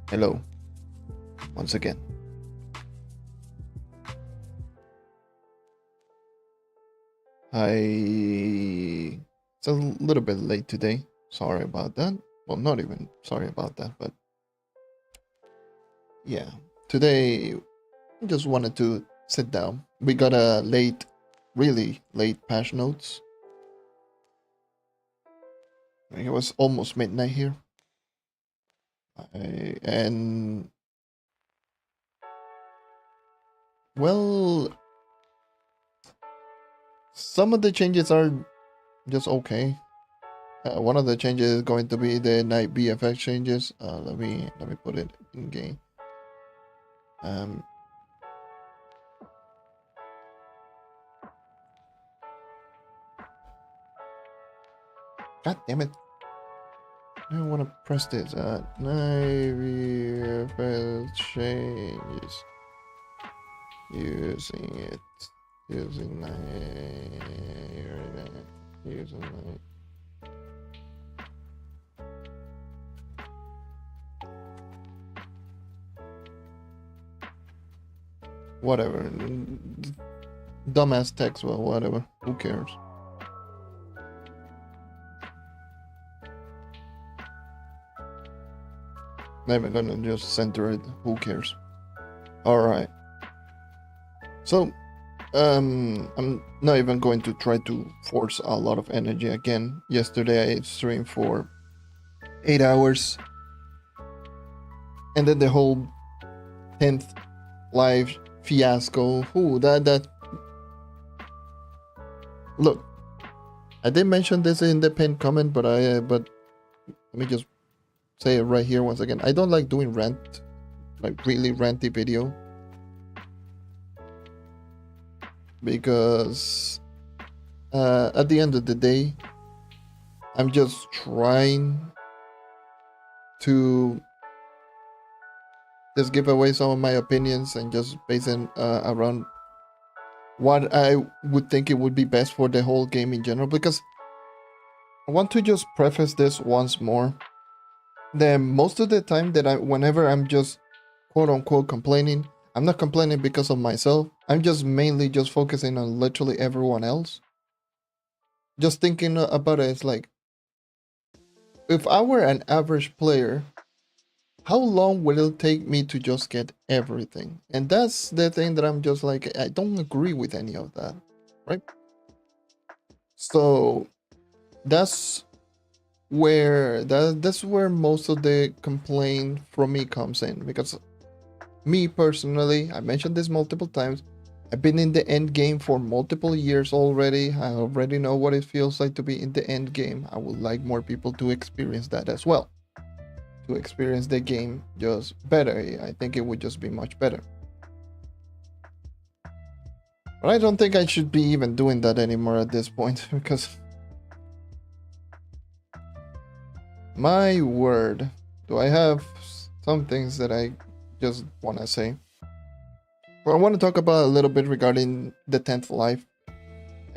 Hello, once again. It's a little bit late today. Sorry about that. Well, not even sorry about that, but yeah. Today, I just wanted to sit down. We got a really late patch notes. It was almost midnight here. And well, some of the changes are just okay. One of the changes is going to be the night VFX changes. Let me put it in game. God damn it! I don't want to press this. Night VFX changes. Using night. Whatever. Dumbass text, well, whatever. Who cares? Never gonna just center it. Who cares? Alright. So, I'm not even going to try to force a lot of energy again. Yesterday I streamed for 8 hours. And then the whole 10th live fiasco. Ooh, that. Look, I did mention this in the pinned comment, but let me just say it right here once again. I don't like doing really ranty video, because at the end of the day, I'm just trying to just give away some of my opinions and just basing around what I would think it would be best for the whole game in general. Because I want to just preface this once more. Then most of the time whenever I'm just quote unquote complaining, I'm not complaining because of myself. I'm just mainly just focusing on literally everyone else. Just thinking about it, it's like, if I were an average player, how long will it take me to just get everything? And that's the thing that I'm just like, I don't agree with any of that, right? So that's where most of the complaint from me comes in, because me personally, I mentioned this multiple times, I've been in the end game for multiple years already. I already know what it feels like to be in the end game. I would like more people to experience that as well, to experience the game just better. I think it would just be much better. But I don't think I should be even doing that anymore at this point, because my word, do I have some things that I just want to say. Well, I want to talk about a little bit regarding the 10th life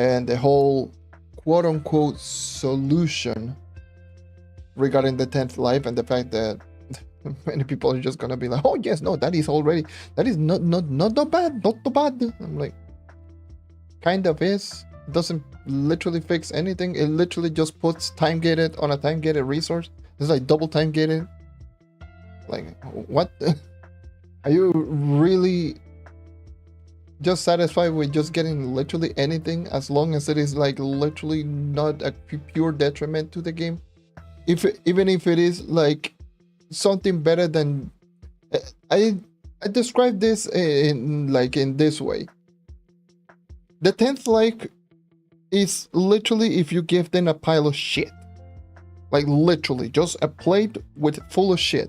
and the whole quote-unquote solution regarding the 10th life, and the fact that many people are just gonna be like, oh yes, no, that is not bad. I'm like, kind of is. It doesn't literally fix anything. It literally just puts time gated on a time gated resource. It's like double time gated. Like, what? Are you really just satisfied with just getting literally anything, as long as it is like literally not a pure detriment to the game? Even if it is like something better than, I describe this in this way. The 10th life is literally if you give them a pile of shit, like literally just a plate full of shit.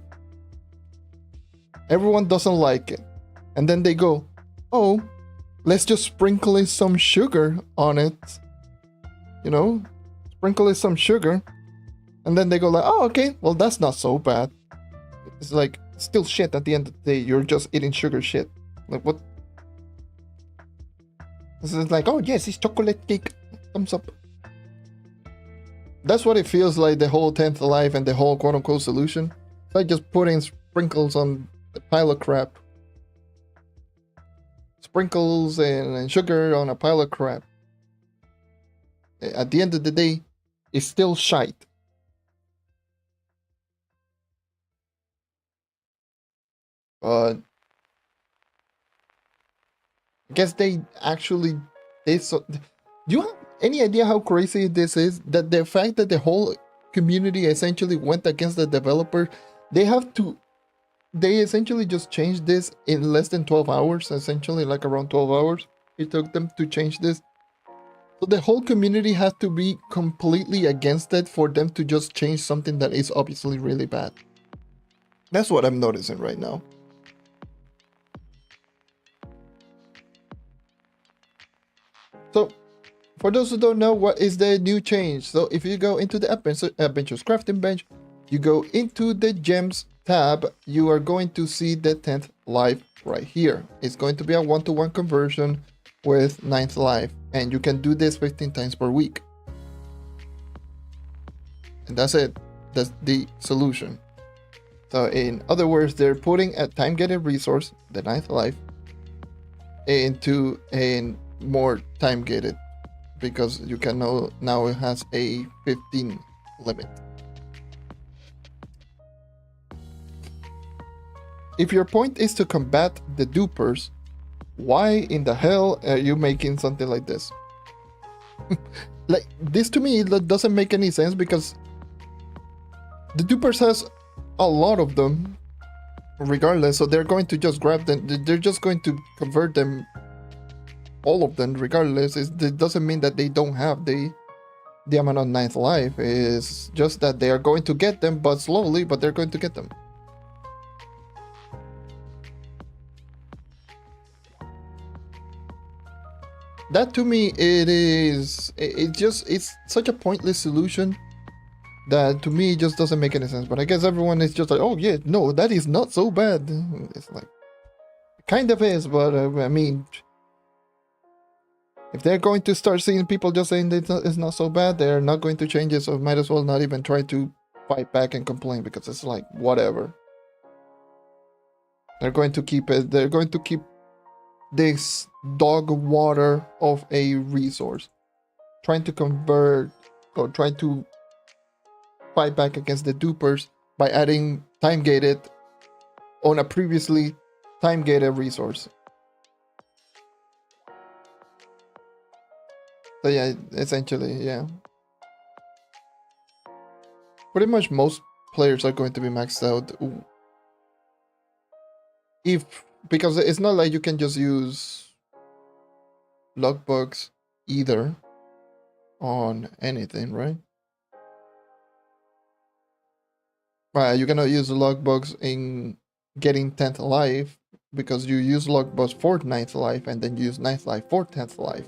Everyone doesn't like it, and then they go, oh, let's just sprinkle in some sugar on it, sprinkle in some sugar, and then they go like, oh, okay, well, that's not so bad. It's like still shit at the end of the day. You're just eating sugar shit. Like, what? This is like, oh yes, it's chocolate cake, thumbs up. That's what it feels like, the whole 10th life and the whole quote-unquote solution. It's like just putting sprinkles on the pile of crap. Sprinkles and sugar on a pile of crap. At the end of the day, it's still shite. But I guess they actually do you have any idea how crazy this is? That the fact that the whole community essentially went against the developer, they essentially just changed this in less than 12 hours, essentially like around 12 hours. It took them to change this. So the whole community has to be completely against it for them to just change something that is obviously really bad. That's what I'm noticing right now. So, for those who don't know, what is the new change? So if you go into the Adventures Crafting Bench, you go into the Gems tab, you are going to see the 10th life right here. It's going to be a 1-to-1 conversion with 9th life, and you can do this 15 times per week. And that's it. That's the solution. So in other words, they're putting a time-gated resource, the 9th life, into a more time-gated, because you can now it has a 15 limit. If your point is to combat the dupers, why in the hell are you making something like this? Like, this to me doesn't make any sense, because the dupers has a lot of them regardless, so they're going to just grab them, they're just going to convert them, all of them regardless. It doesn't mean that they don't have the amount of 9th life. It's just that they are going to get them, but slowly, but they're going to get them. That to me, it's such a pointless solution that to me it just doesn't make any sense. But I guess everyone is just like, oh yeah, no, that is not so bad. It's like, it kind of is, but I mean, if they're going to start seeing people just saying that it's not so bad, they're not going to change it, so might as well not even try to fight back and complain, because it's like, whatever. They're going to keep it, they're going to keep this dog water of a resource, trying to convert or trying to fight back against the dupers by adding time gated on a previously time gated resource. So yeah, essentially, yeah. Pretty much most players are going to be maxed out. Because it's not like you can just use logbooks either on anything, right? Right, you cannot use logbooks in getting 10th life, because you use logbooks for 9th life and then use 9th life for 10th life.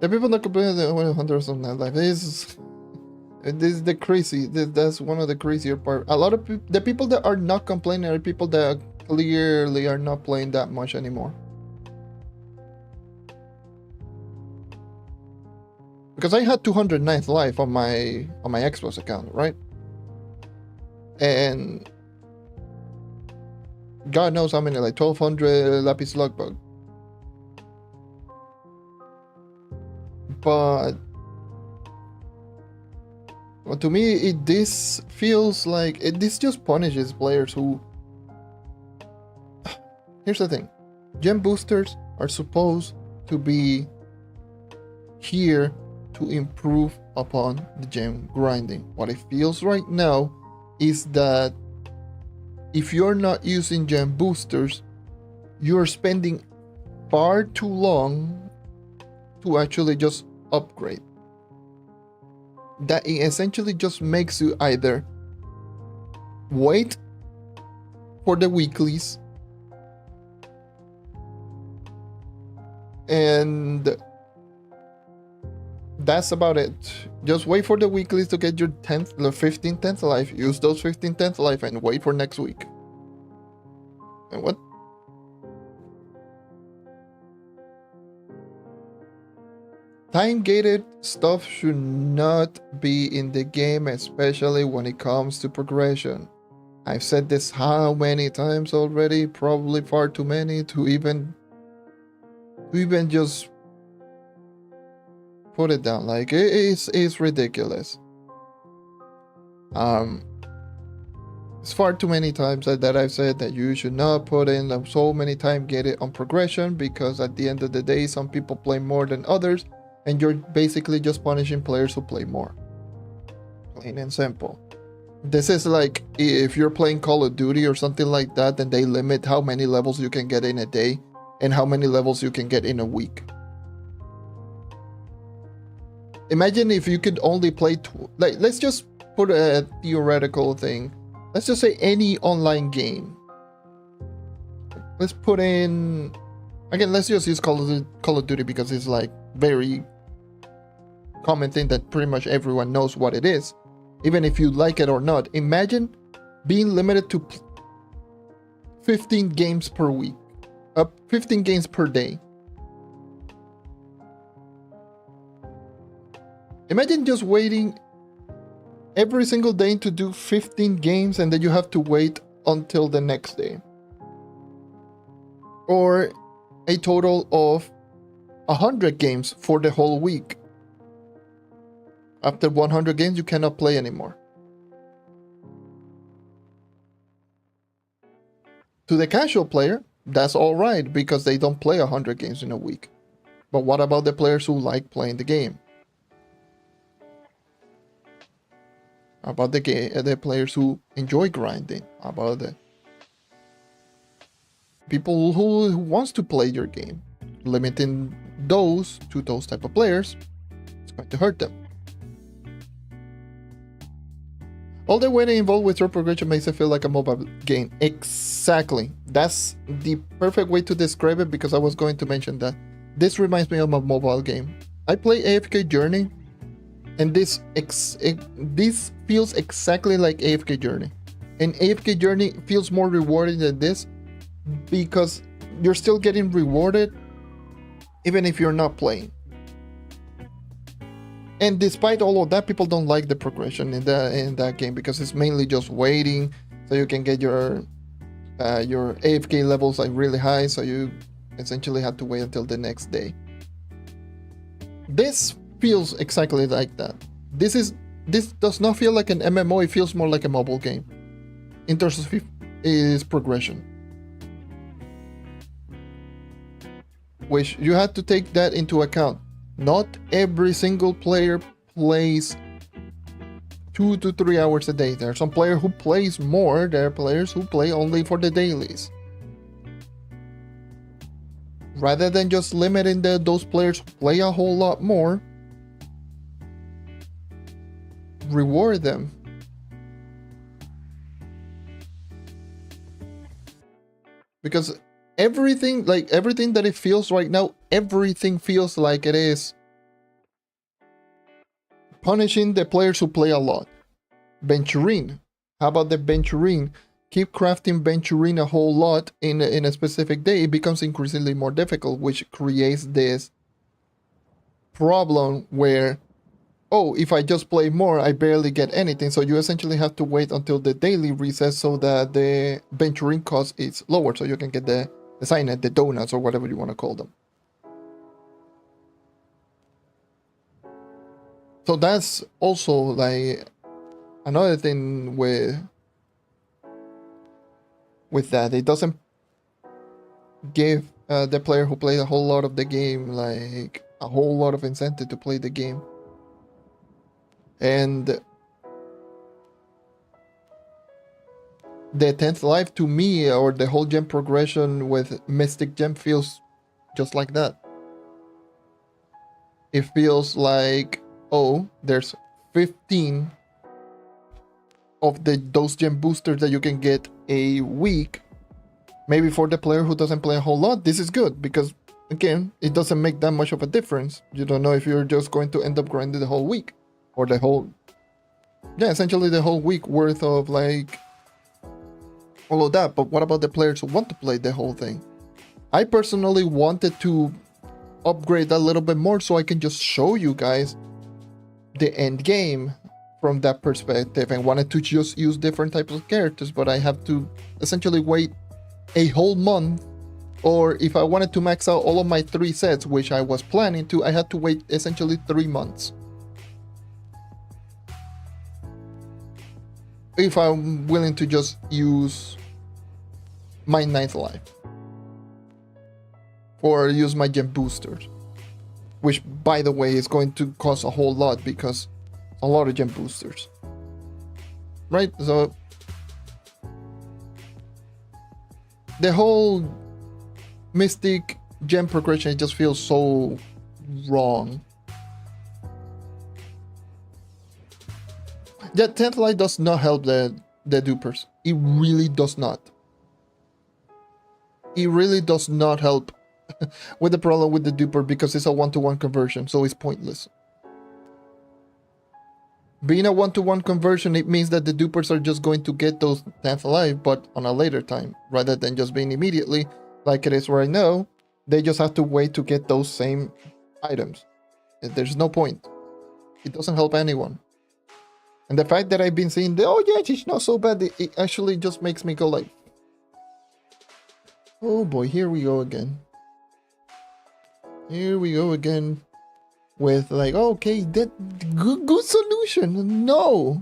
The people that complain that 100 of 9th life this is the crazy. That's one of the crazier part. A lot of the people that are not complaining are people that clearly are not playing that much anymore. Because I had 209th life on my Xbox account, right? And God knows how many, like 1200 lapis logbook. But well, to me, this feels like this just punishes players who. Here's the thing: gem boosters are supposed to be here to improve upon the gem grinding. What it feels right now is that if you're not using gem boosters, you're spending far too long to actually just upgrade. That it essentially just makes you either wait for the weeklies and that's about it. Just wait for the weeklies to get your 15th life, use those 15th life and wait for next week. And what? Time-gated stuff should not be in the game, especially when it comes to progression. I've said this how many times already, probably far too many to even just put it down. Like, it's ridiculous. It's far too many times that I've said that you should not put in so many time-gated on progression, because at the end of the day, some people play more than others, and you're basically just punishing players who play more. Plain and simple. This is like if you're playing Call of Duty or something like that, and they limit how many levels you can get in a day and how many levels you can get in a week. Imagine if you could only play, like, let's just put a theoretical thing. Let's just say any online game. Let's put in, again, let's just use Call of Duty because it's like very common thing that pretty much everyone knows what it is, even if you like it or not. Imagine being limited to 15 games per week, 15 games per day. Imagine just waiting every single day to do 15 games, and then you have to wait until the next day. Or a total of 100 games for the whole week. After 100 games, you cannot play anymore. To the casual player, that's alright because they don't play 100 games in a week. But what about the players who like playing the game? About the players who enjoy grinding? About the people who wants to play your game? Limiting those to those type of players, it's going to hurt them. All the waiting involved with Trove progression makes it feel like a mobile game. Exactly. That's the perfect way to describe it, because I was going to mention that. This reminds me of a mobile game. I play AFK Journey, and this feels exactly like AFK Journey. And AFK Journey feels more rewarding than this, because you're still getting rewarded even if you're not playing. And despite all of that, people don't like the progression in that game, because it's mainly just waiting so you can get your AFK levels like really high, so you essentially have to wait until the next day. This feels exactly like that. This does not feel like an MMO, it feels more like a mobile game in terms of its progression. Which you have to take that into account. Not every single player plays 2 to 3 hours a day. There are some players who plays more. There are players who play only for the dailies. Rather than just limiting those players who play a whole lot more, reward them. Because everything that it feels right now, everything feels like it is punishing the players who play a lot. Venturing. How about the venturing? Keep crafting venturing a whole lot in a specific day. It becomes increasingly more difficult, which creates this problem where, oh, if I just play more, I barely get anything. So you essentially have to wait until the daily resets so that the venturing cost is lower, so you can get the signet, the donuts, or whatever you want to call them. So that's also like another thing with that. It doesn't give the player who plays a whole lot of the game like a whole lot of incentive to play the game. And the 10th life to me, or the whole gem progression with Mystic Gem, feels just like that. It feels like, oh, there's 15 of those gem boosters that you can get a week. Maybe for the player who doesn't play a whole lot, this is good, because again, it doesn't make that much of a difference. You don't know if you're just going to end up grinding the whole week, or the whole, essentially the whole week worth of like all of that. But what about the players who want to play the whole thing? I personally wanted to upgrade a little bit more so I can just show you guys the end game from that perspective, and wanted to just use different types of characters, but I have to essentially wait a whole month. Or if I wanted to max out all of my 3 sets, which I was planning to, I had to wait essentially 3 months. If I'm willing to just use my 9th life. Or use my gem boosters. Which, by the way, is going to cost a whole lot because a lot of gem boosters. Right? So the whole Mystic gem progression just feels so wrong. That 10th light does not help the dupers. It really does not. It really does not help with the problem with the duper because it's a 1-to-1 conversion, so it's pointless. Being a 1-to-1 conversion, it means that the dupers are just going to get those 10th life, but on a later time, rather than just being immediately, like it is right now. They just have to wait to get those same items. There's no point. It doesn't help anyone. And the fact that I've been seeing the, oh yeah, it's not so bad, it actually just makes me go like, oh boy, here we go again. Here we go again with like, okay, that good solution. No.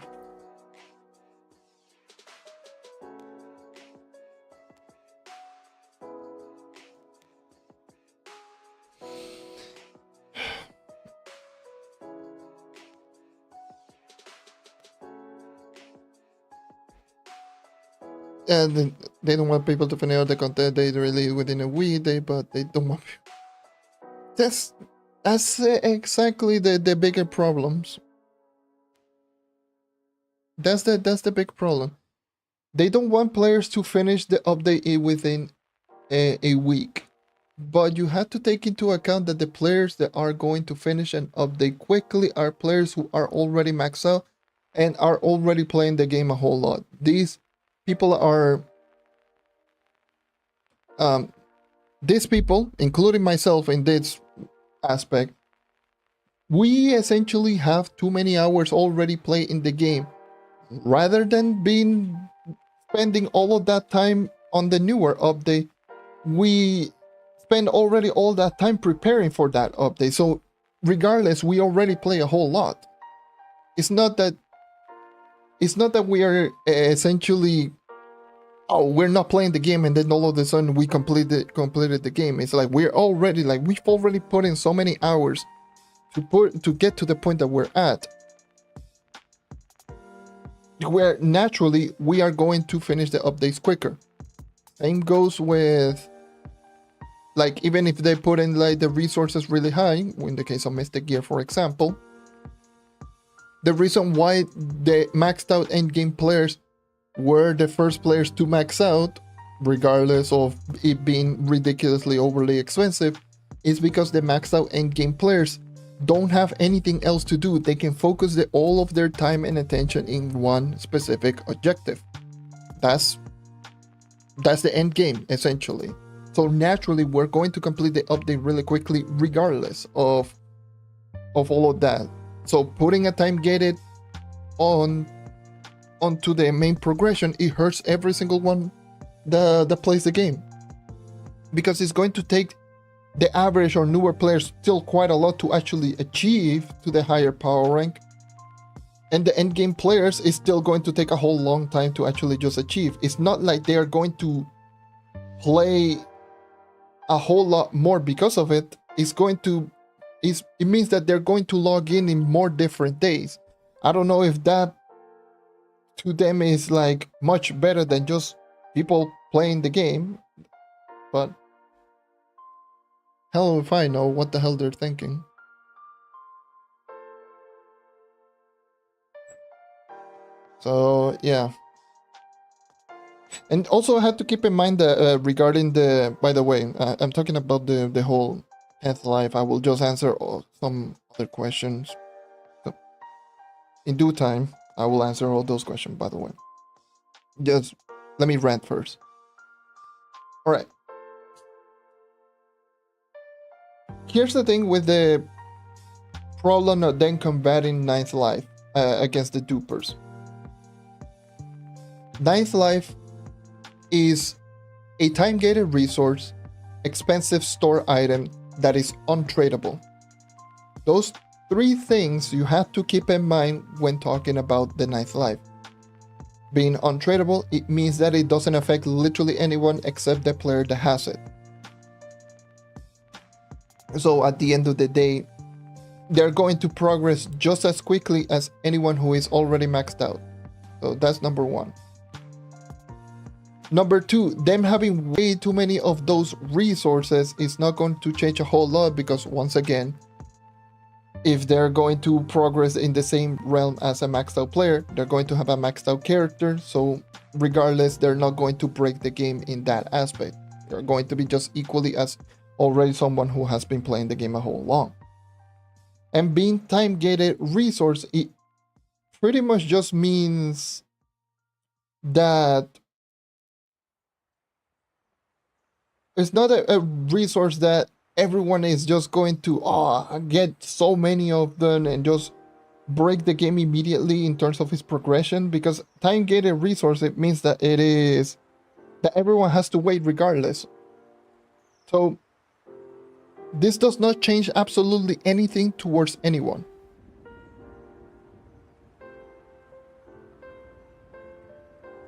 And they don't want people to finish out the content they release within a week, but they don't want. That's exactly the bigger problems. That's the big problem. They don't want players to finish the update within a week. But you have to take into account that the players that are going to finish an update quickly are players who are already maxed out and are already playing the game a whole lot. These people are these people, including myself in this aspect, we essentially have too many hours already played in the game. Rather than spending all of that time on the newer update, we spend already all that time preparing for that update. So regardless, we already play a whole lot. It's not that we are essentially, oh, we're not playing the game and then all of a sudden we completed the game. It's like we've already put in so many hours to get to the point that we're at, where naturally we are going to finish the updates quicker. Same goes with, like, even if they put in like the resources really high, in the case of Mystic Gear, for example, the reason why the maxed out endgame players were the first players to max out, regardless of it being ridiculously overly expensive, is because the maxed out endgame players don't have anything else to do. They can focus all of their time and attention in one specific objective. That's the end game, essentially. So naturally, we're going to complete the update really quickly, regardless of all of that. So putting a time gated onto the main progression, it hurts every single one that plays the game, because it's going to take the average or newer players still quite a lot to actually achieve to the higher power rank, and the end game players is still going to take a whole long time to actually just achieve. It's not like they are going to play a whole lot more because of it. It means that they're going to log in more different days. I don't know if that to them is like much better than just people playing the game, but hell if I know what the hell they're thinking. So yeah. And also I have to keep in mind that regarding the, by the way, I'm talking about the whole 10th life. I will just answer some other questions. So in due time, I will answer all those questions, by the way. Just let me rant first. All right. Here's the thing with the problem of then combating Ninth Life against the dupers. Ninth Life is a time-gated resource, expensive store item that is untradeable. Those three things you have to keep in mind when talking about the Ninth Life. Being untradeable, it means that it doesn't affect literally anyone except the player that has it. So at the end of the day, they're going to progress just as quickly as anyone who is already maxed out. So that's number one. Number two, them having way too many of those resources is not going to change a whole lot, because once again, if they're going to progress in the same realm as a maxed out player, they're going to have a maxed out character. So regardless, they're not going to break the game in that aspect. They're going to be just equally as already someone who has been playing the game a whole long. And being time-gated resource, it pretty much just means that it's not a resource that everyone is just going to get so many of them and just break the game immediately in terms of its progression, because time-gated resource, it means that it is that everyone has to wait regardless. So this does not change absolutely anything towards anyone.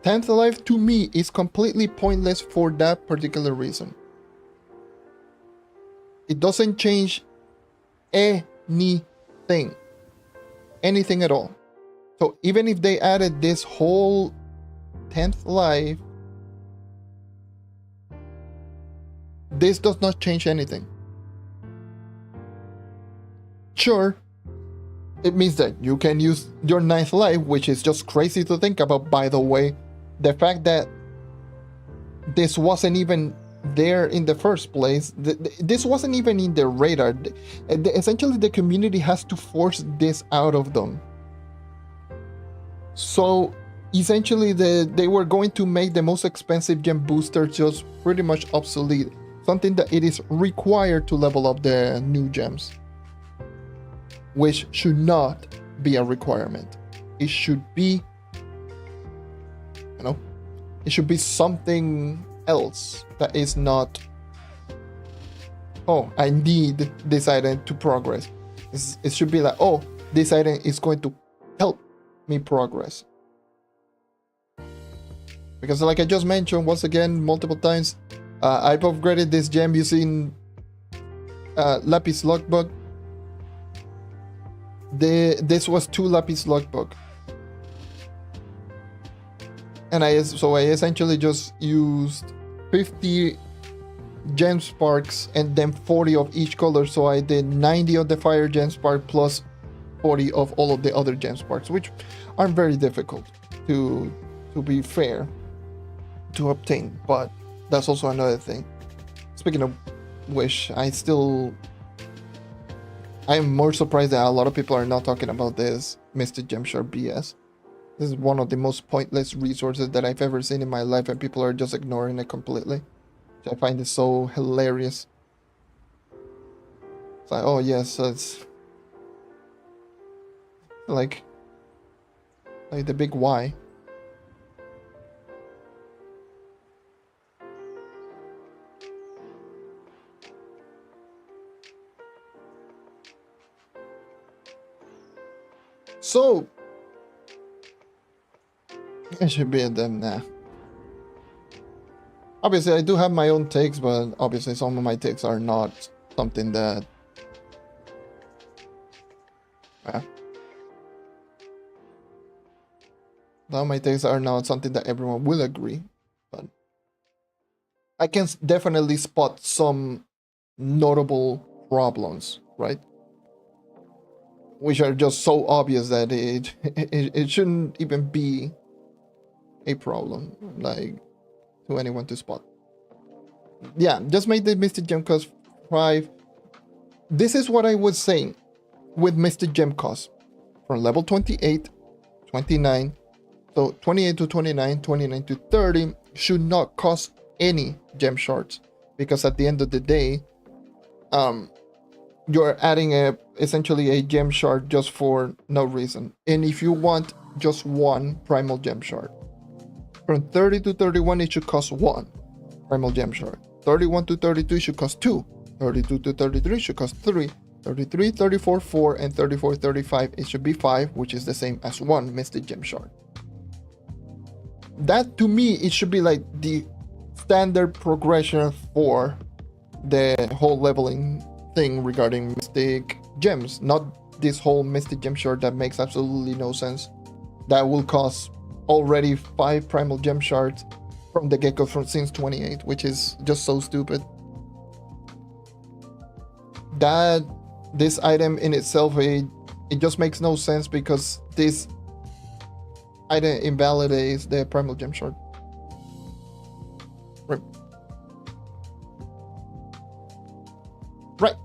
Tenth Life to me is completely pointless for that particular reason. It doesn't change anything at all. So even if they added this whole 10th life, this does not change anything. Sure, it means that you can use your 9th life, which is just crazy to think about, by the way. The fact that this wasn't even there in the first place, this wasn't even in their radar. Essentially, the community has to force this out of them. So essentially, they were going to make the most expensive gem booster just pretty much obsolete. Something that it is required to level up the new gems, which should not be a requirement. It should be, it should be something else that is not, oh, I need this item to progress. It should be like, oh, this item is going to help me progress. Because like I just mentioned, once again, multiple times, I've upgraded this gem using Lapis Logbook. This was 2 Lapis Logbook. And I essentially just used 50 gem sparks and then 40 of each color. So I did 90 of the fire gem spark plus 40 of all of the other gem sparks, which aren't very difficult to be fair to obtain. But that's also another thing. Speaking of which, I'm more surprised that a lot of people are not talking about this Mystic Gem Shard BS. This is one of the most pointless resources that I've ever seen in my life, and people are just ignoring it completely. I find it so hilarious. It's like, oh yes, it's like the big why. So I should be at them now. Obviously, I do have my own takes, but obviously some of my takes are not something that... some of my takes are not something that everyone will agree, but I can definitely spot some notable problems, right? Which are just so obvious that it shouldn't even be a problem, like, to anyone to spot. Yeah, just made the Mystic Gem cost 5. This is what I was saying with Mystic Gem cost. From level 28, 29, so 28 to 29, 29 to 30, should not cost any gem shards, because at the end of the day, you're adding essentially a gem shard just for no reason. And if you want just one primal gem shard, from 30 to 31 it should cost one primal gem shard. 31 to 32 should cost 2. 32 to 33 should cost 3. 33, 34, 4, and 34, 35 it should be 5, which is the same as 1 mystic gem shard. That to me, it should be like the standard progression for the whole leveling thing regarding mystic gems, not this whole mystic gem shard that makes absolutely no sense. That will cost already 5 primal gem shards from the get-go from since 28, which is just so stupid. That this item in itself, it just makes no sense, because this item invalidates the primal gem shard. Right.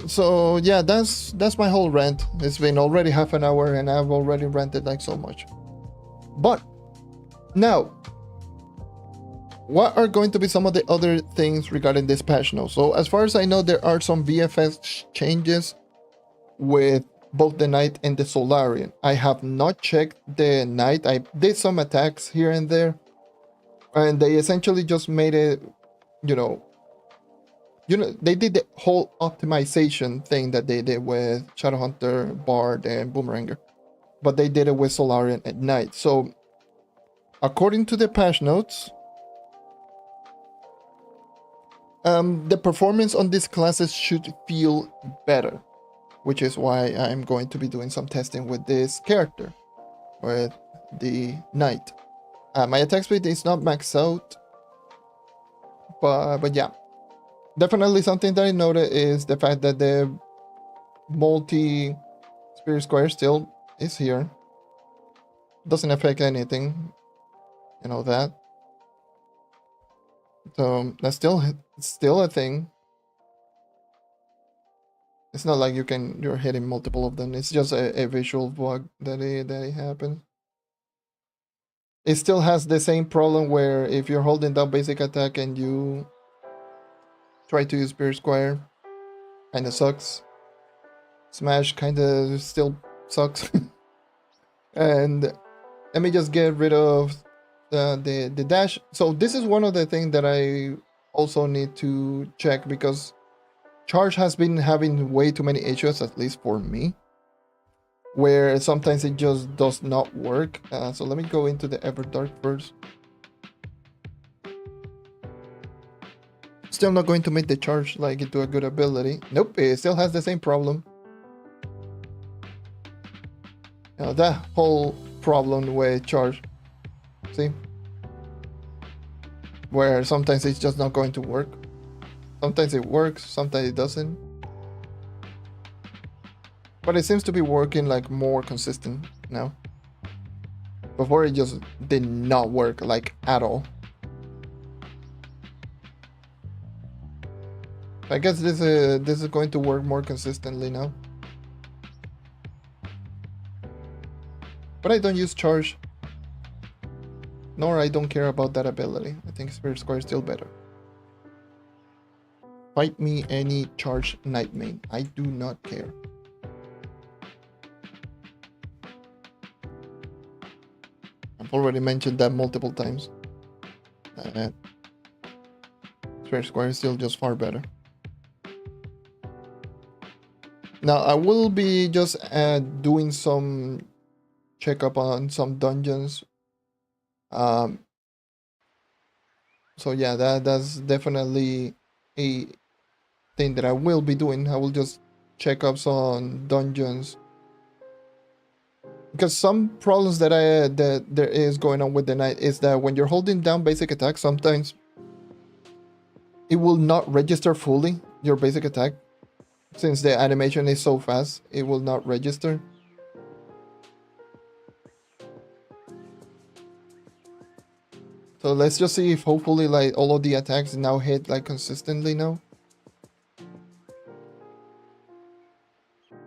So yeah, that's my whole rant. It's been already half an hour and I've already ranted like so much. But now, what are going to be some of the other things regarding this patch note? So as far as I know, there are some VFX changes with both the Knight and the Solarion. I have not checked the Knight. I did some attacks here and there, and they essentially just made it, they did the whole optimization thing that they did with Shadowhunter, Bard, and Boomeranger, but they did it with Solarion at Knight. So according to the patch notes, the performance on these classes should feel better, which is why I'm going to be doing some testing with this character, with the Knight. My attack speed is not maxed out, but yeah. Definitely something that I noticed is the fact that the multi-spirit square still is here. Doesn't affect anything, that. So that's still a thing. It's not like you're hitting multiple of them. It's just a visual bug that it happens. It still has the same problem where if you're holding down basic attack and you try to use Spirit Square, kinda sucks. Smash kinda still sucks. And let me just get rid of the dash. So this is one of the things that I also need to check, because charge has been having way too many issues, at least for me, where sometimes it just does not work. So let me go into the Everdark first. Still not going to make the charge like into a good ability. Nope, it still has the same problem. That whole problem with charge. See? Where sometimes it's just not going to work. Sometimes it works, sometimes it doesn't. But it seems to be working like more consistent now. Before it just did not work like at all. I guess this is going to work more consistently now. But I don't use charge. Nor I don't care about that ability. I think Spirit Square is still better. Fight me any charge Knight main. I do not care. I've already mentioned that multiple times. Spirit Square is still just far better. Now I will be just doing some checkup on some dungeons. So yeah, that's definitely a thing that I will be doing. I will just check up on dungeons, because some problems that there is going on with the Knight is that when you're holding down basic attack, sometimes it will not register fully your basic attack. Since the animation is so fast, it will not register. So let's just see if hopefully like all of the attacks now hit like consistently now.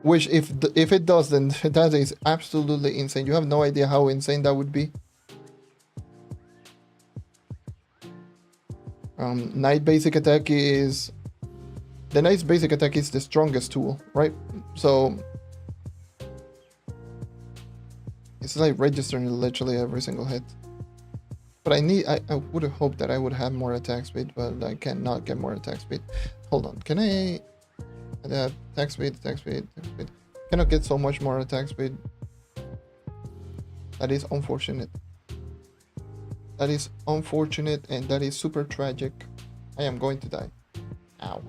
Which if it does, then that is absolutely insane. You have no idea how insane that would be. Knight basic attack is the Knight's basic attack is the strongest tool, right? So it's like registering literally every single hit. But I would have hoped that I would have more attack speed, but I cannot get more attack speed. Hold on, can I attack speed, attack speed, attack speed? Cannot get so much more attack speed. That is unfortunate. That is unfortunate and that is super tragic. I am going to die. Ow.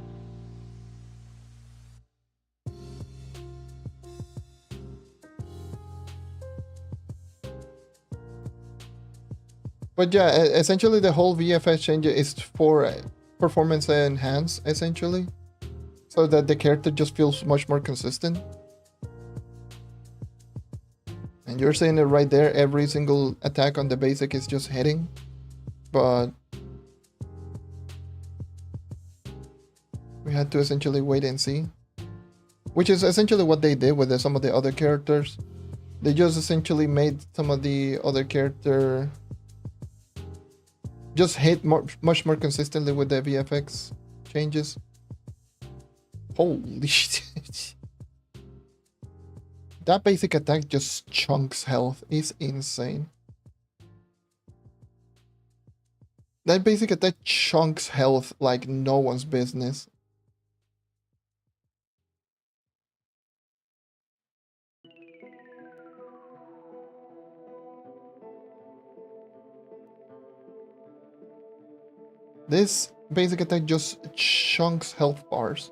But yeah, essentially the whole VFX change is for performance enhance, essentially. So that the character just feels much more consistent. And you're saying it right there, every single attack on the basic is just hitting. But we had to essentially wait and see. Which is essentially what they did with some of the other characters. They just essentially made some of the other character just hit much more consistently with the VFX changes. Holy shit. That basic attack just chunks health. Is insane. That basic attack chunks health like no one's business. This basic attack just chunks health bars.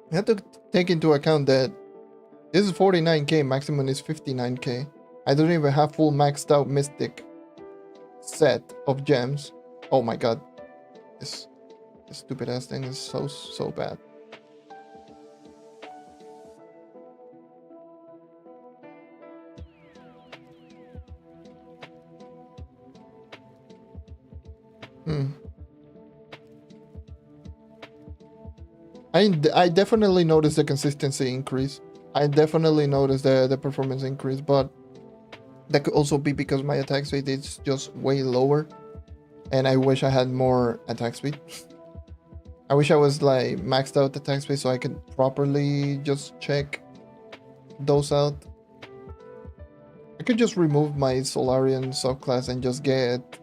You have to take into account that this is 49k, maximum is 59k. I don't even have full maxed out mystic set of gems. Oh my god. This stupid ass thing is so bad. I definitely noticed the consistency increase. I definitely noticed the performance increase, but that could also be because my attack speed is just way lower. And I wish I had more attack speed. I wish I was like maxed out attack speed so I could properly just check those out. I could just remove my Solarion subclass and just get...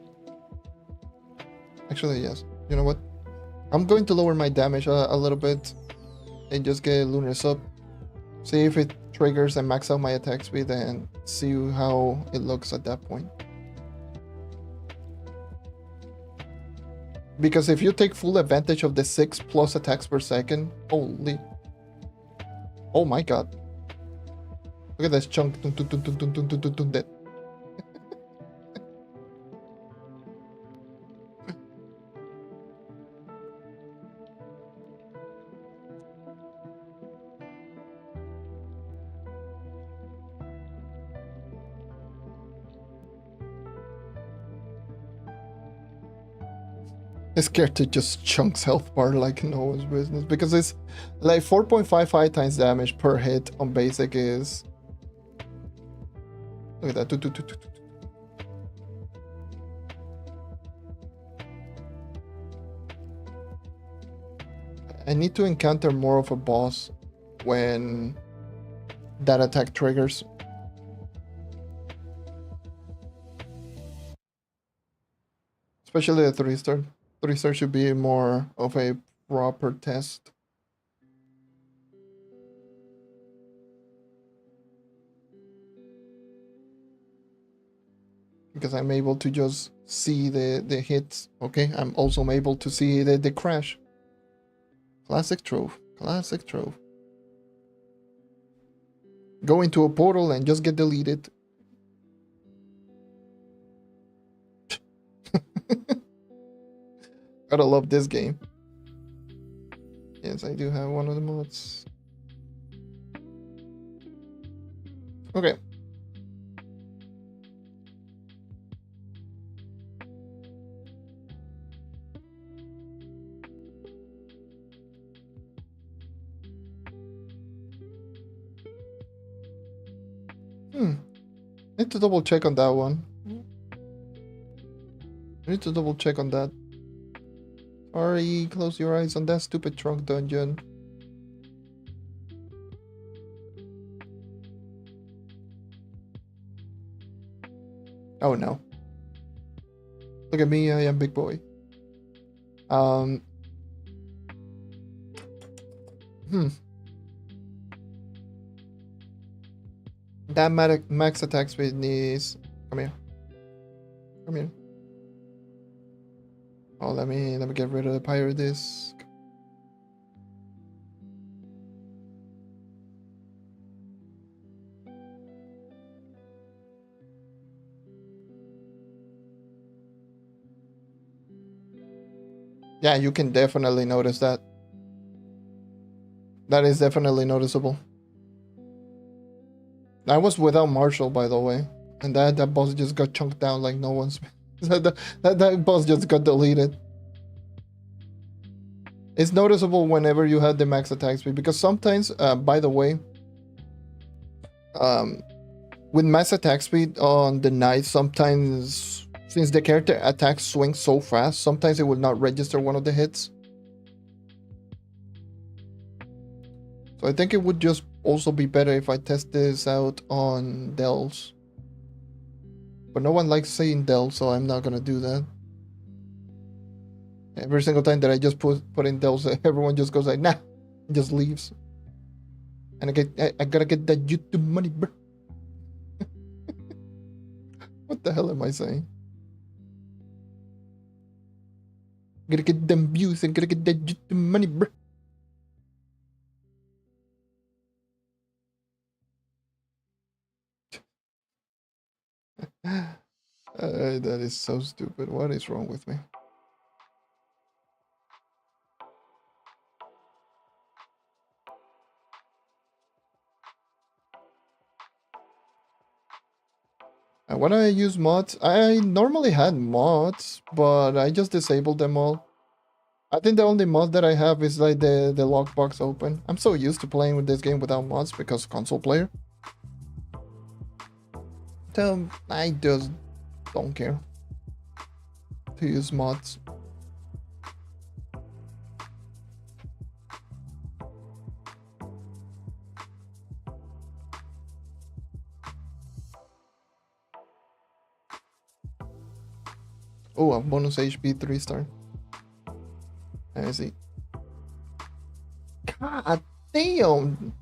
Actually, yes. You know what? I'm going to lower my damage a little bit and just get Lunar Sub. See if it triggers and max out my attack speed and see how it looks at that point. Because if you take full advantage of the 6+ attacks per second, holy... Oh my god. Look at this chunk. That. This character just chunks health bar like no one's business because it's like 4.55 times damage per hit on basic is... Look at that. I need to encounter more of a boss when that attack triggers. Especially a 3-star. 3-star should be more of a proper test. Because I'm able to just see the hits. Okay, I'm also able to see the crash. Classic Trove. Classic Trove. Go into a portal and just get deleted. Gotta love this game. Yes, I do have one of the mods. Okay. need to double check on that one. I need to double check on that. Sorry, close your eyes on that stupid trunk dungeon. Oh no. Look at me, I am big boy. That max attack speed needs... Come here. Come here. Oh, let me get rid of the pirate disc. Yeah, you can definitely notice that. That is definitely noticeable. I was without Marshall, by the way, and that boss just got chunked down like no one's. that boss just got deleted. It's noticeable whenever you have the max attack speed, because sometimes, by the way, with max attack speed on the knight, sometimes since the character attacks swing so fast, sometimes it will not register one of the hits. So I think it would just also be better if I test this out on Dells. But no one likes saying Dell, so I'm not gonna do that. Every single time that I just put in Dells, everyone just goes like, nah, and just leaves. And I gotta get that YouTube money, bro. What the hell am I saying? Gotta get them views and gotta get that YouTube money, bro. That is so stupid. What is wrong with me? And when I use mods, I normally had mods, but I just disabled them all. I think the only mod that I have is like the lockbox open. I'm so used to playing with this game without mods because console player. So I just don't care to use mods. Oh, a bonus HP 3-star. I see. God damn.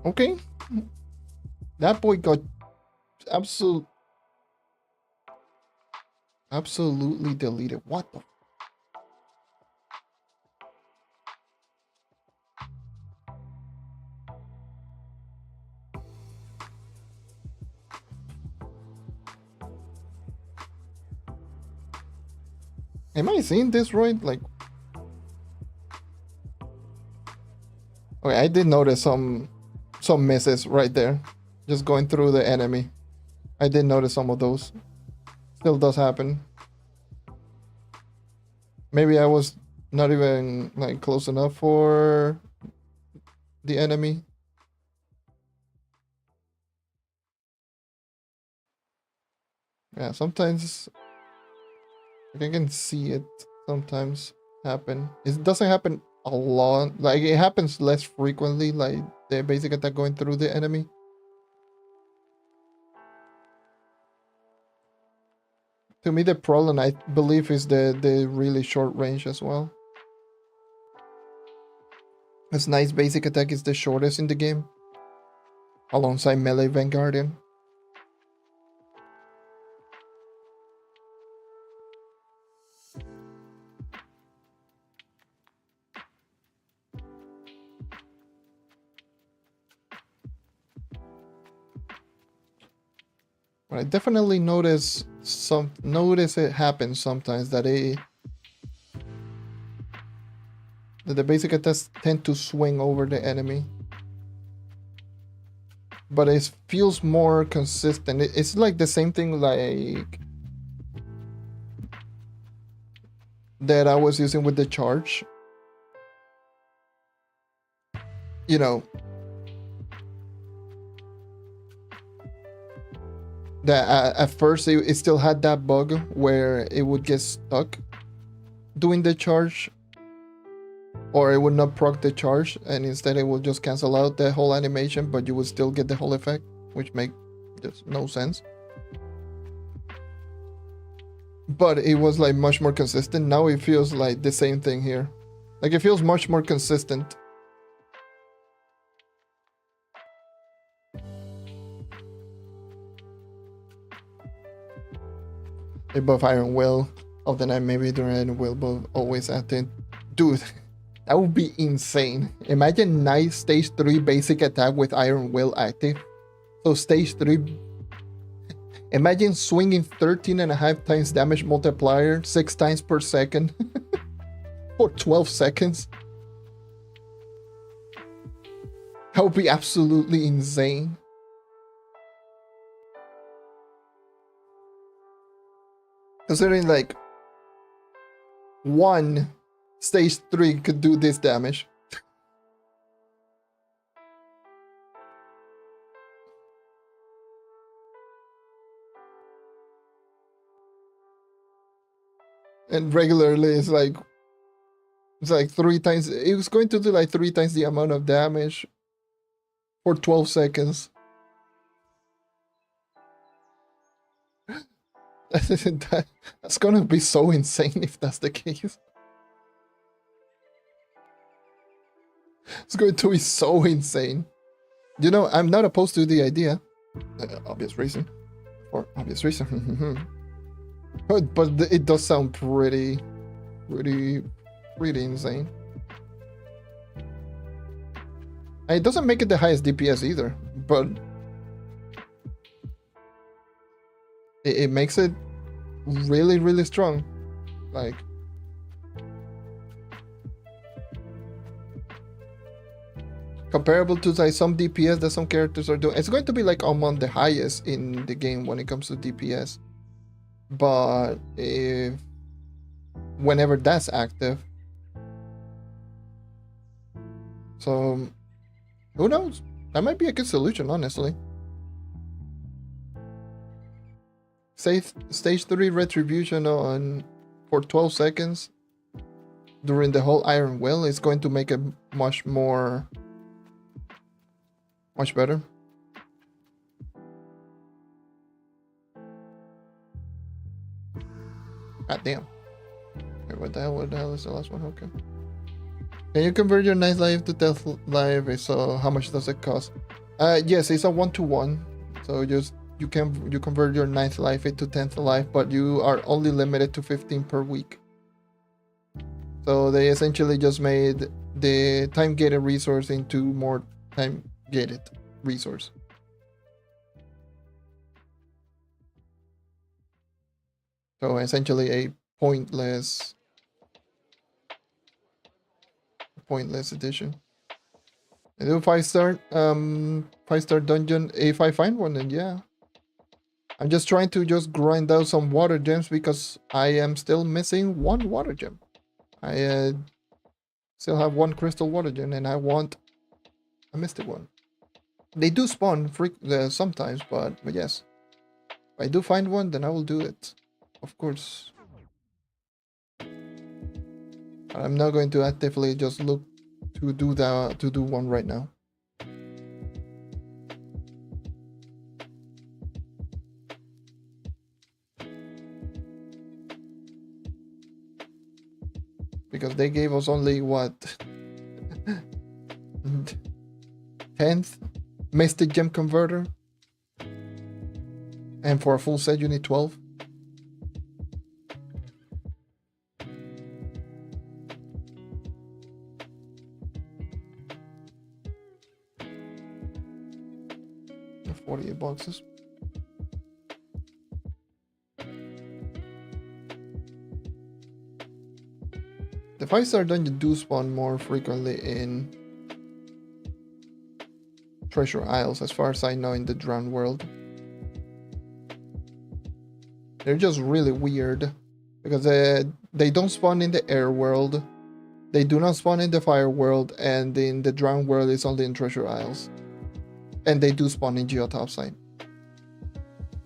Okay. That boy got absolutely deleted. What the? Am I seeing this right? Like, okay, I did notice some misses right there, just going through the enemy. I did notice some of those. Still does happen. Maybe I was not even like close enough for the enemy. Yeah, sometimes I can see it sometimes happen. It doesn't happen a lot. Like, it happens less frequently, like the basic attack going through the enemy. To me, the problem, I believe, is the really short range as well. This nice basic attack is the shortest in the game, alongside melee Vanguardian. But I definitely notice it happens sometimes that the basic attacks tend to swing over the enemy. But it feels more consistent. It's like the same thing like that I was using with the charge. you know, that at first it still had that bug where it would get stuck doing the charge, or it would not proc the charge, and instead it would just cancel out the whole animation, but you would still get the whole effect, which make just no sense. But it was like much more consistent. Now it feels like the same thing here. Like it feels much more consistent. Above Iron Will of the night, maybe during Iron Will, but always acting. Dude, that would be insane. Imagine Night Stage 3 basic attack with Iron Will active. So Stage 3, imagine swinging 13.5 times damage multiplier, 6 times per second for 12 seconds. That would be absolutely insane. Considering like one Stage 3 could do this damage. And regularly it's like 3 times. It was going to do like 3 times the amount of damage for 12 seconds. That's gonna be so insane if that's the case. It's going to be so insane. You know, I'm not opposed to the idea. Obvious reason. For obvious reason. But it does sound pretty insane. And it doesn't make it the highest DPS either, but it makes it really strong. Like, comparable to like some DPS that some characters are doing. It's going to be like among the highest in the game when it comes to DPS. But whenever that's active. So who knows? That might be a good solution, honestly. Stage 3 retribution for 12 seconds during the whole Iron Will is going to make it much better. God damn. Okay, what the hell is the last one? Okay. Can you convert your ninth life to 10th life? So how much does it cost? Yes, it's a 1-to-1. So you convert your 9th life into 10th life, but you are only limited to 15 per week. So they essentially just made the time gated resource into more time gated resource. So essentially a pointless edition. I do 5-star dungeon. If I find one, then yeah. I'm just trying to grind out some water gems because I am still missing one water gem. I still have one crystal water gem and I want a mystic one. They do spawn sometimes, but yes. If I do find one, then I will do it. Of course. I'm not going to actively just look to do one right now. Because they gave us only what 10th Mystic Gem Converter, and for a full set you need 12. $48. The 5-star dungeon do spawn more frequently in Treasure Isles, as far as I know, in the Drowned World. They're just really weird because they don't spawn in the Air World, They do not spawn in the fire world, and in the drown world it's only in treasure isles. And they do spawn in Geotopside,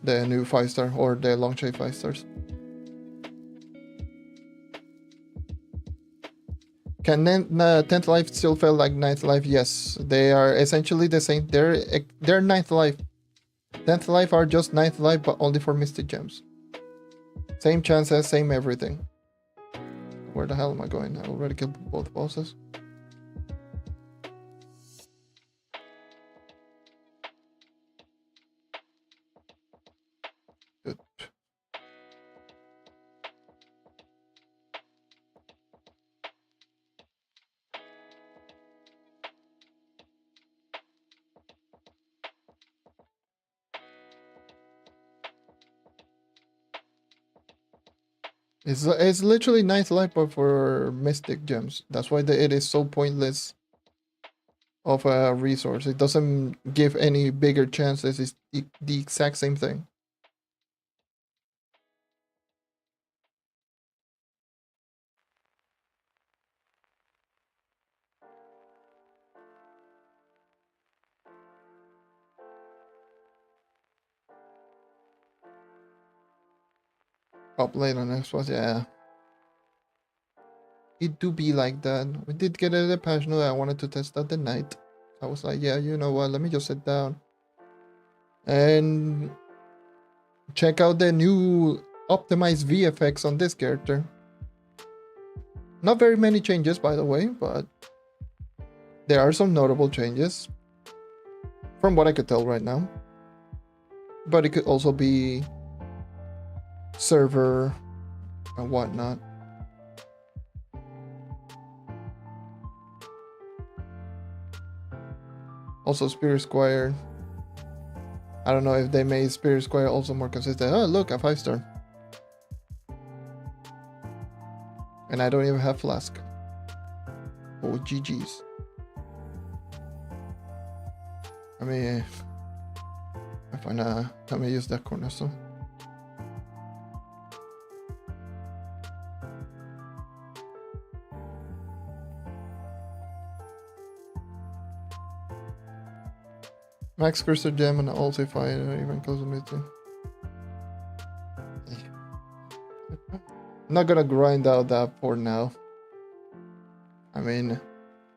the new 5-star or the long shade 5-stars. Can 10th life still feel like 9th life? Yes, they are essentially the same. They're 9th life. 10th life are just 9th life, but only for mystic gems. Same chances, same everything. Where the hell am I going? I already killed both bosses. Good. It's literally 9th life, but for mystic gems. That's why it is so pointless of a resource. It doesn't give any bigger chances. It's the exact same thing. Up late on Xbox, yeah. It do be like that. We did get a patch note. I wanted to test out the night. I was like, yeah, you know what? Let me just sit down and check out the new optimized VFX on this character. Not very many changes, by the way, but there are some notable changes from what I could tell right now. But it could also be server and whatnot. Also, Spirit Squire. I don't know if they made Spirit Squire also more consistent. Oh, look, a 5-star. And I don't even have Flask. Oh, GG's. I mean, if I let me use that cornerstone. Max Cursor Gem and also if I even close the meeting. Not gonna grind out that for now. I mean,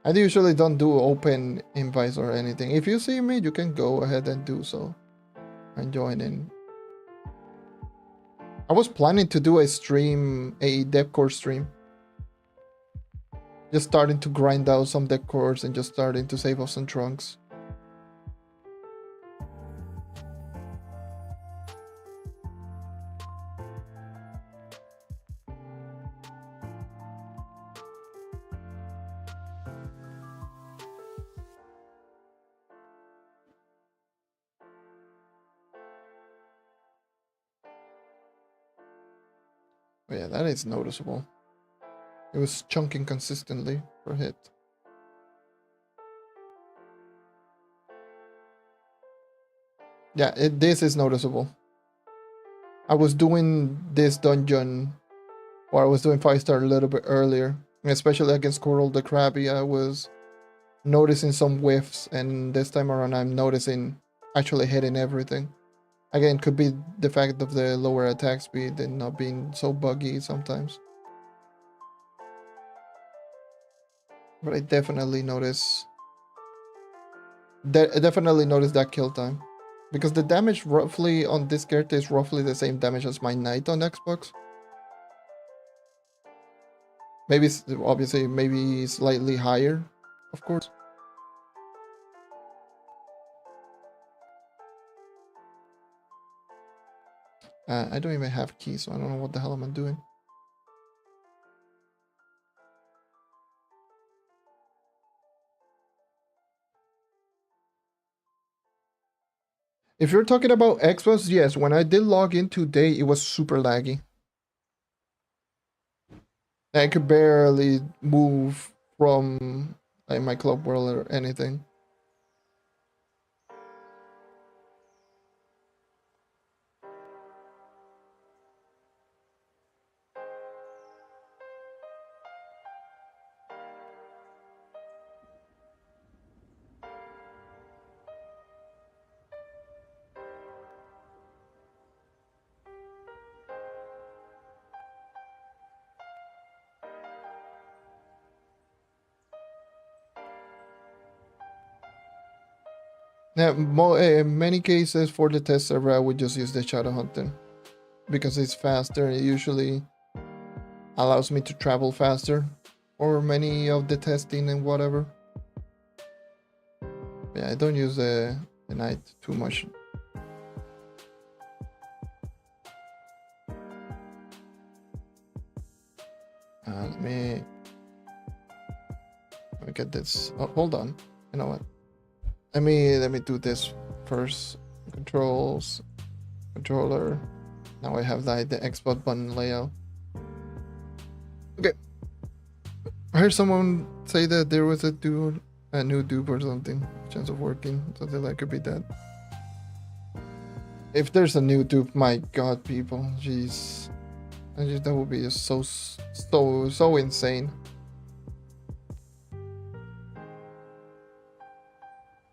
I usually don't do open invites or anything. If you see me, you can go ahead and do so and join in. I was planning to do a stream, a deck core stream. Just starting to grind out some deck cores and just starting to save up some trunks. But yeah, that is noticeable. It was chunking consistently per hit. Yeah, this is noticeable. I was doing this dungeon, or I was doing 5-star a little bit earlier, especially against Coral the Krabby. I was noticing some whiffs, and this time around I'm noticing actually hitting everything. Again, could be the fact of the lower attack speed and not being so buggy sometimes. But I definitely notice that kill time. Because the damage roughly on this character is roughly the same damage as my Knight on Xbox. Maybe, obviously, maybe slightly higher, of course. I don't even have keys, so I don't know what the hell I'm doing. If you're talking about Xbox, yes, when I did log in today, it was super laggy. I could barely move from like my club world or anything. Yeah, in many cases for the test server, I would just use the Shadow Hunter because it's faster. It usually allows me to travel faster for many of the testing and whatever. Yeah, I don't use the night too much. Let me get this. Oh, hold on. You know what? Let me do this first. Controls, controller. Now I have the Xbox button layout. Okay. I heard someone say that there was a new dupe or something. Chance of working. Something like could be that. If there's a new dupe, my god, people, jeez, that would be just so insane.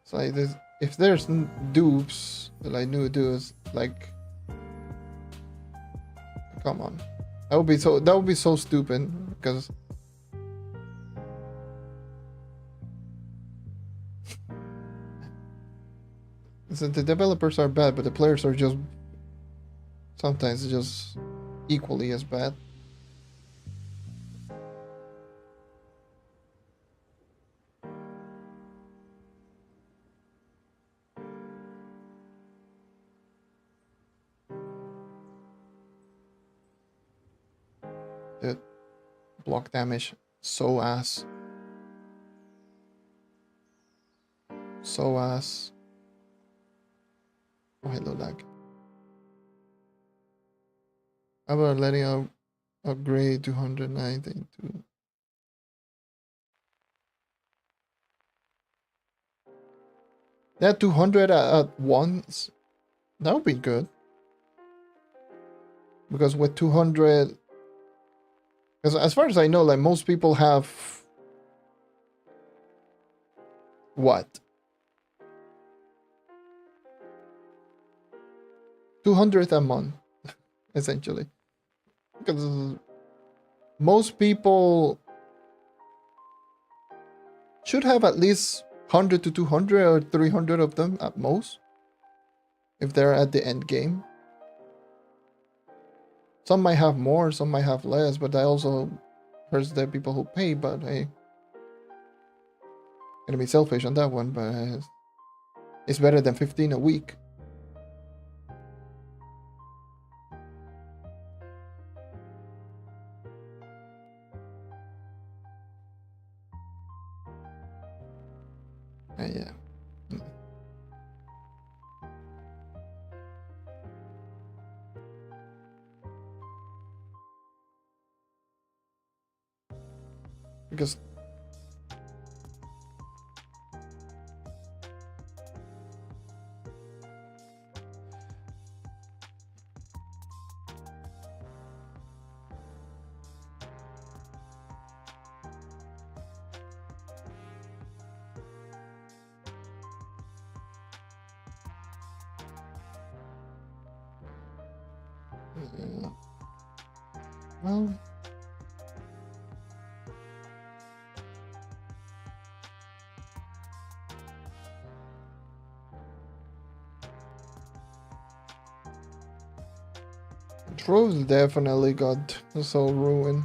So like this, if there's dupes, like new dupes, like, come on, that would be so stupid because. So the developers are bad, but the players are just sometimes just equally as bad. Dude, block damage, so ass. So ass. Oh, hello, lag. How about letting out upgrade 292? That 200 at once, that would be good. Because with 200, because as far as I know, like most people have what? 200 a month, essentially. Because most people should have at least 100 to 200 or 300 of them at most. If they're at the end game. Some might have more, some might have less, but that also hurts the people who pay, but hey. Gonna be selfish on that one, but it's better than 15 a week. Yeah. Because well, Trove definitely got so ruined.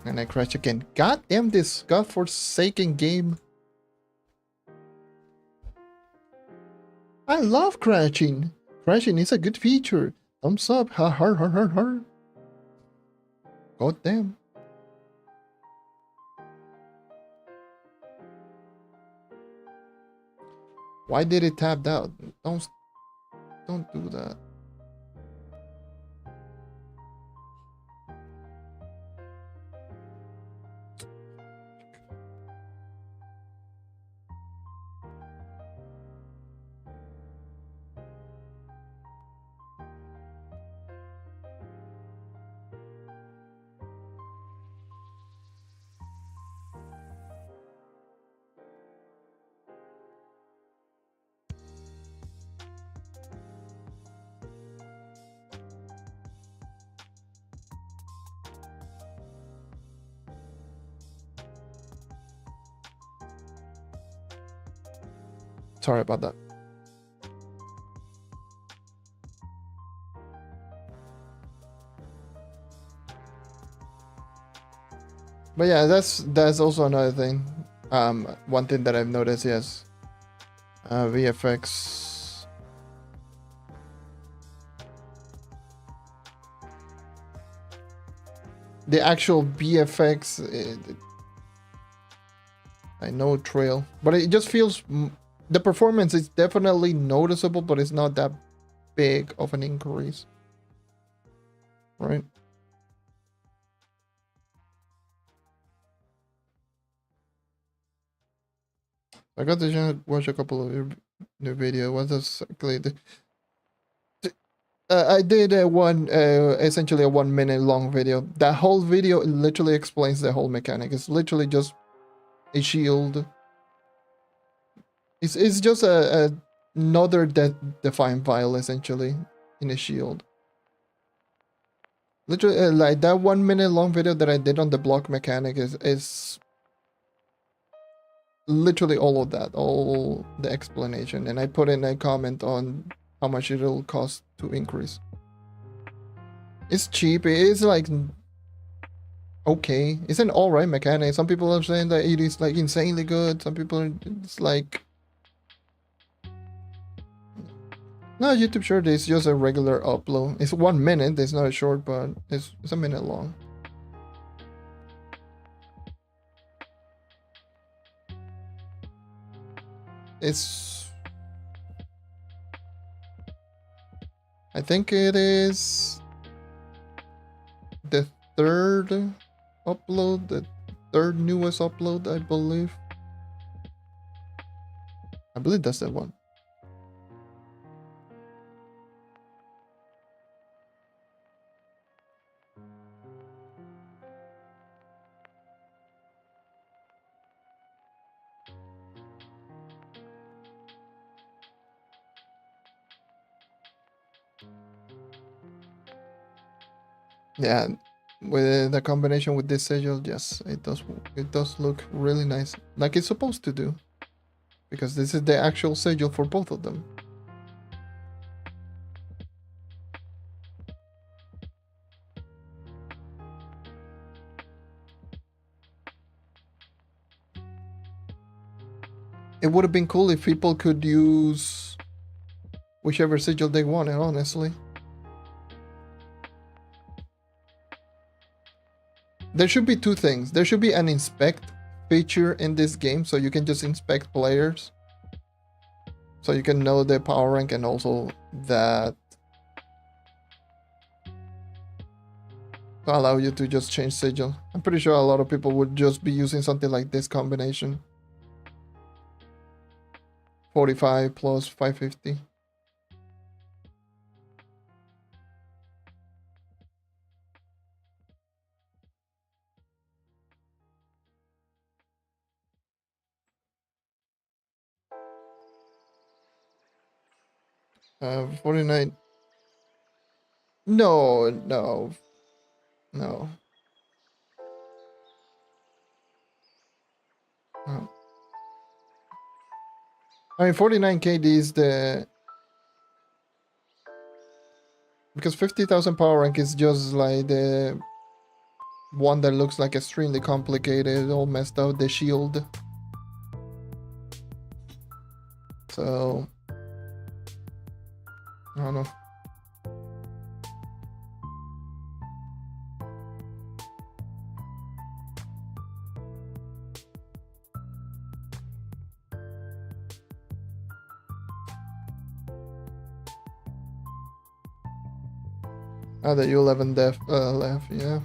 And I crash again. God damn this godforsaken game. I love crashing. Crashing is a good feature. Thumbs up. Har. God damn. Why did it tap out? Don't do that. Sorry about that. But yeah, that's also another thing. One thing that I've noticed, yes, VFX. The actual VFX, I know trail, but it just feels the performance is definitely noticeable, but it's not that big of an increase, right? I got to watch a couple of your new video. What exactly? I did essentially a 1 minute long video. That whole video literally explains the whole mechanic. It's literally just a shield. It's just another defined vial essentially in a shield. Literally, like that 1 minute long video that I did on the block mechanic is literally all of that, all the explanation, and I put in a comment on how much it'll cost to increase. It's cheap. It is like okay. It's an alright mechanic. Some people are saying that it is like insanely good. Some people it's like no, YouTube short is just a regular upload. It's 1 minute. It's not a short, but it's a minute long. I think it is the third upload, the third newest upload, I believe. I believe that's the one. Yeah, with the combination with this sigil, yes, it does look really nice, like it's supposed to do, because this is the actual sigil for both of them. It would have been cool if people could use whichever sigil they wanted, honestly. There should be two things. There should be an inspect feature in this game, so you can just inspect players. So you can know their power rank, and also that to allow you to just change sigil. I'm pretty sure a lot of people would just be using something like this combination. 45 plus 550. Uh, 49. No. No. I mean, 49 KD is the... Because 50,000 power rank is just like the one that looks like extremely complicated, all messed up, the shield. So... I don't know. Oh, the U11 left, yeah.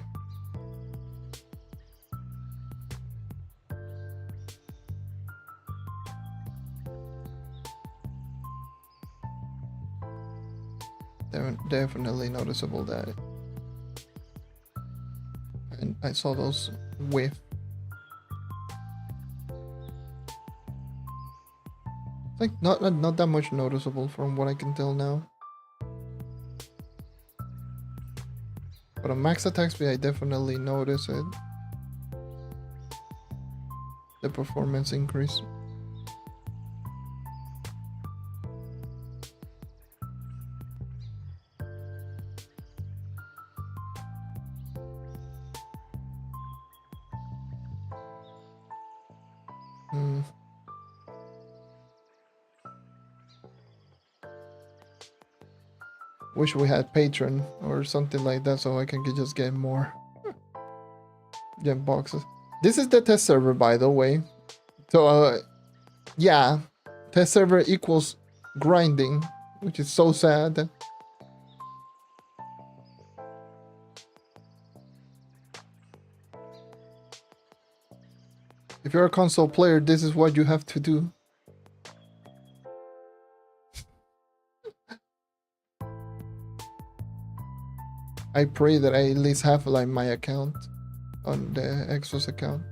Definitely noticeable that. And I saw those whiff. Like not that much noticeable from what I can tell now. But on max attack speed, I definitely notice it. The performance increase. Hmm. Wish we had Patreon or something like that so I can just get more gem boxes. This is the test server, by the way. So, yeah, test server equals grinding, which is so sad. If you're a console player, this is what you have to do. I pray that I at least have like my account on the Exos account.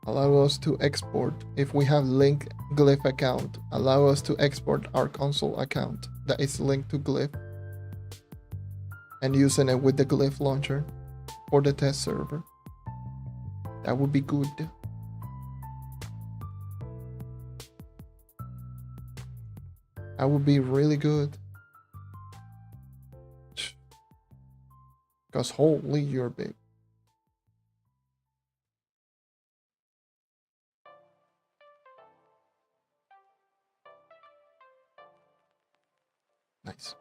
Allow us to export. If we have linked Glyph account, allow us to export our console account that is linked to Glyph and using it with the Glyph launcher for the test server. That would be good. That would be really good. Because holy, you're big. Nice.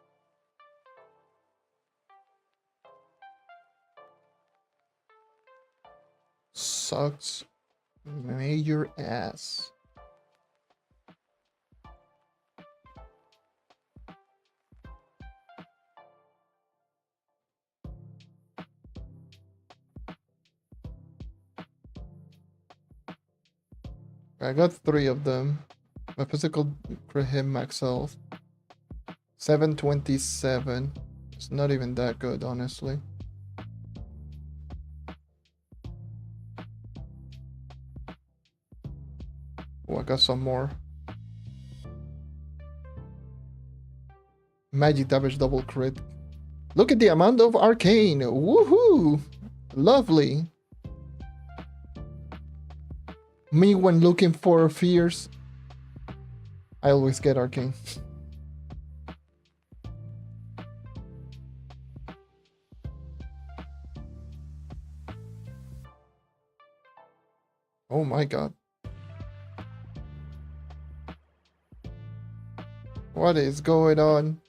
Sucks major ass. I got 3 of them. My physical crit hit max health. 727. It's not even that good, honestly. Oh, I got some more. Magic damage double crit. Look at the amount of arcane. Woohoo! Lovely. Me when looking for fears, I always get arcane. Oh my god. What is going on?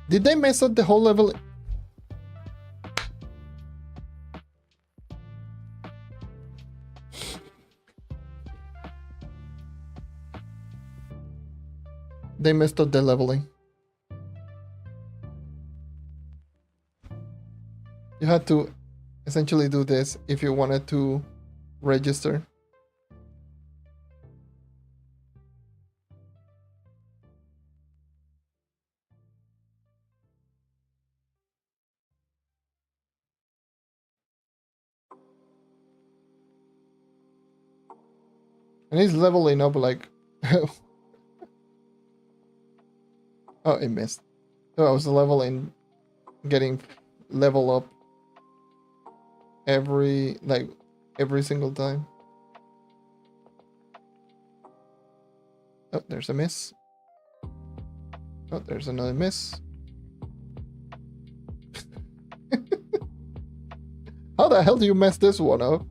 Did they mess up the whole level? They messed up the leveling. You had to essentially do this if you wanted to register. And he's leveling up like... Oh, it missed. So I was leveling, getting level up every single time. Oh, there's a miss. Oh, there's another miss. How the hell do you mess this one up?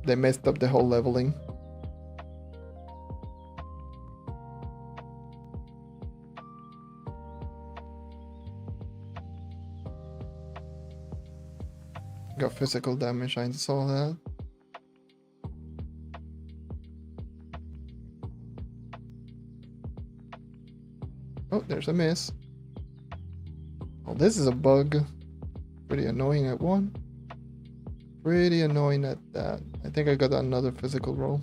They messed up the whole leveling. Got physical damage, I saw that. Oh, there's a miss. Oh, this is a bug. Pretty annoying at one. Pretty annoying at that. I think I got another physical roll.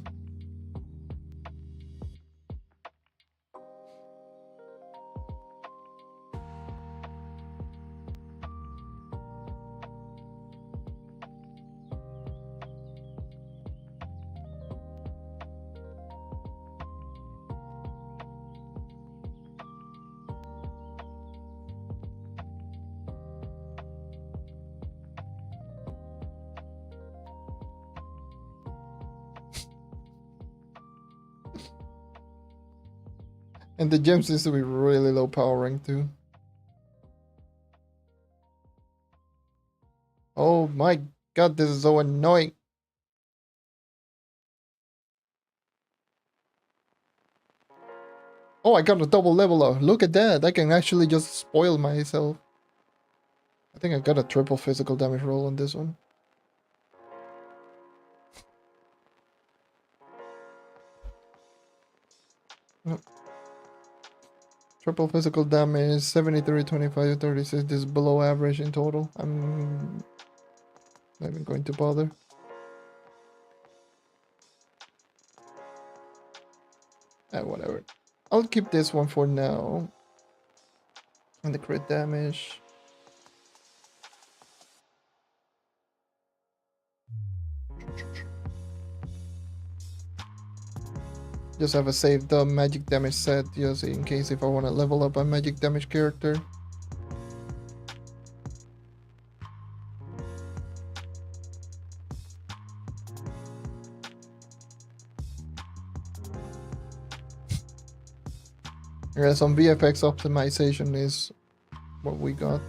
And the gem seems to be really low powering too. Oh my god, this is so annoying. Oh, I got a double level up. Look at that. I can actually just spoil myself. I think I got a triple physical damage roll on this one. Oh. Triple physical damage, 73, 25, 36. This is below average in total. I'm not even going to bother. Whatever. I'll keep this one for now. And the crit damage. Just have a saved magic damage set, just in case if I want to level up a magic damage character. Yeah, some VFX optimization is what we got.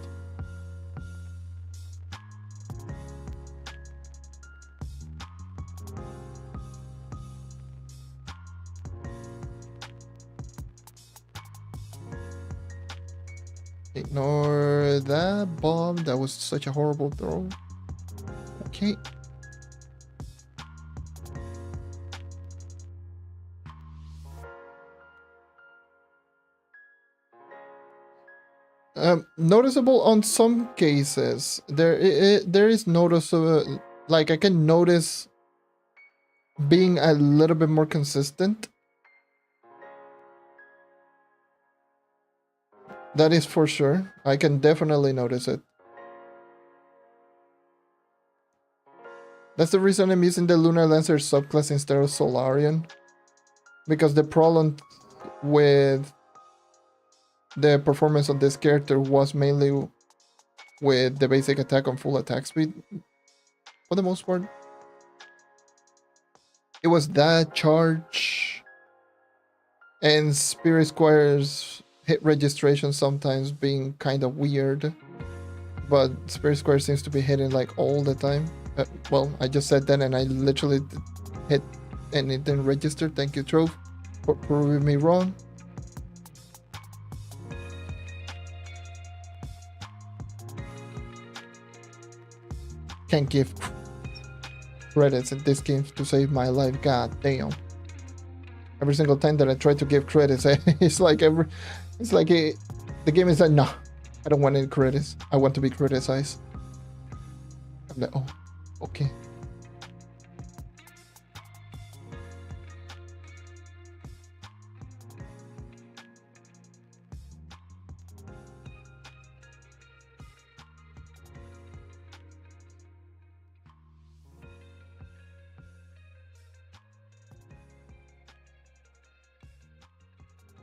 Ignore that bomb. That was such a horrible throw. Okay. Noticeable on some cases. There is noticeable. Like I can notice being a little bit more consistent. That is for sure. I can definitely notice it. That's the reason I'm using the Lunar Lancer subclass instead of Solarion. Because the problem with the performance of this character was mainly with the basic attack on full attack speed. For the most part. It was that charge. And Spirit Squire's hit registration sometimes being kind of weird. But Spirit Squire seems to be hitting like all the time. Well, I just said that and I literally hit and it didn't register. Thank you, Trove, for proving me wrong. Can't give credits in this game to save my life. God damn. Every single time that I try to give credits, it's like the game is like, nah, I don't want any credits. I want to be criticized. I'm like, oh, okay.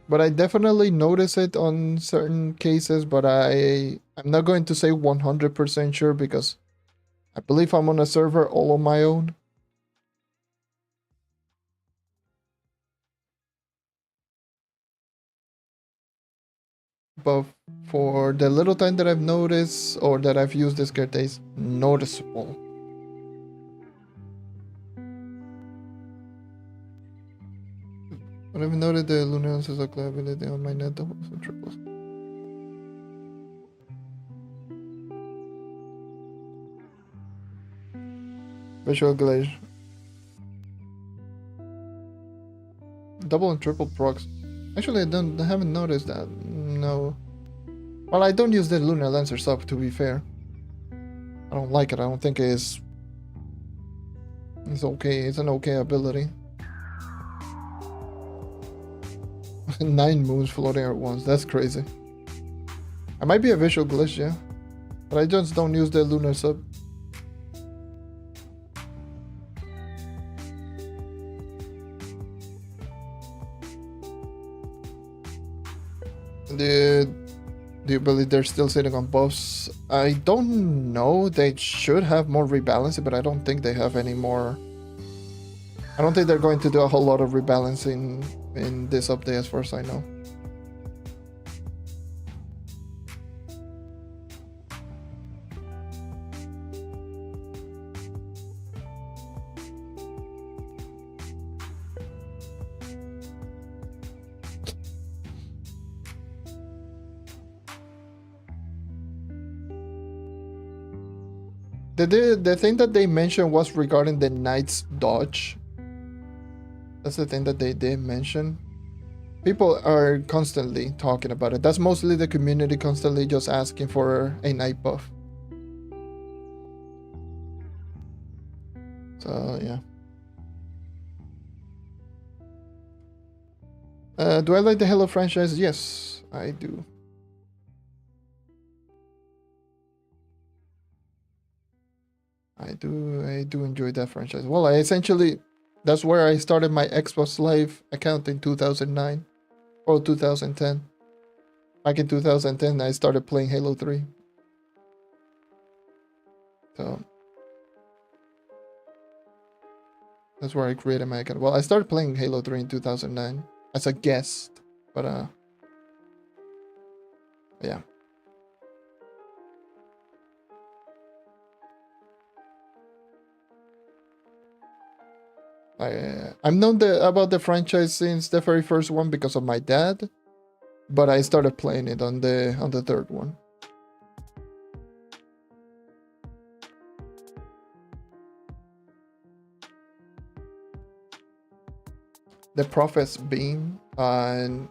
But I definitely notice it on certain cases, but I'm not going to say 100% sure because I believe I'm on a server all on my own. But for the little time that I've noticed or that I've used this character, it's noticeable. But I've noted the Lunar Lancer's ability on my net doubles and triples. Visual Glaze. Double and triple procs. Actually, I haven't noticed that. No. Well, I don't use the Lunar Lancer sub, to be fair. I don't like it. I don't think it's okay. It's an okay ability. 9 moons floating at once. That's crazy. I might be a visual glitch, yeah. But I just don't use the Lunar sub. Do you believe they're still sitting on buffs? I don't know. They should have more rebalancing, but I don't think they have any more. I don't think they're going to do a whole lot of rebalancing in this update as far as I know. The thing that they mentioned was regarding the knight's dodge. That's the thing that they did mention. People are constantly talking about it. That's mostly the community constantly just asking for a knight buff. So yeah. Do I like the Halo franchise? Yes, I do. I do enjoy that franchise. Well, that's where I started my Xbox Live account in 2009 or 2010. Back in 2010, I started playing Halo 3. So that's where I created my account. Well, I started playing Halo 3 in 2009 as a guest, but yeah. I've known about the franchise since the very first one because of my dad, but I started playing it on the third one. The Prophet's Beam and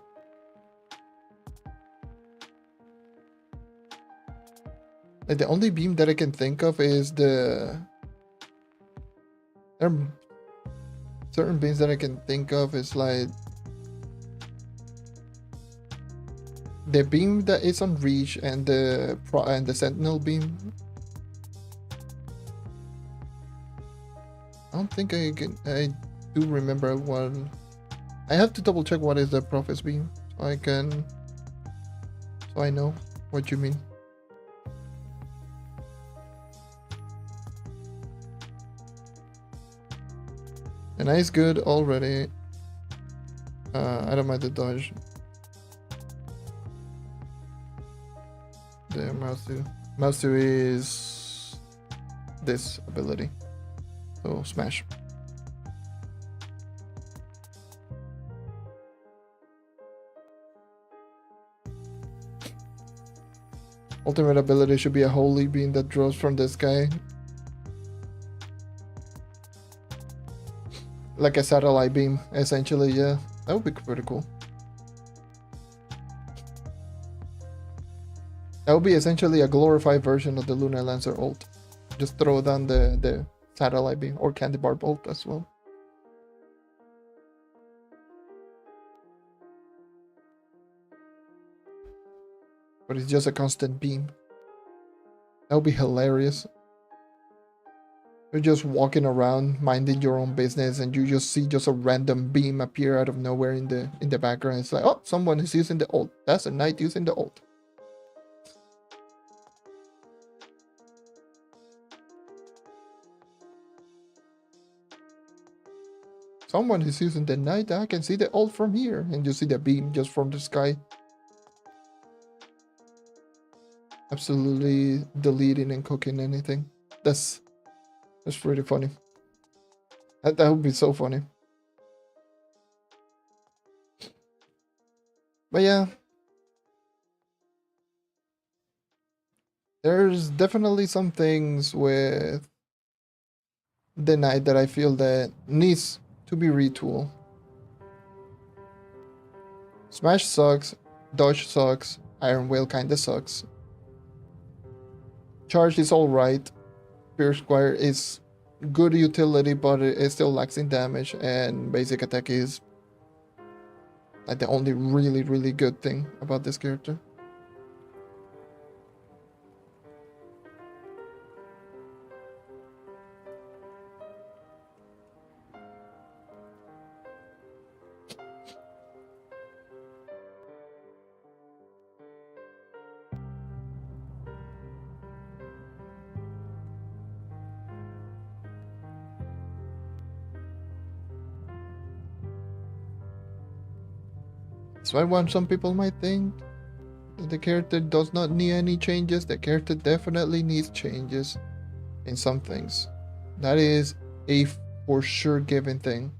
the only beam that I can think of is there are certain beams that I can think of is like the beam that is on reach and the sentinel beam. I don't think I do remember one. I have to double check what is the Prophet's Beam so I know what you mean. The knight's good already. I don't mind the dodge. The mouse 2 is this ability. So smash. Ultimate ability should be a holy beam that draws from the sky. Like a satellite beam, essentially, yeah. That would be pretty cool. That would be essentially a glorified version of the Lunar Lancer ult. Just throw down the satellite beam or candy bar bolt as well. But it's just a constant beam. That would be hilarious. You're just walking around minding your own business and you just see just a random beam appear out of nowhere in the background. It's like, oh, someone is using the ult. That's a knight using the ult. Someone is using the knight. I can see the ult from here. And you see the beam just from the sky. Absolutely deleting and cooking anything. That's pretty funny. That would be so funny. But yeah. There's definitely some things with the knight that I feel that needs to be retooled. Smash sucks. Dodge sucks. Iron Whale kinda sucks. Charge is alright. Spear Squire is good utility, but it still lacks in damage, and basic attack is like the only really good thing about this character. So some people might think that the character does not need any changes. The character definitely needs changes in some things. That is a for sure given thing.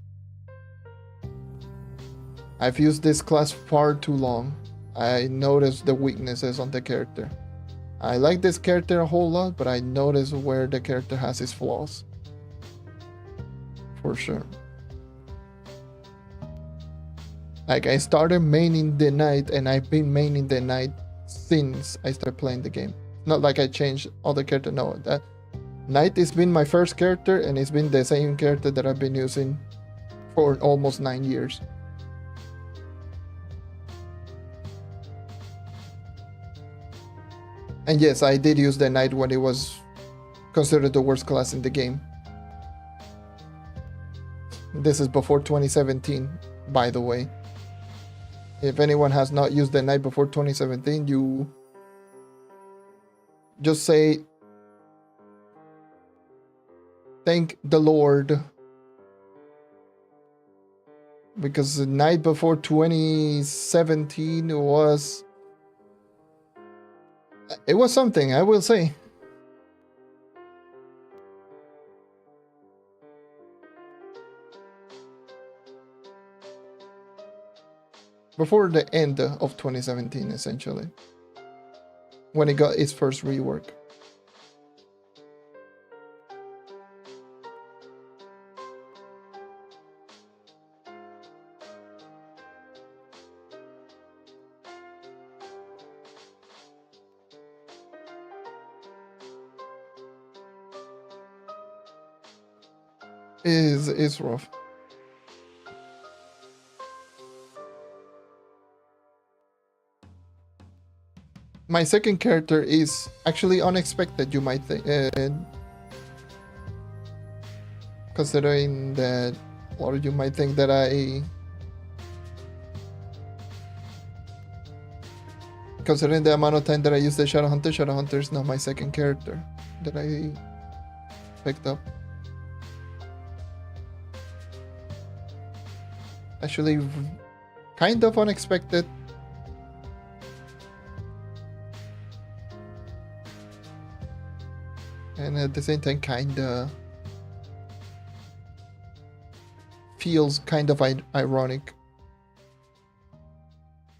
I've used this class far too long. I noticed the weaknesses on the character. I like this character a whole lot, but I notice where the character has his flaws. For sure. Like, I started maining the knight, and I've been maining the knight since I started playing the game. Not like I changed other character. No, that knight has been my first character, and it's been the same character that I've been using for almost 9 years. And yes, I did use the knight when it was considered the worst class in the game. This is before 2017, by the way. If anyone has not used the knight before 2017, you just say, thank the Lord. Because the knight before 2017 was... It was something, I will say. Before the end of 2017, essentially. When it got its first rework. Is rough. My second character is actually unexpected, you might think, considering that, or you might think that considering the amount of time that I use the Shadowhunter is not my second character that I picked up. Actually, kind of unexpected. And at the same time, kinda feels kind of ironic,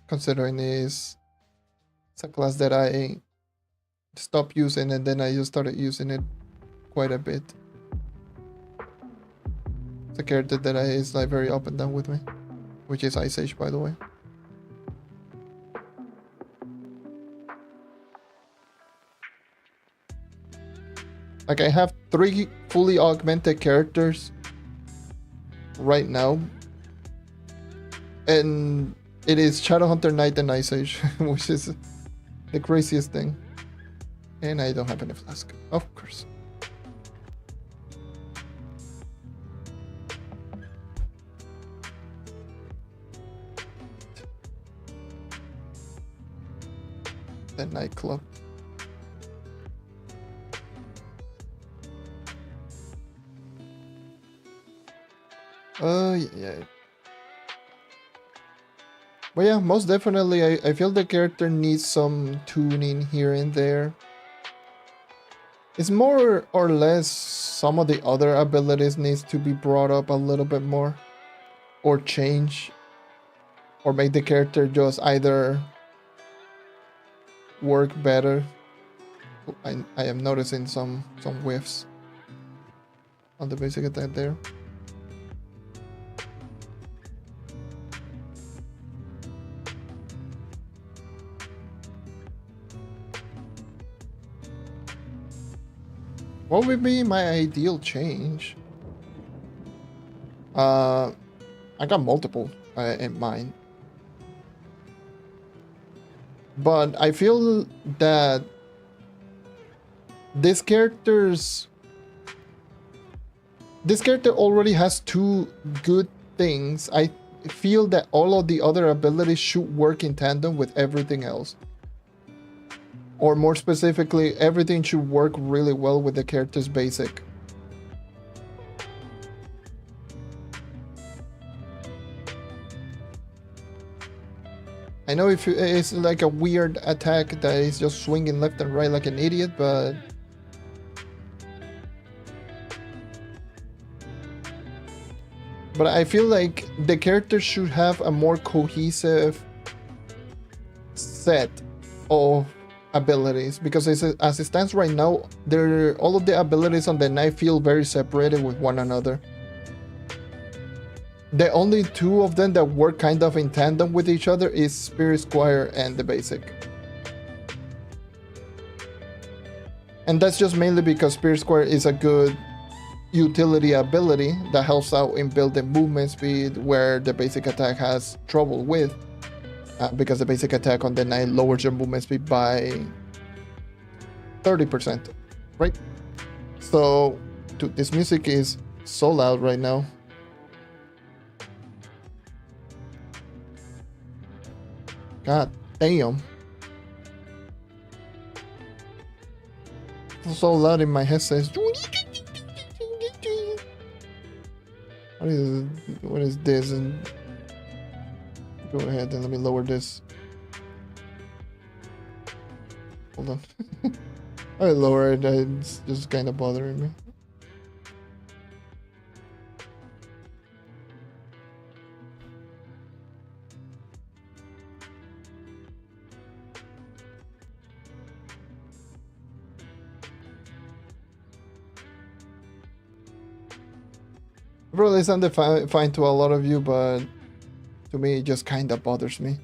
considering it's a class that I stopped using and then I just started using it quite a bit. It's a character that is like very up and down with me, which is Ice Age, by the way. Like, I have 3 fully augmented characters right now, and it is Shadowhunter, Knight, and Ice Age, which is the craziest thing. And I don't have any flask, of course. The nightclub. Yeah. But yeah, most definitely, I feel the character needs some tuning here and there. It's more or less some of the other abilities needs to be brought up a little bit more, or change, or make the character just either work better. I am noticing some whiffs on the basic attack there. What would be my ideal change? I got multiple in mind. But I feel that this character already has 2 good things. I feel that all of the other abilities should work in tandem with everything else. Or more specifically, everything should work really well with the character's basic. I know if it's like a weird attack that is just swinging left and right like an idiot, but I feel like the character should have a more cohesive set of abilities, because as it stands right now, all of the abilities on the knife feel very separated with one another. The only two of them that work kind of in tandem with each other is Spirit Squire and the basic. And that's just mainly because Spirit Squire is a good utility ability that helps out in building movement speed, where the basic attack has trouble with, because the basic attack on the knight lowers your movement speed by 30%, right? So, dude, this music is so loud right now. God damn. It's so loud in my headset. What is this? And go ahead and let me lower this. Hold on. I lower it. It's just kind of bothering me. Probably sounded fine to a lot of you, but to me it just kind of bothers me.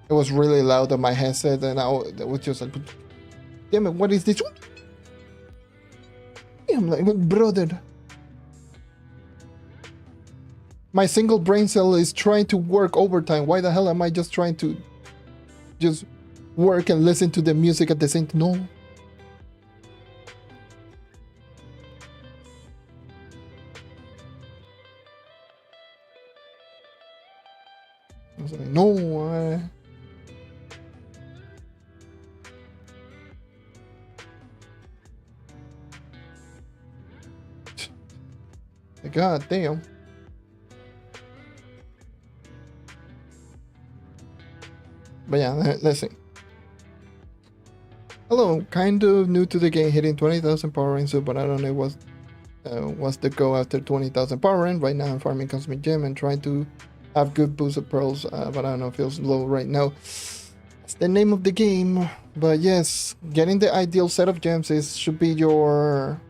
It was really loud on my headset, and I was just like, damn it, what is this? I'm like, brother. My single brain cell is trying to work overtime. Why the hell am I just trying to just work and listen to the music at the same time? No. I was like, no. God damn. But yeah, let's see. Hello, kind of new to the game, hitting 20,000 power rank soon, but I don't know what's the go after 20,000 power rank. Right now I'm farming cosmic gem and trying to have good boost of pearls, but I don't know, it feels low right now. That's the name of the game. But yes, getting the ideal set of gems should be your...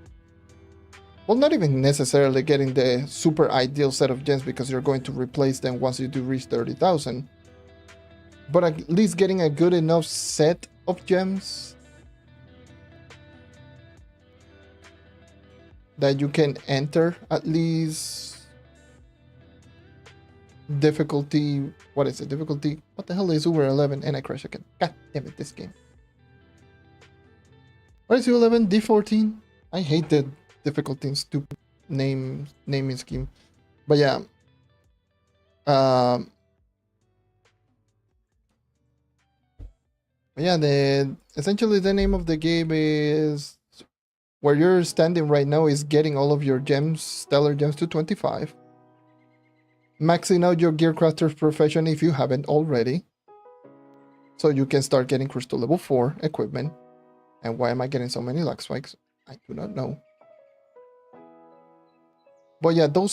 Well, not even necessarily getting the super ideal set of gems, because you're going to replace them once you do reach 30,000. But at least getting a good enough set of gems that you can enter at least difficulty. What is it? Difficulty? What the hell is over 11? And I crash again. God damn it, this game. What is U11? D14? I hate the difficulty and stupid naming scheme. But yeah. Yeah, essentially the name of the game is, where you're standing right now is getting all of your gems, stellar gems, to 25. Maxing out your gear crafter's profession if you haven't already, so you can start getting crystal level 4 equipment. And why am I getting so many luck spikes? I do not know. But yeah, those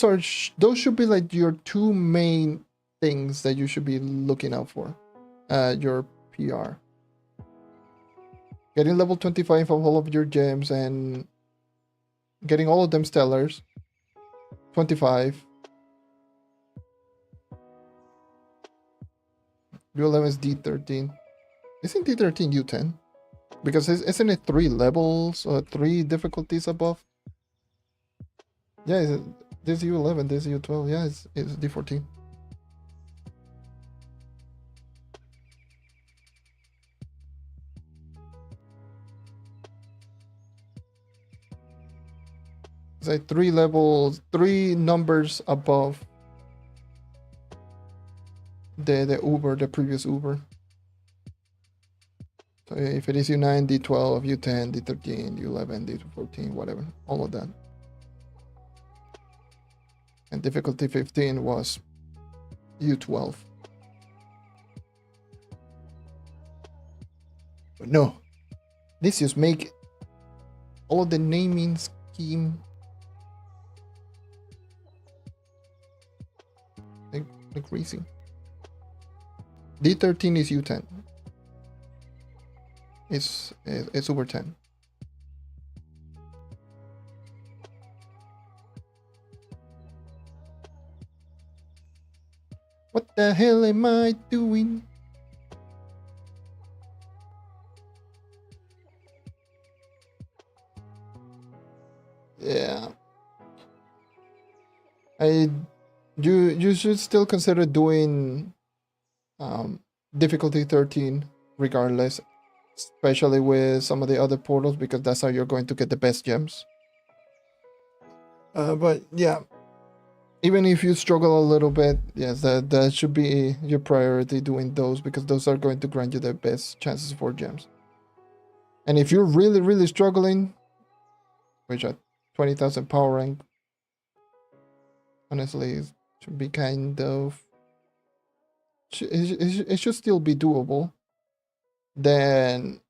should be like your two main things that you should be looking out for. Your PR. Getting level 25 of all of your gems and getting all of them stellars. 25. U11 is D13. Isn't D13 U10? Because isn't it 3 levels or 3 difficulties above? Yeah, this is U11, this is U12. Yeah, it's D14. It's like 3 levels, 3 numbers above the Uber, the previous Uber. So if it is U9, D12, U10, D13, U11, D14, whatever, all of that. And difficulty 15 was U12. But no, this just make all of the naming scheme like crazy. D13 is U10. It's over 10. What the hell am I doing? Yeah. You should still consider doing difficulty 13 regardless, especially with some of the other portals, because that's how you're going to get the best gems. But yeah, even if you struggle a little bit, yes, that should be your priority, doing those, because those are going to grant you the best chances for gems. And if you're really struggling, which at 20,000 power rank, honestly, it should be kind of, it should still be doable. Then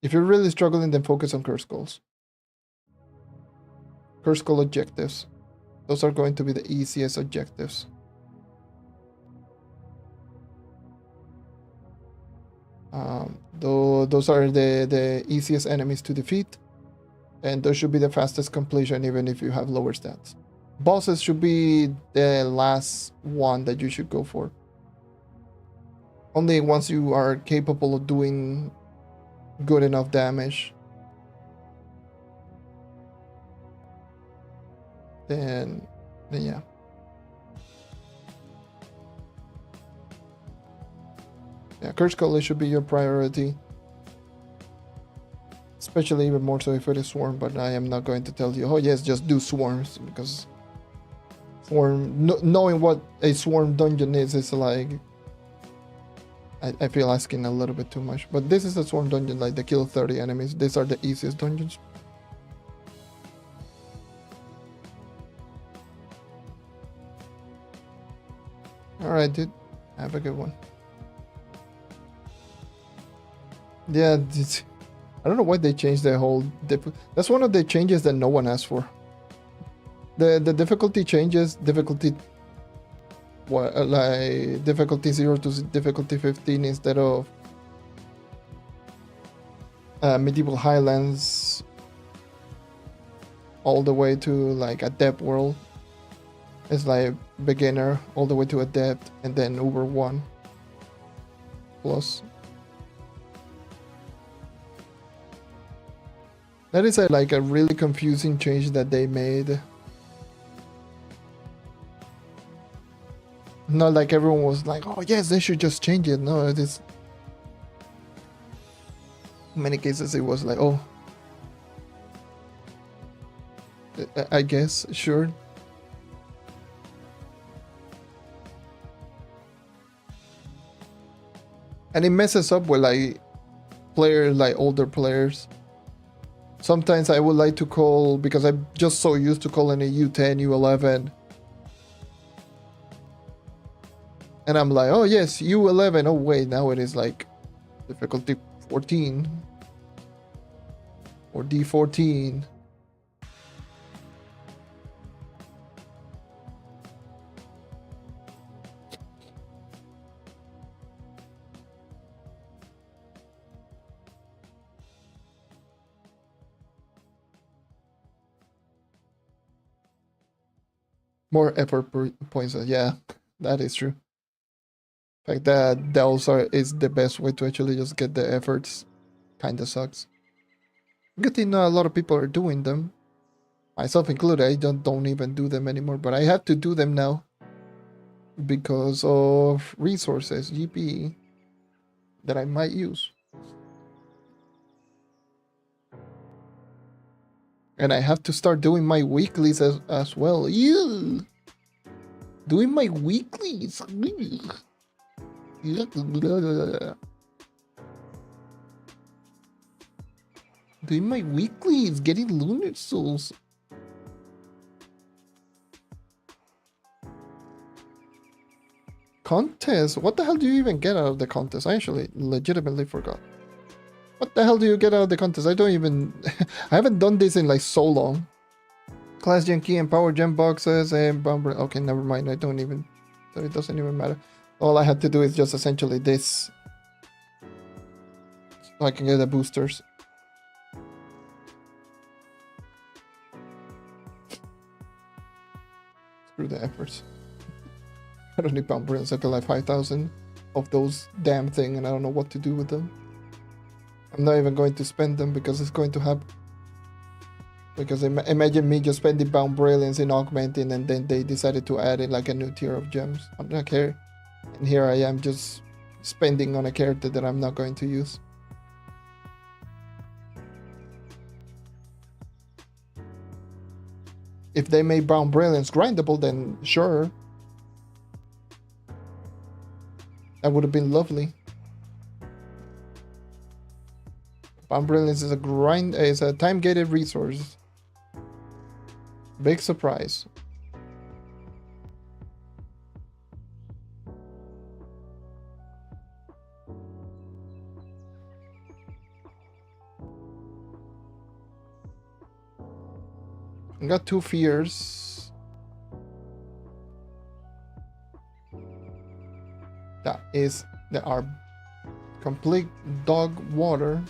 if you're really struggling, then focus on curse goals. Curse goal objectives. Those are going to be the easiest objectives. Those are the easiest enemies to defeat, and those should be the fastest completion even if you have lower stats. Bosses should be the last one that you should go for. Only once you are capable of doing good enough damage, then yeah. Yeah, Curse Color should be your priority. Especially even more so if it is Swarm, but I am not going to tell you, oh yes, just do Swarms, because knowing what a Swarm dungeon is like, I feel asking a little bit too much. But this is a Swarm dungeon, like the kill 30 enemies. These are the easiest dungeons. Alright, dude. Have a good one. Yeah, I don't know why they changed the whole... That's one of the changes that no one asked for. The difficulty changes, difficulty... What, like difficulty 0 to difficulty 15 instead of medieval highlands all the way to like adept world. It's like beginner all the way to adept, and then Uber 1 plus. That is like a really confusing change that they made. Not like everyone was like, oh yes, they should just change it. No, it is. In many cases, it was like, oh, I guess, sure. And it messes up with like players, like older players. Sometimes I would like to call, because I'm just so used to calling it U10, U11. And I'm like, oh yes, U11. Oh wait, now it is like difficulty 14 or D14. More effort points. Yeah, that is true. In fact, that also is the best way to actually just get the efforts. Kinda sucks. Good thing not a lot of people are doing them. Myself included, I don't even do them anymore, but I have to do them now. Because of resources, GP, that I might use. And I have to start doing my weeklies as well. Ew. Doing my weeklies. Doing my weeklies, getting lunar souls. Contest? What the hell do you even get out of the contest? I actually legitimately forgot. What the hell do you get out of the contest? I don't even... I haven't done this in like so long. Class gem key and power gem boxes and bomber... Okay, never mind. I don't even... So it doesn't even matter. All I had to do is just essentially this. so I can get the boosters. Screw the efforts. I don't need Bound Brilliance. I got like 5,000 of those damn thing, and I don't know what to do with them. I'm not even going to spend them because it's going to happen. Because imagine me just spending Bound Brilliance in Augmenting, and then they decided to add in like a new tier of gems. I'm not care. And here I am just spending on a character that I'm not going to use. If they made Bound Brilliance grindable, then sure. That would have been lovely. Bound Brilliance is a time-gated resource. Big surprise. I got 2 fears. That are complete dog water.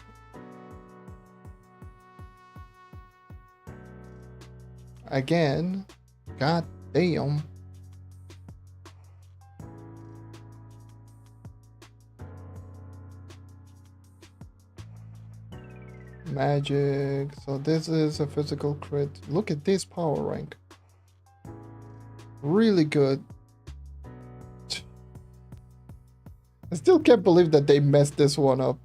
Again, god damn. Magic. So this is a physical crit. Look at this power rank. Really good. I still can't believe that they messed this one up.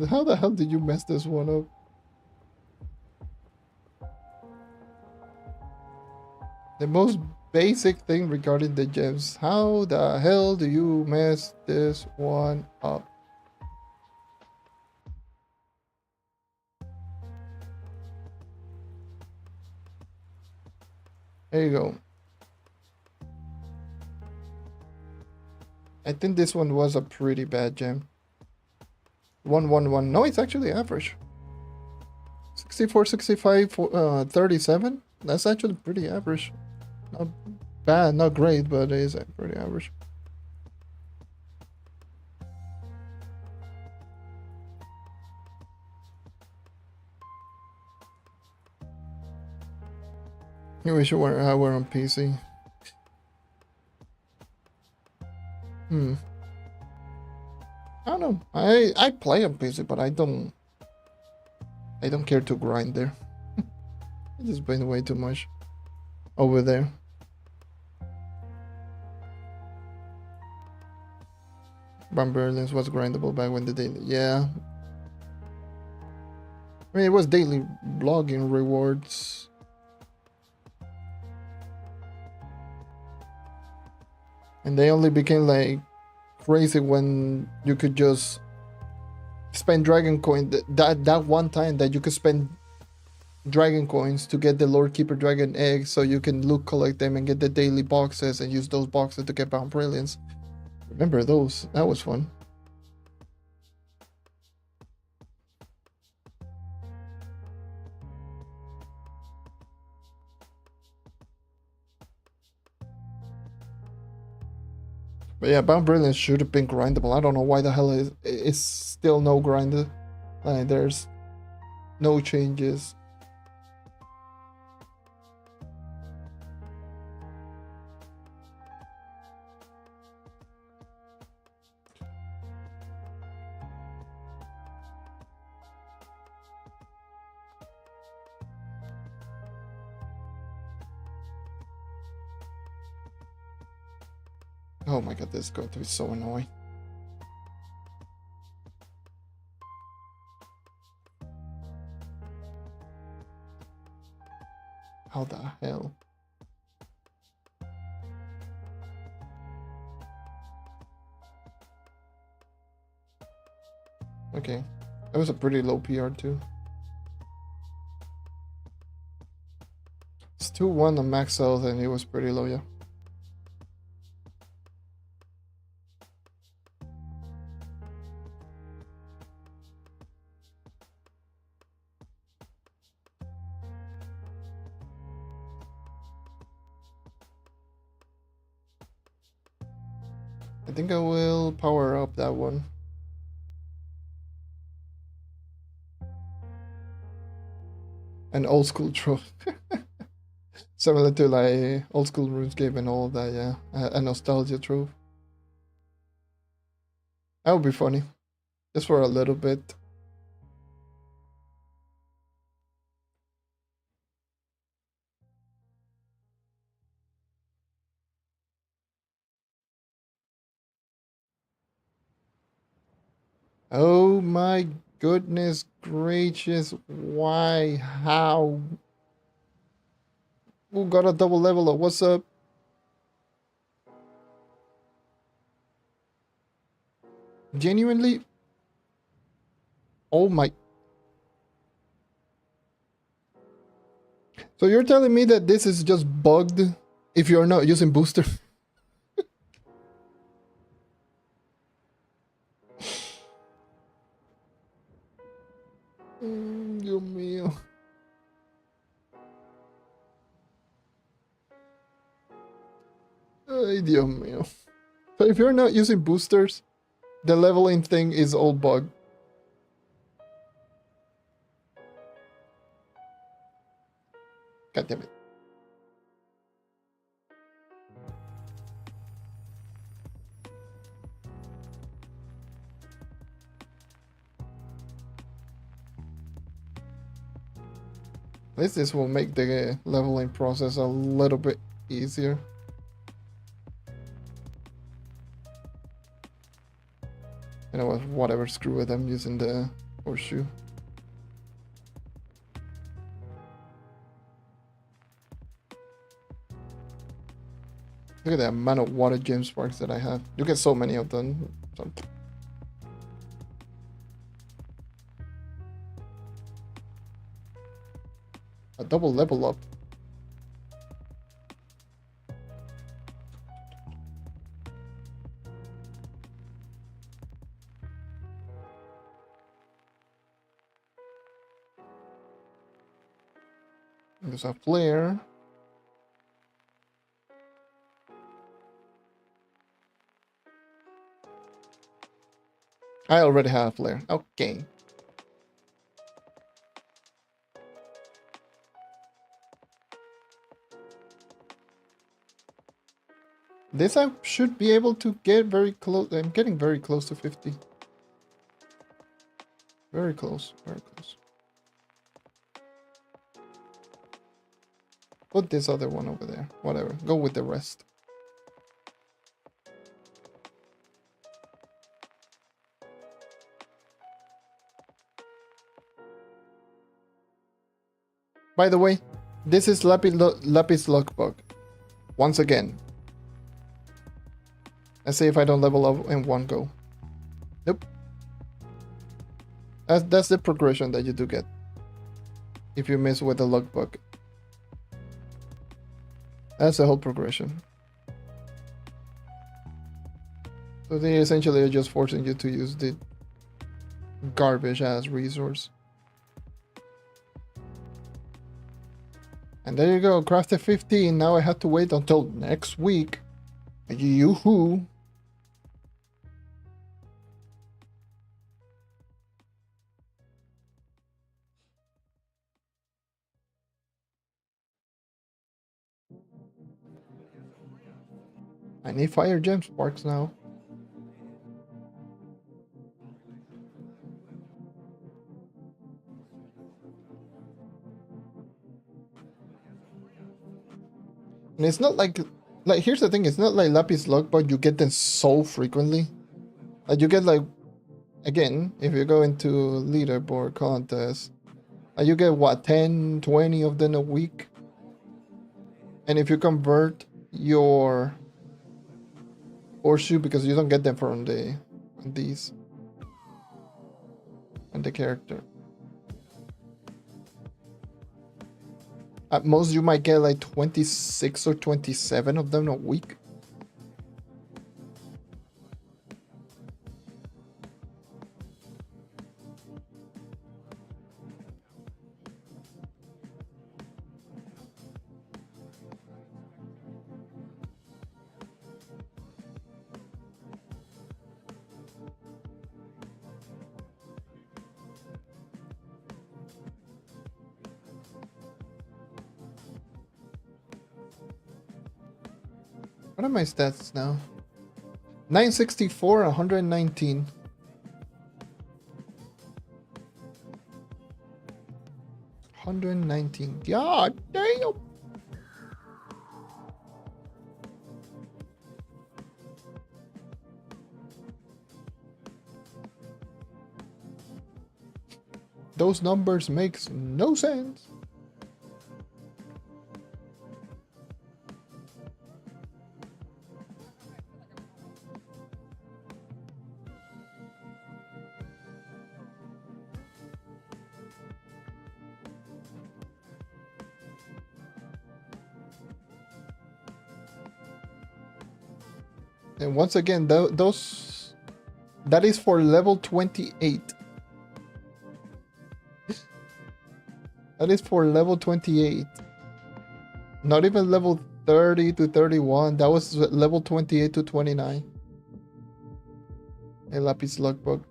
How the hell did you mess this one up? The most basic thing regarding the gems. How the hell do you mess this one up? There you go. I think this one was a pretty bad gem. 111. No, it's actually average. 64, 65, 37. That's actually pretty average. Not bad, not great, but it is pretty average. I wish I were on PC. I don't know. I play on PC, but I don't care to grind there. I just spend way too much over there. Brilliance was grindable back when the daily. Yeah. I mean, it was daily blogging rewards. And they only became like crazy when you could just spend dragon coin. That one time that you could spend dragon coins to get the Lord Keeper dragon eggs, so you can collect them and get the daily boxes and use those boxes to get Bound Brilliance. Remember those? That was fun. But yeah, Bound Brilliance should have been grindable. I don't know why the hell it's still no grinder. Like, there's no changes. Oh my god, this is going to be so annoying. How the hell? Okay. That was a pretty low PR too. It's 2-1 on max health and it was pretty low, yeah. I think I will power up that one. An old school Trove. Similar to like old school RuneScape and all of that, yeah. A nostalgia Trove. That would be funny. Just for a little bit. Oh my goodness gracious. Why? How? Who got a double level up? What's up? Genuinely? Oh my. So you're telling me that this is just bugged if you're not using booster? Dios mío. Ay, Dios mío. So if you're not using boosters, the leveling thing is all bugged. God damn it. At least this will make the leveling process a little bit easier. You know what, whatever, screw it, I'm using the horseshoe. Look at the amount of water gem sparks that I have. You get so many of them. So... a double level up. There's a flare. I already have a flare. Okay. This I should be able to get very close. I'm getting very close to 50. Very close, very close. Put this other one over there. Whatever. Go with the rest. By the way, this is Lapis Lockbug. Once again. Let's see if I don't level up in one go. Nope. That's the progression that you do get. If you miss with the Lockbug. That's the whole progression. So they essentially are just forcing you to use the garbage as resource. And there you go, crafted 15. Now I have to wait until next week. Yoo-hoo. I need fire gem sparks now. And it's not like here's the thing, it's not like Lapis Lockbug, you get them so frequently. Like you get like, again, if you go into leaderboard contest, you get what, 10, 20 of them a week? And if you convert your horseshoe, because you don't get them from these. on the character. At most, you might get like 26 or 27 of them a week. What are my stats now? 964, 119. God damn. Those numbers makes no sense. And once again, that is for level 28. That is for level 28. Not even level 30 to 31. That was level 28 to 29. A lapis logbook.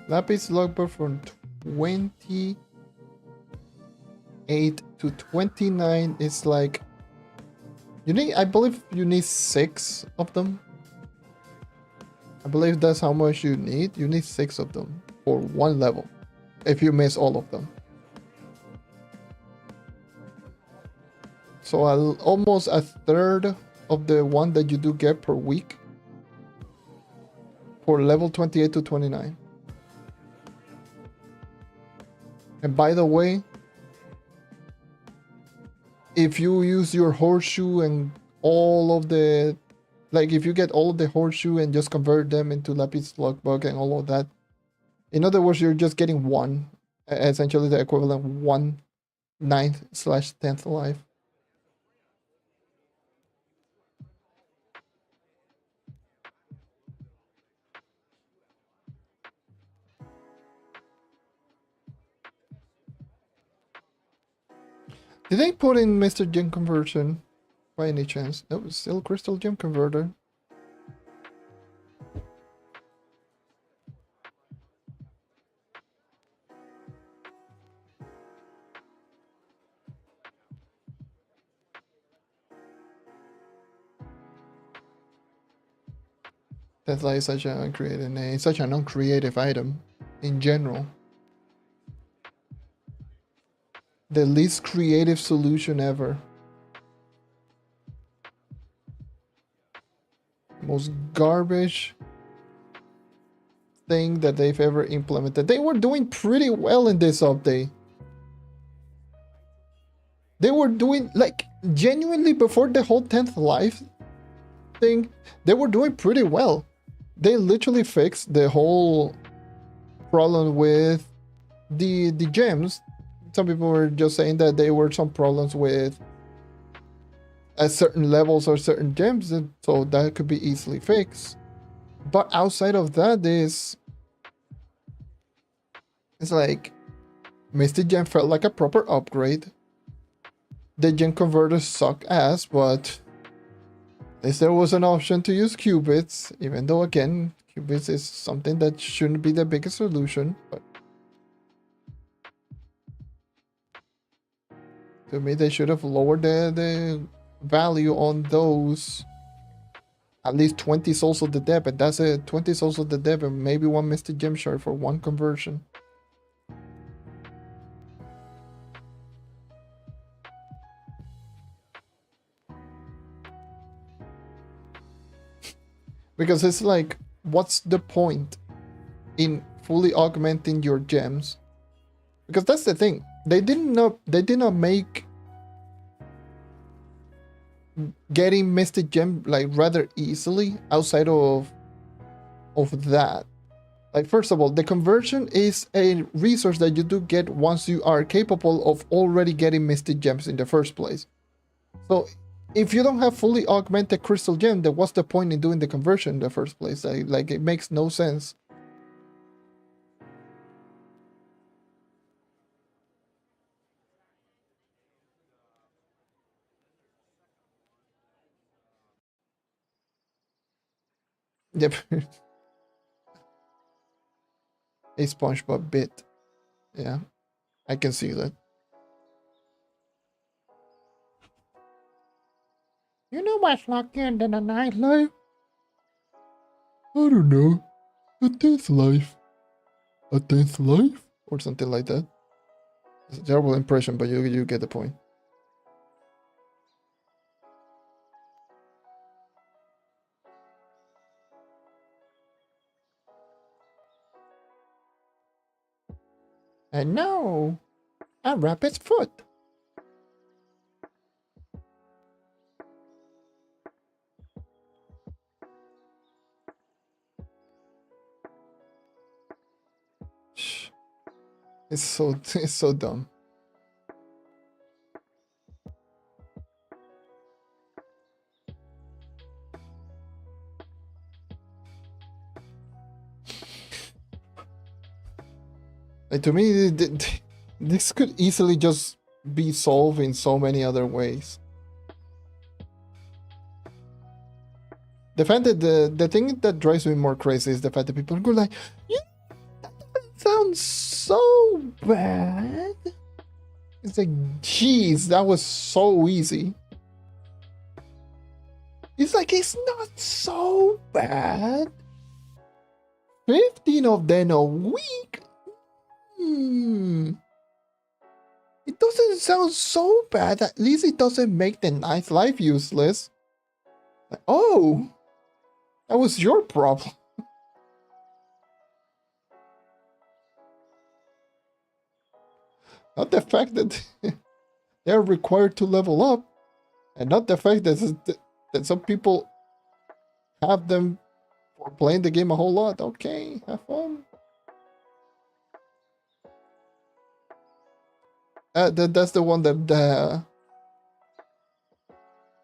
Lapis logbook from 28 to 29 is like, I believe you need 6 of them. I believe that's how much you need. You need 6 of them for one level if you miss all of them. So almost a third of the one that you do get per week for level 28 to 29. And by the way, if you use your horseshoe and all of the, like if you get all of the horseshoe and just convert them into lapis logbook and all of that, in other words, you're just getting one, essentially the equivalent 1/9/10th life. Did they put in Mr. Gem conversion by any chance? No, it's still Crystal Gem converter. Tesla is such an uncreative name, such an uncreative item in general. The least creative solution ever. Most garbage thing that they've ever implemented. They were doing pretty well in this update. They were doing, like, genuinely before the whole 10th life thing, they were doing pretty well. They literally fixed the whole problem with the gems. Some people were just saying that there were some problems with at certain levels or certain gems, so that could be easily fixed. But outside of that, it's like Misty Gem felt like a proper upgrade. The gem converters suck ass, but at least there was an option to use qubits, even though again, qubits is something that shouldn't be the biggest solution, but to me they should have lowered the value on those. At least 20 souls of the depth, and that's it. 20 souls of the depth and maybe one Mystic Gem shard for one conversion. Because it's like, what's the point in fully augmenting your gems. Because that's the thing. They did not make getting Mystic Gem like rather easily outside of that. Like, first of all, the conversion is a resource that you do get once you are capable of already getting Mystic Gems in the first place. So if you don't have fully augmented Crystal Gem, then what's the point in doing the conversion in the first place? Like it makes no sense. Yep. A SpongeBob bit. Yeah, I can see that. You know what's luckier than a nightlife? I don't know. A 10th life. A 10th life? Or something like that. It's a terrible impression, but you get the point. And no, a rabbit's foot. Shh. It's so dumb. Like, to me, this could easily just be solved in so many other ways. The fact that the thing that drives me more crazy is the fact that people go like, yeah, that sounds so bad. It's like, geez, that was so easy. It's like, it's not so bad. 15 of them a week? It doesn't sound so bad. At least it doesn't make the nightlife useless. Like, oh, that was your problem. Not the fact that they're required to level up, and not the fact that some people have them for playing the game a whole lot. Okay, have fun. That's the one that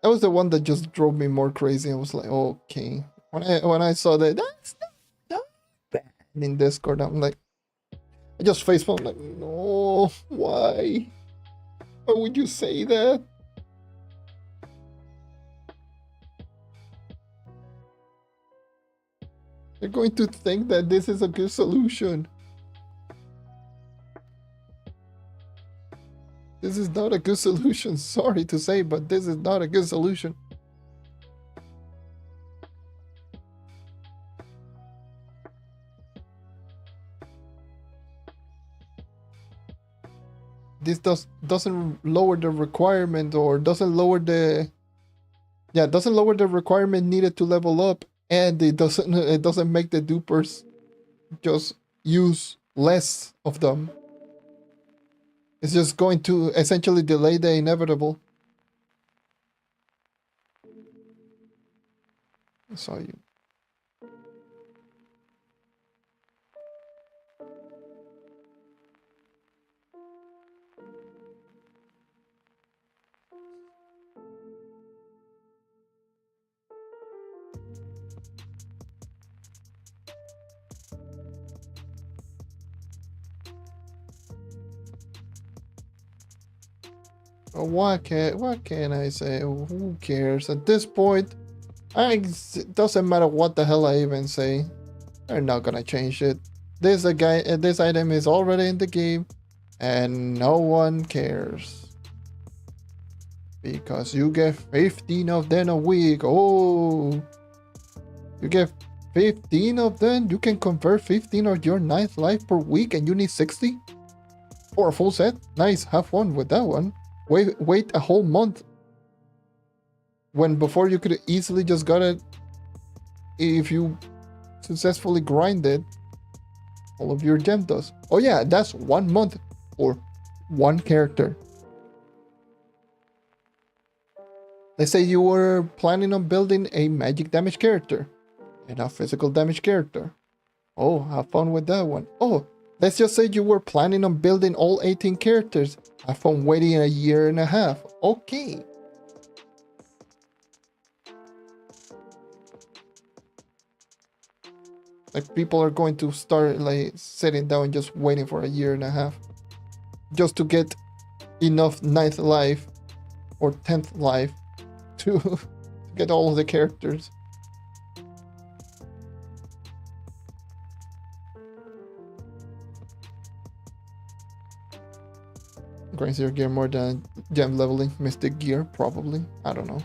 was the one that just drove me more crazy. I was like, okay. When I saw that, that's not bad in Discord, I'm like, I just facepalm like, no, why? Why would you say that? You're going to think that this is a good solution. This is not a good solution. Sorry to say, but this is not a good solution. This doesn't lower the requirement, or doesn't lower the requirement needed to level up, and it doesn't make the dupers just use less of them. It's just going to essentially delay the inevitable. I saw you. What can I say? Who cares? At this point, it doesn't matter what the hell I even say. They're not gonna change it. This item is already in the game, and no one cares. Because you get 15 of them a week. Oh, you get 15 of them. You can convert 15 of your nightlife per week, and you need 60 for a full set. Nice, have fun with that one. Wait a whole month, when before you could easily just got it if you successfully grind it. all of your gem dust. Oh yeah, that's 1 month for one character. Let's say you were planning on building a magic damage character and a physical damage character. Oh, have fun with that one. Oh, let's just say you were planning on building all 18 characters. Have fun waiting a year and a half. Okay. Like, people are going to start like sitting down just waiting for a year and a half just to get enough 9th life or 10th life to get all of the characters. Grinds your gear more than gem leveling. Mystic gear, probably. I don't know.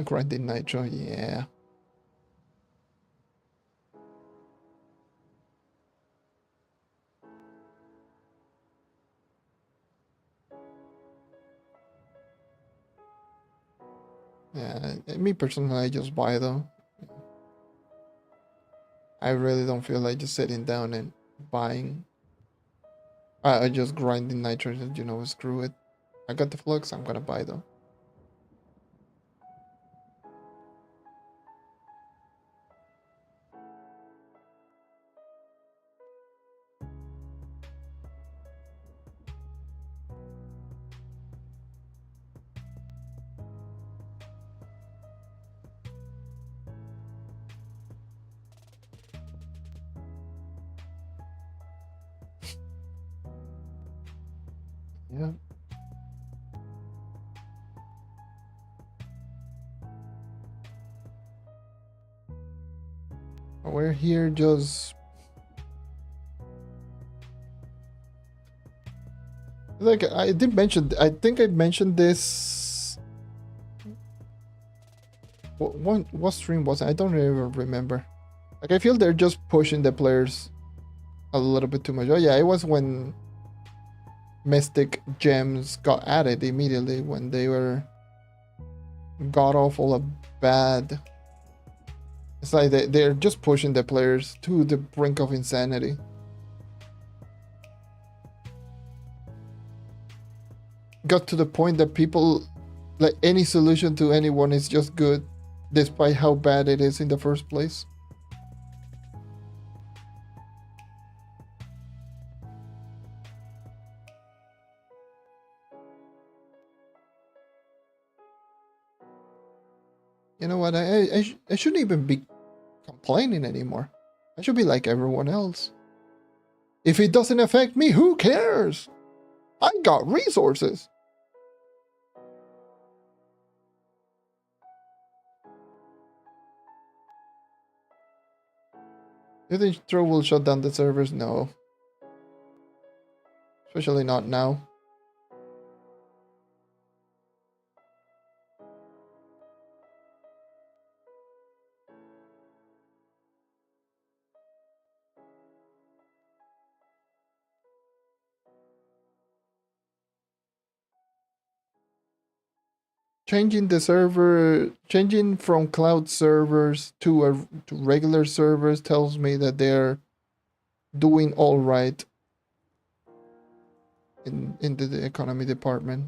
Grinding Nitro, yeah. Yeah, me personally, I just buy though. I really don't feel like just sitting down and buying. I just grinding Nitro, you know, screw it. I got the flux, I'm gonna buy though. Yeah. We're here just like I did mention. I think I mentioned this. What stream was it? I don't even remember. Like, I feel they're just pushing the players a little bit too much. Oh yeah, it was when Mystic gems got added immediately when they were god awful bad. It's like they're just pushing the players to the brink of insanity. Got to the point that people, like, any solution to anyone is just good, despite how bad it is in the first place. You know what? I shouldn't even be complaining anymore. I should be like everyone else. If it doesn't affect me, who cares? I got resources. You think Trove will shut down the servers? No. Especially not now. Changing the server, changing from cloud servers to regular servers tells me that they're doing all right in the economy department.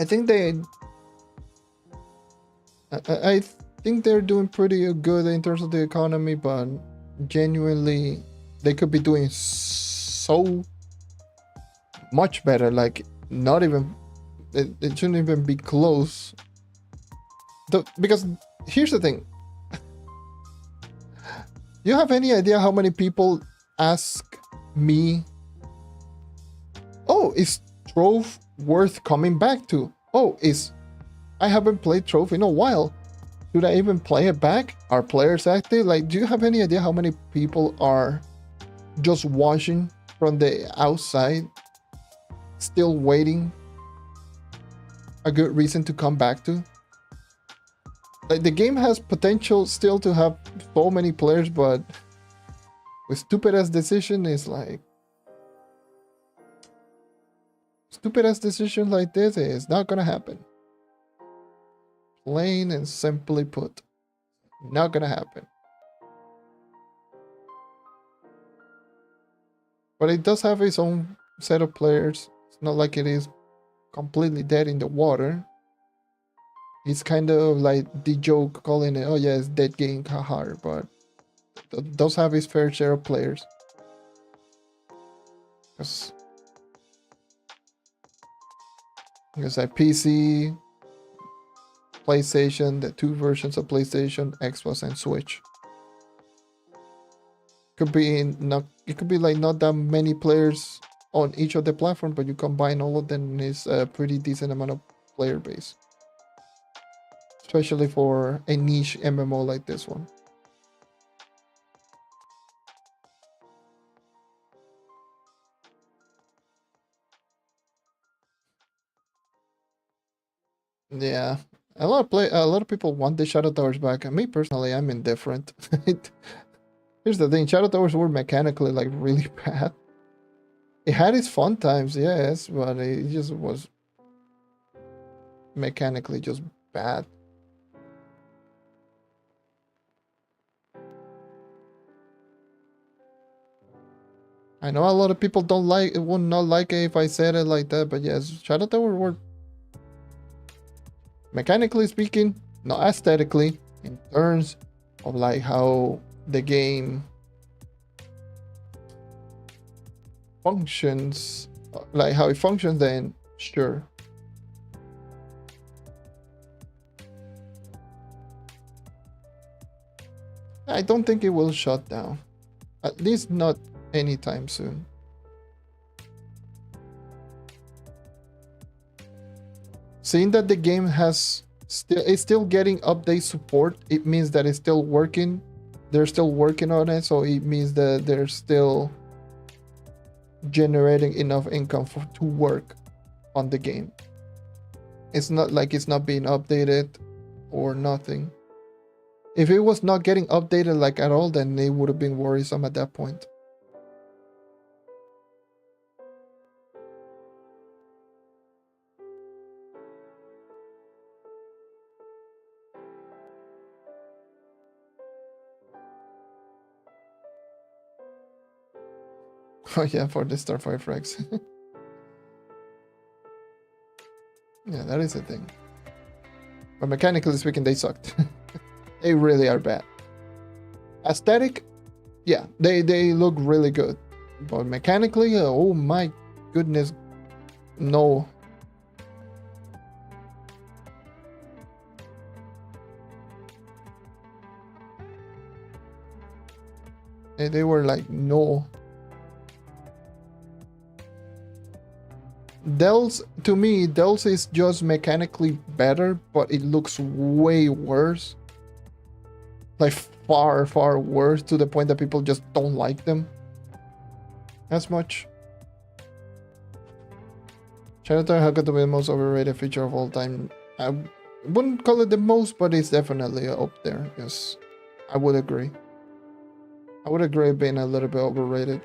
I think I think they're doing pretty good in terms of the economy, but genuinely they could be doing so much better. Like, not even it shouldn't even be close. Because here's the thing. You have any idea how many people ask me, oh, is Trove worth coming back to? Oh, I haven't played Trove in a while. Should I even play it back? Are players active? Like, do you have any idea how many people are just watching from the outside, still waiting a good reason to come back to? Like, the game has potential still to have so many players, but with stupid ass decision is like, stupid ass decision like this is not gonna happen. Plain and simply put, not gonna happen. But it does have its own set of players. It's not like it is completely dead in the water. It's kind of like the joke calling it, oh yeah, it's dead game, haha, but it does have its fair share of players. Because like PC, PlayStation, the two versions of PlayStation, Xbox, and Switch. Could be it could be like not that many players on each of the platforms, but you combine all of them, and it's a pretty decent amount of player base. Especially for a niche MMO like this one. Yeah, a lot of people want the Shadow Towers back. And me personally, I'm indifferent. Here's the thing: Shadow Towers were mechanically like really bad. It had its fun times, yes, but it just was mechanically just bad. I know a lot of people would not like it if I said it like that, but yes, Shadow Tower were, mechanically speaking, not aesthetically, in terms of like how the game functions, like how it functions, then sure. I don't think it will shut down, at least not anytime soon. Seeing that the game is still getting update support, it means that it's still working. They're still working on it, so it means that they're still generating enough income to work on the game. It's not like it's not being updated or nothing. If it was not getting updated like at all, then it would have been worrisome at that point. Oh yeah, for the Starfire frags. Yeah, that is a thing. But mechanically speaking, they sucked. They really are bad. Aesthetic, yeah, they look really good. But mechanically, oh my goodness, no. They were like, no. To me, Dells is just mechanically better, but it looks way worse. Like far, far worse, to the point that people just don't like them as much. Chinatown has got to be the most overrated feature of all time. I wouldn't call it the most, but it's definitely up there. Yes, I would agree. I would agree being a little bit overrated.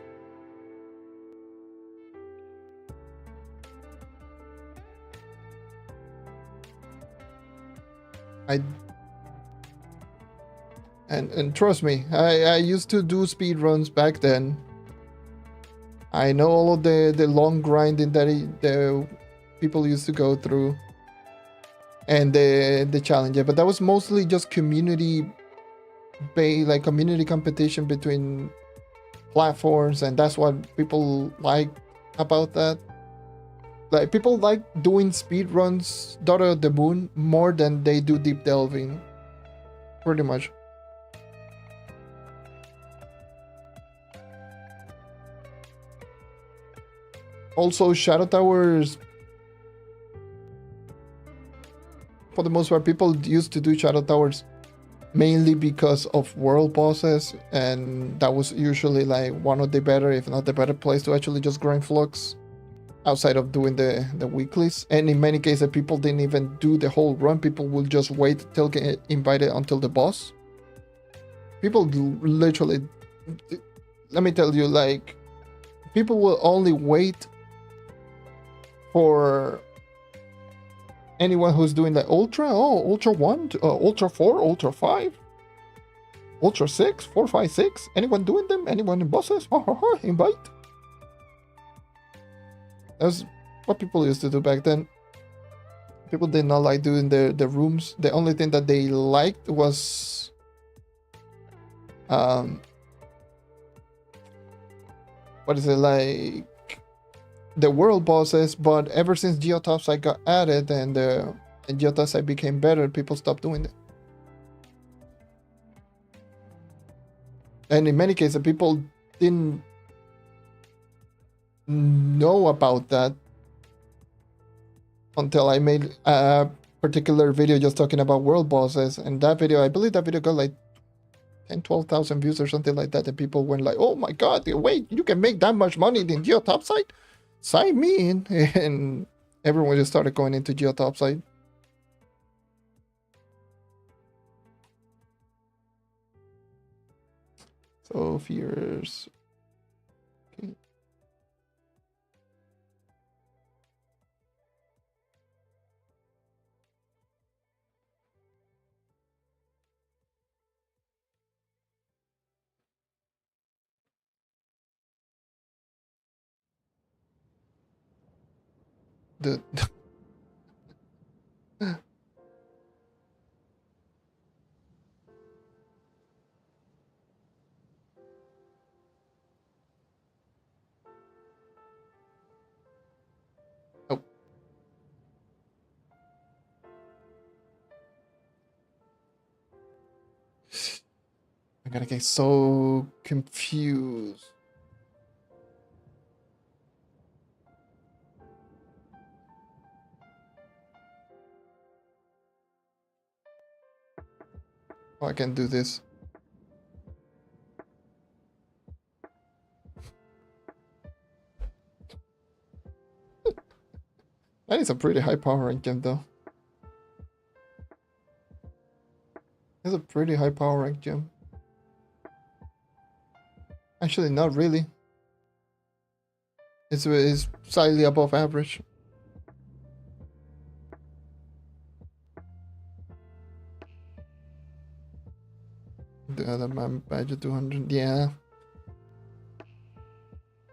And trust me, I used to do speed runs back then. I know all of the long grinding that the people used to go through. and the challenger, but that was mostly just community based, like community competition between platforms, and that's what people like about that. Like people like doing speed runs Daughter of the Moon more than they do deep delving, pretty much. Also, Shadow Towers, for the most part, people used to do Shadow Towers mainly because of world bosses, and that was usually like one of the better, if not the better place to actually just grind flux outside of doing the weeklies. And in many cases, people didn't even do the whole run. People will just wait till get invited until the boss. People literally, let me tell you, like, people will only wait for anyone who's doing the Ultra. Oh, Ultra 1, Ultra 4, Ultra 5, Ultra 6, 4, 5, 6. Anyone doing them? Anyone in bosses? Invite. That's what people used to do back then. People did not like doing the rooms. The only thing that they liked was what is it, like the world bosses. But ever since Geotopside got added and Geotopside became better, people stopped doing it. And in many cases, people didn't know about that until I made a particular video just talking about world bosses. And that video, I believe that video got like 10, 12,000 views or something like that. And people went like, oh my god, wait, you can make that much money in Geotopside? Sign me in. And everyone just started going into Geotopside. So fears. Okay. The oh. I'm gonna get so confused. Oh, I can do this. That is a pretty high power rank gem, though. It's a pretty high power rank gem. Actually, not really. It's slightly above average. The other man badge 200, yeah.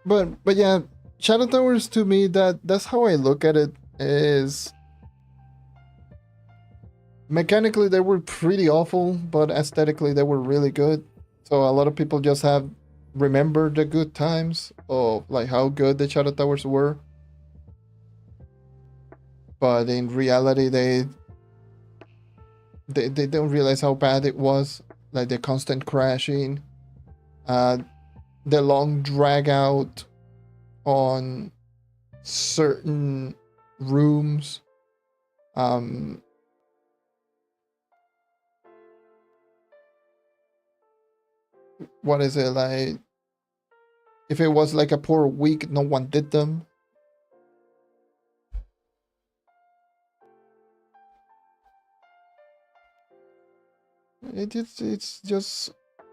But yeah, Shadow Towers, to me, that's how I look at it. Is mechanically they were pretty awful, but aesthetically they were really good. So a lot of people just have remembered the good times of like how good the Shadow Towers were. But in reality, they don't realize how bad it was. Like the constant crashing, the long drag out on certain rooms. What is it, like if it was like a poor week, no one did them. It's just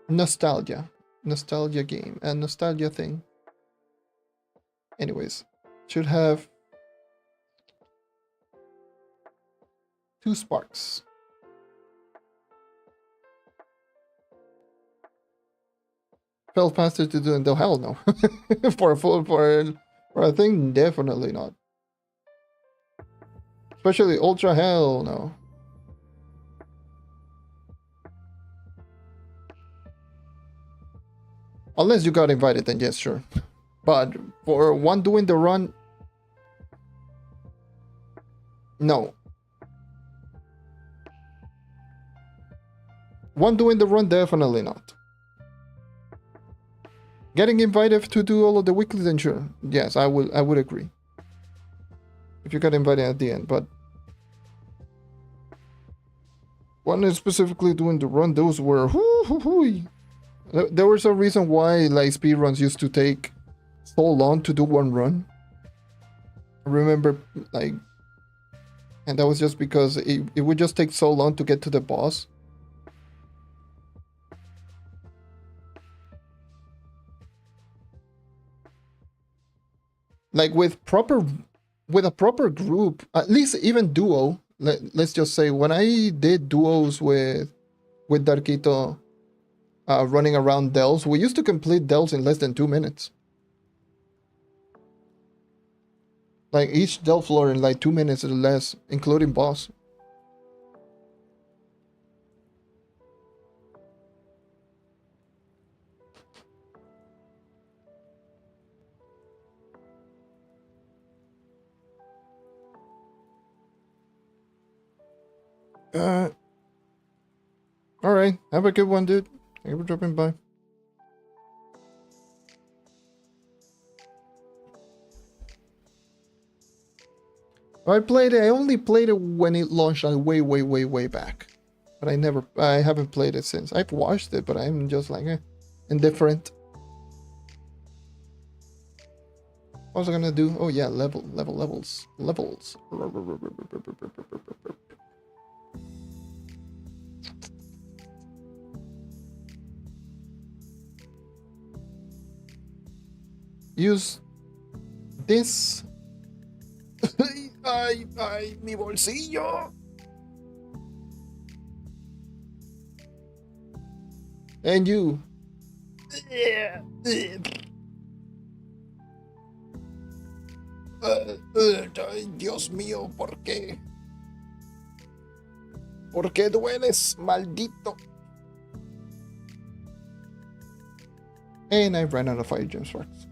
nostalgia game, a nostalgia thing. Anyways, should have 2 sparks. Felt faster to do the hell no. For a thing, definitely not. Especially Ultra, hell no. Unless you got invited, then yes, sure. But for one doing the run, no. One doing the run, definitely not. Getting invited to do all of the weeklies, then sure. Yes, I would agree. If you got invited at the end, but one is specifically doing the run, those were there was a reason why like speed runs used to take so long to do one run. I remember like, and that was just because it would just take so long to get to the boss. Like with a proper group, at least even duo. Let's just say when I did duos with Darkito, running around dells, we used to complete dells in less than 2 minutes. Like each del floor in like 2 minutes or less, including boss. All right. Have a good one, dude. Thank you for dropping by. I only played it when it launched way back. But I haven't played it since. I've watched it, but I'm just like, indifferent. What was I gonna do? Oh yeah, levels. Use this. Ay, mi bolsillo. And you. Ay, Dios mío, ¿por qué? ¿Por qué dueles, maldito? And I ran out of fire gem sparks.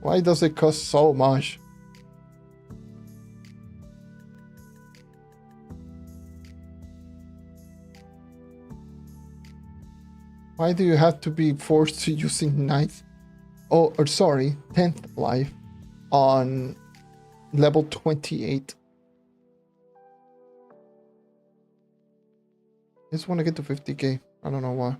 Why does it cost so much? Why do you have to be forced to using 9th? Oh, or sorry, 10th life on level 28? I just want to get to 50k. I don't know why.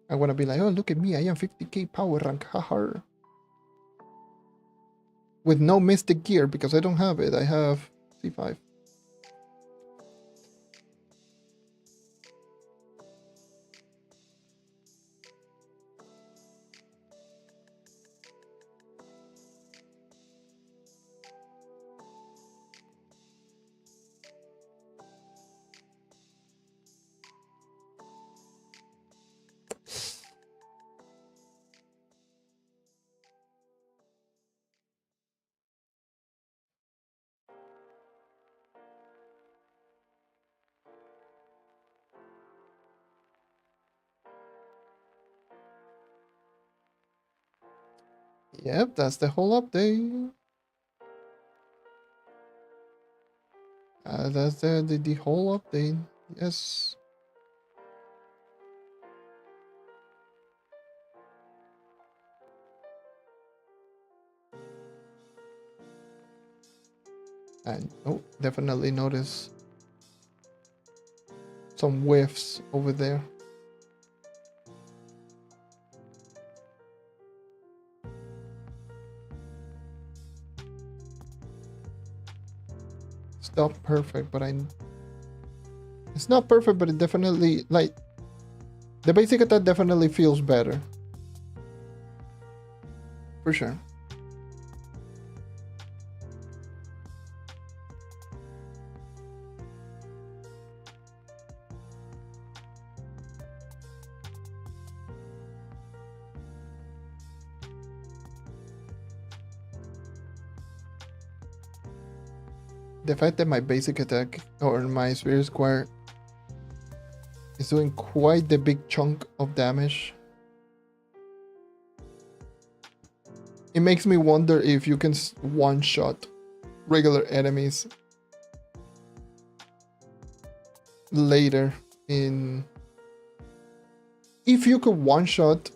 I want to be like, oh, look at me. I am 50k power rank. Haha. With no mystic gear because I don't have it. I have C5. Yep, that's the whole update. That's the whole update. Yes. And oh, definitely notice some whiffs over there. It's not perfect, but it's not perfect, but it definitely, like, The basic attack definitely feels better. For sure. The fact that my basic attack or my Spirit Squire is doing quite the big chunk of damage. It makes me wonder if you can one-shot regular enemies later in... If you could one-shot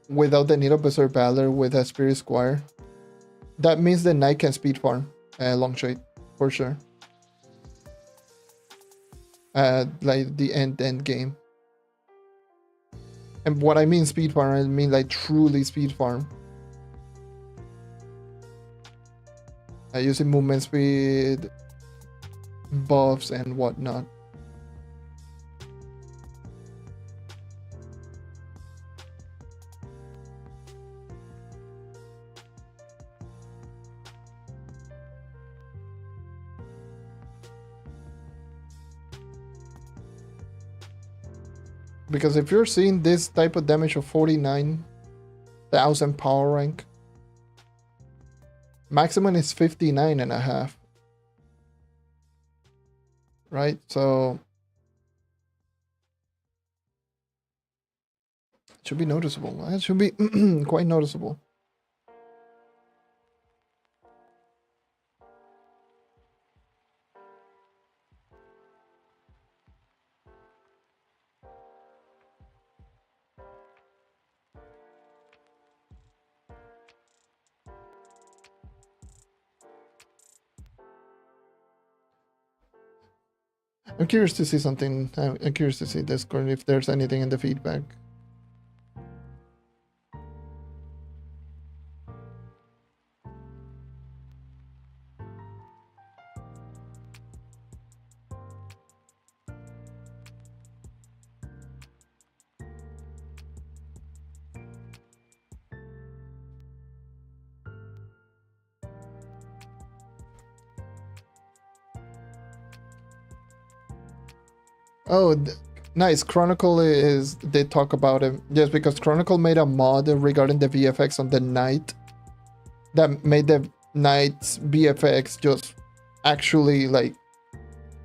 without the need of Berserk Valor with a Spirit Squire, that means the Knight can speed farm Longshade, for sure. Like the end game. And what I mean speed farm, I mean like truly speed farm. Using movement speed, buffs and whatnot. Because if you're seeing this type of damage of 49,000 power rank, maximum is 59.5. Right? So it should be noticeable. It should be quite noticeable. I'm curious to see something. I'm curious to see Discord if there's anything in the feedback. Oh, nice. Chronicle is, they talk about it. Yes, because Chronicle made a mod regarding the VFX on the Knight that made the Knight's VFX just actually like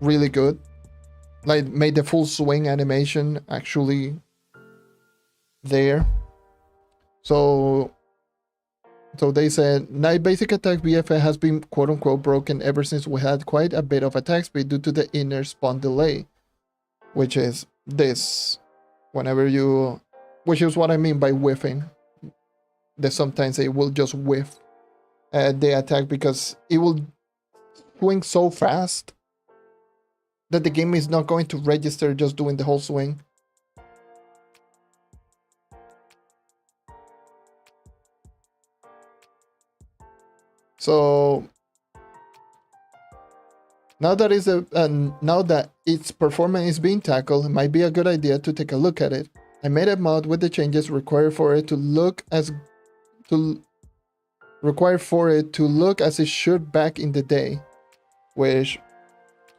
really good. Like made the full swing animation actually there. So they said Knight basic attack VFX has been quote unquote broken ever since we had quite a bit of attack speed due to the inner spawn delay. Which is this, whenever you, which is what I mean by whiffing. That sometimes it will just whiff the attack because it will swing so fast that the game is not going to register just doing the whole swing. So now that its performance is being tackled, it might be a good idea to take a look at it. I made a mod with the changes required for it to look as it should back in the day. Which,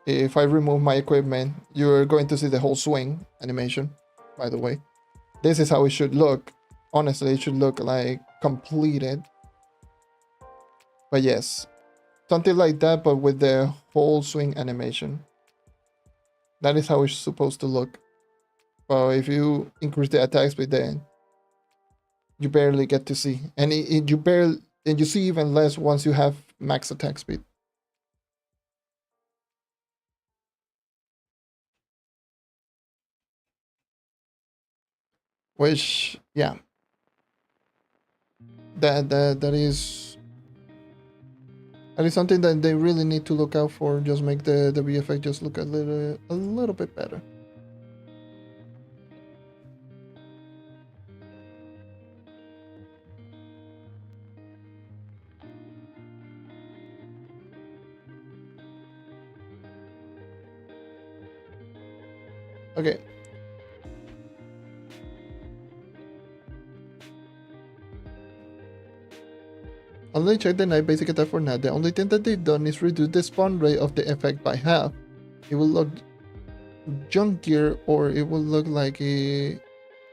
if I remove my equipment, you're going to see the whole swing animation. By the way, this is how it should look. Honestly, it should look like completed. But yes. Something like that, but with the whole swing animation. That is how it's supposed to look. Well, if you increase the attack speed, then you barely get to see, and you see even less once you have max attack speed. Which, yeah, that is something that they really need to look out for. Just make the VFX just look a little bit better. Okay. Only check the night basic attack for now. The only thing that they've done is reduce the spawn rate of the effect by half. It will look junkier, or it will look like they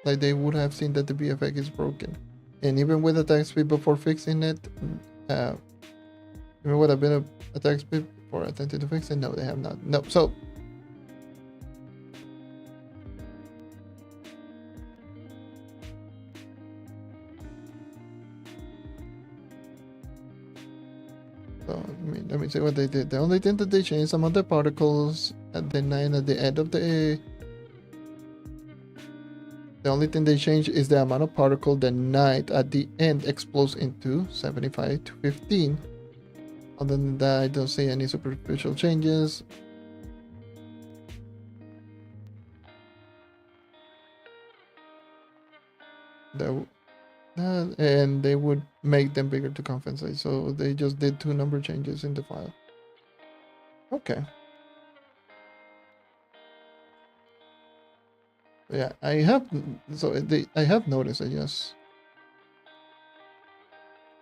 would have seen that the VFX is broken. And even with attack speed before fixing it, even with a bit of attack speed before attempting to fix it, no, they have not. No, so let me see what they did. The only thing that they changed, some of the particles at the 9 at the end of the only thing they changed is the amount of particle the night at the end explodes into, 75 to 15. Other than that, I don't see any superficial changes. And they would make them bigger to compensate, so they just did 2 number changes in the file. Okay. Yeah, I have noticed it, yes.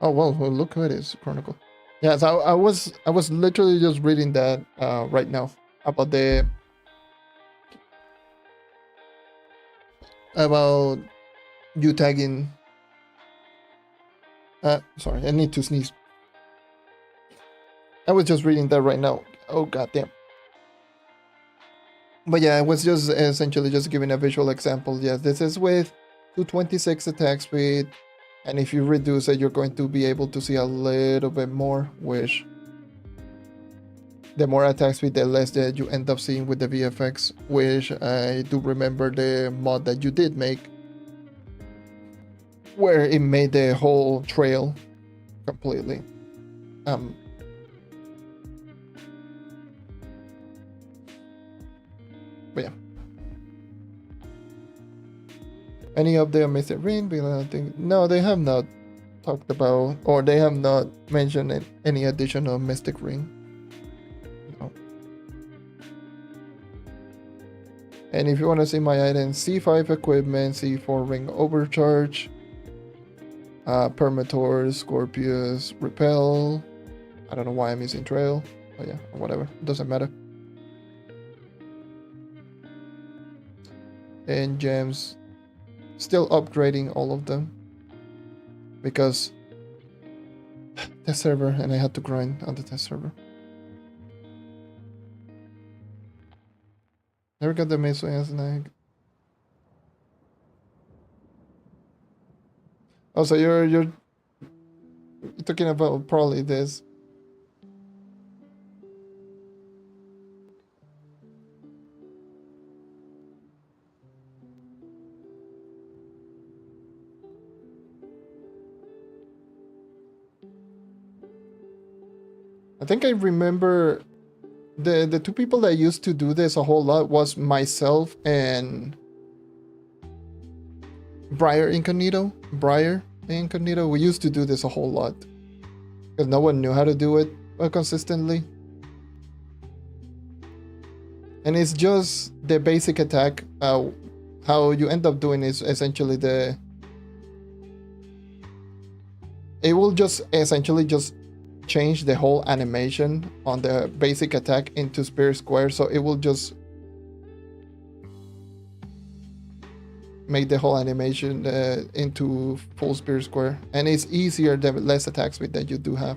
Oh well, look who it is, Chronicle. Yes, I was literally just reading that right now about you tagging. Sorry, I need to sneeze. I was just reading that right now. Oh goddamn. But yeah, I was just essentially just giving a visual example. Yes, this is with 226 attack speed, and if you reduce it, you're going to be able to see a little bit more, which the more attack speed, the less that you end up seeing with the VFX, which I do remember the mod that you did make, where it made the whole trail completely. But yeah. Any update on Mystic Ring? Because I think no, they have not talked about, or they have not mentioned any additional Mystic Ring. No. And if you want to see my items, C5 equipment, C4 ring overcharge, Permator, Scorpius, Repel. I don't know why I'm using Trail. But yeah, whatever. Doesn't matter. And gems. Still upgrading all of them. Because test server, and I had to grind on the test server. Never got the mace as an egg. Oh, so you're talking about probably this. I think I remember the 2 people that used to do this a whole lot was myself and Briar Incognito. We used to do this a whole lot because no one knew how to do it consistently. And it's just the basic attack. How you end up doing is essentially it will just essentially just change the whole animation on the basic attack into spear square, so it will just make the whole animation into full spear square, and it's easier the less attack speed that you do have.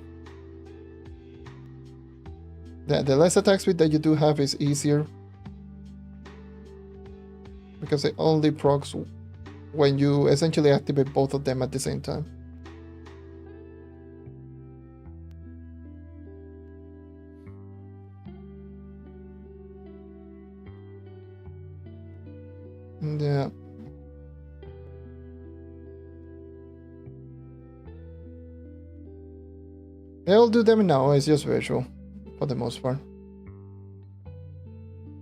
The less attack speed that you do have is easier because it only procs when you essentially activate both of them at the same time. Yeah. They'll do them now, it's just visual for the most part.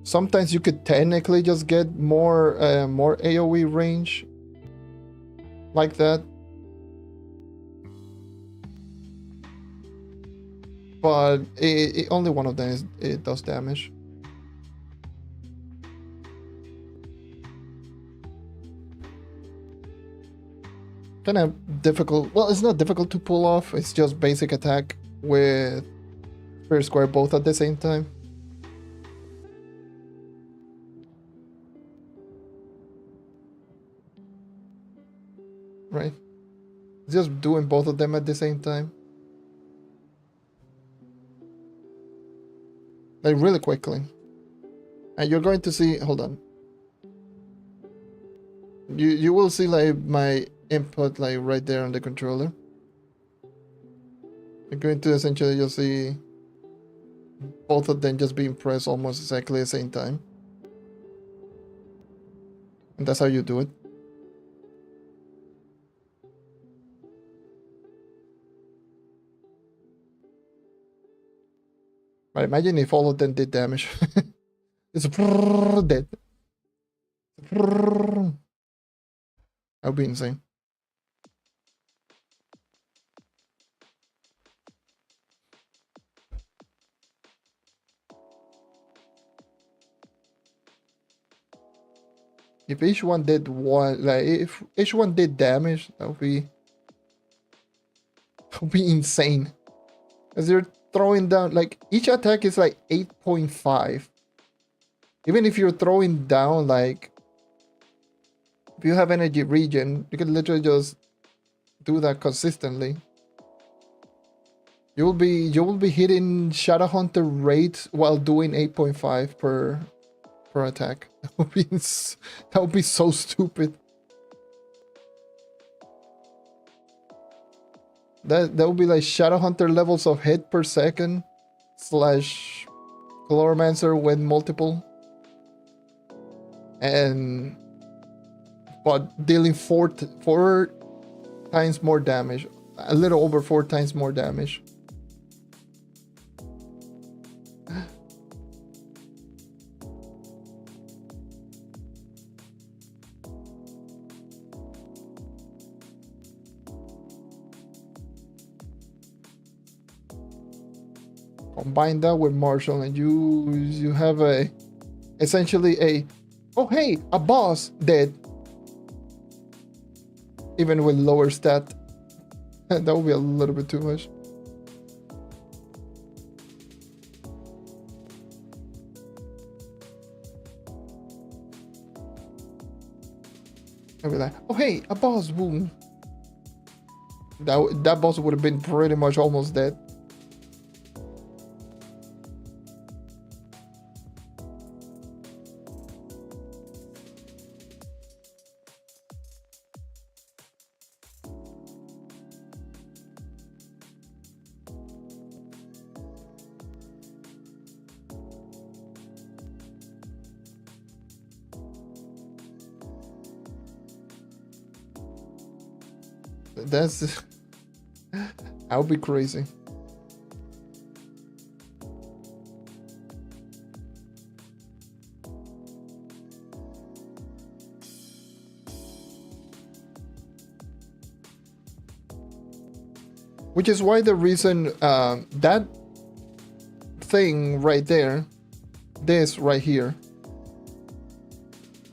Sometimes you could technically just get more AoE range like that. But only one of them it does damage. kind of difficult. Well, it's not difficult to pull off. It's just basic attack with Spirit Square both at the same time. Right? Just doing both of them at the same time. Like really quickly. And you're going to see, hold on. You will see like my input like right there on the controller. You're going to essentially you'll see both of them just being pressed almost exactly at the same time. And that's how you do it. But imagine if all of them did damage. It's dead. That would be insane. If each one did one, like if each one did damage, that would be insane. As you're throwing down, like each attack is like 8.5. Even if you're throwing down, like if you have energy regen, you can literally just do that consistently. You will be hitting Shadow Hunter rates while doing 8.5 per attack. That would be so stupid. That would be like Shadow Hunter levels of hit per second / Chloromancer with multiple, and but dealing four times more damage, a little over 4 times more damage. Combine that with Marshall and you have essentially a, oh hey, a boss dead, even with lower stat. That would be a little bit too much. I'd be like, oh hey, a boss, boom. That boss would have been pretty much almost dead. That would be crazy. Which is why the reason that thing right there, this right here,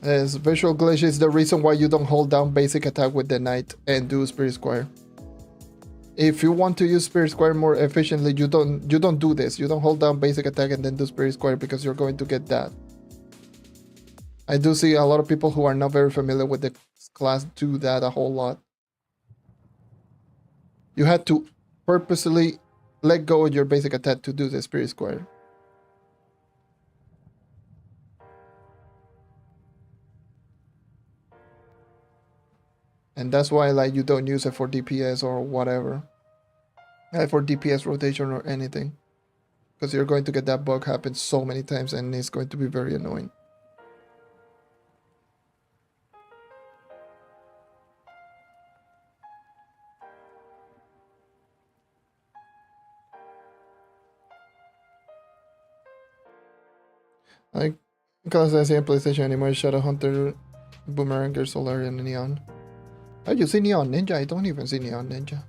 as visual glitch is the reason why you don't hold down basic attack with the knight and do Spirit Square. If you want to use Spirit Square more efficiently, you don't do this. You don't hold down basic attack and then do Spirit Square, because you're going to get that. I do see a lot of people who are not very familiar with the class do that a whole lot. You had to purposely let go of your basic attack to do the Spirit Square. And that's why like you don't use it for DPS or whatever. For DPS rotation or anything. Because you're going to get that bug happen so many times and it's going to be very annoying. Like, because I see in PlayStation anymore, Shadow Hunter, Boomerang, Solarion, and Neon. Oh, you see Neon Ninja? I don't even see Neon Ninja.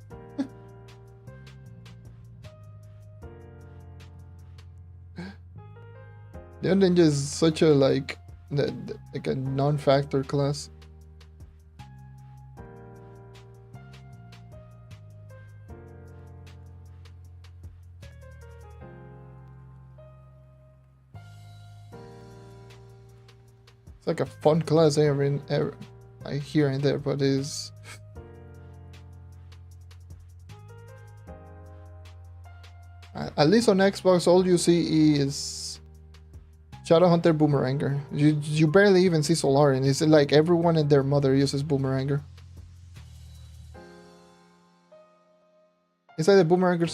Neon Ninja is such a like a non-factor class. It's like a fun class I here and there, but is at least on Xbox, all you see is Shadowhunter Boomeranger. You barely even see Solarion. It's like everyone and their mother uses Boomeranger. It's like the Boomeranger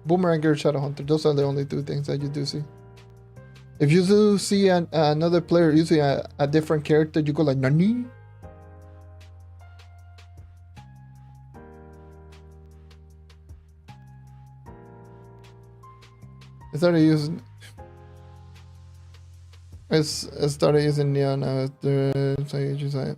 Shadowhunter. Those are the only two things that you do see. If you do see another player using a different character, you go like, Nani? I started using Neon after so you just like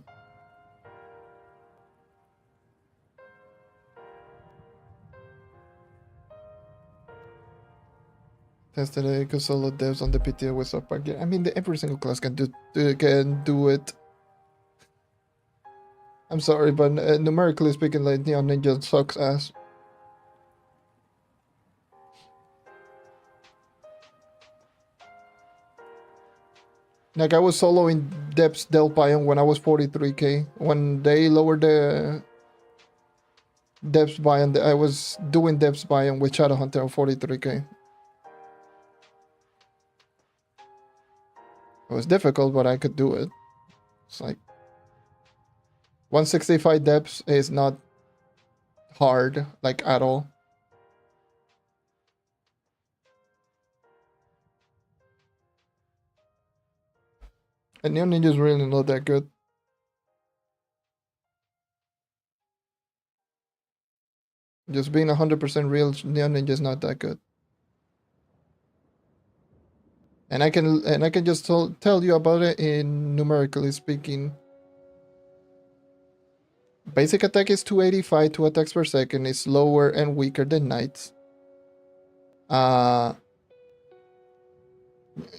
tested it because solo devs on the PTS with subpar gear. I mean, every single class can do it. I'm sorry, but numerically speaking, like Neon Ninja sucks ass. Like I was soloing Depths Del Pion when I was 43k. When they lowered the Depths Bion, I was doing Depths Bion with Shadowhunter on 43k. It was difficult, but I could do it. It's like 165 depths is not hard, like at all. And Neon Ninja is really not that good. Just being 100% real, Neon Ninja is not that good. And I can just tell you about it in numerically speaking. Basic attack is 285, 2 attacks per second. Is slower and weaker than Knights.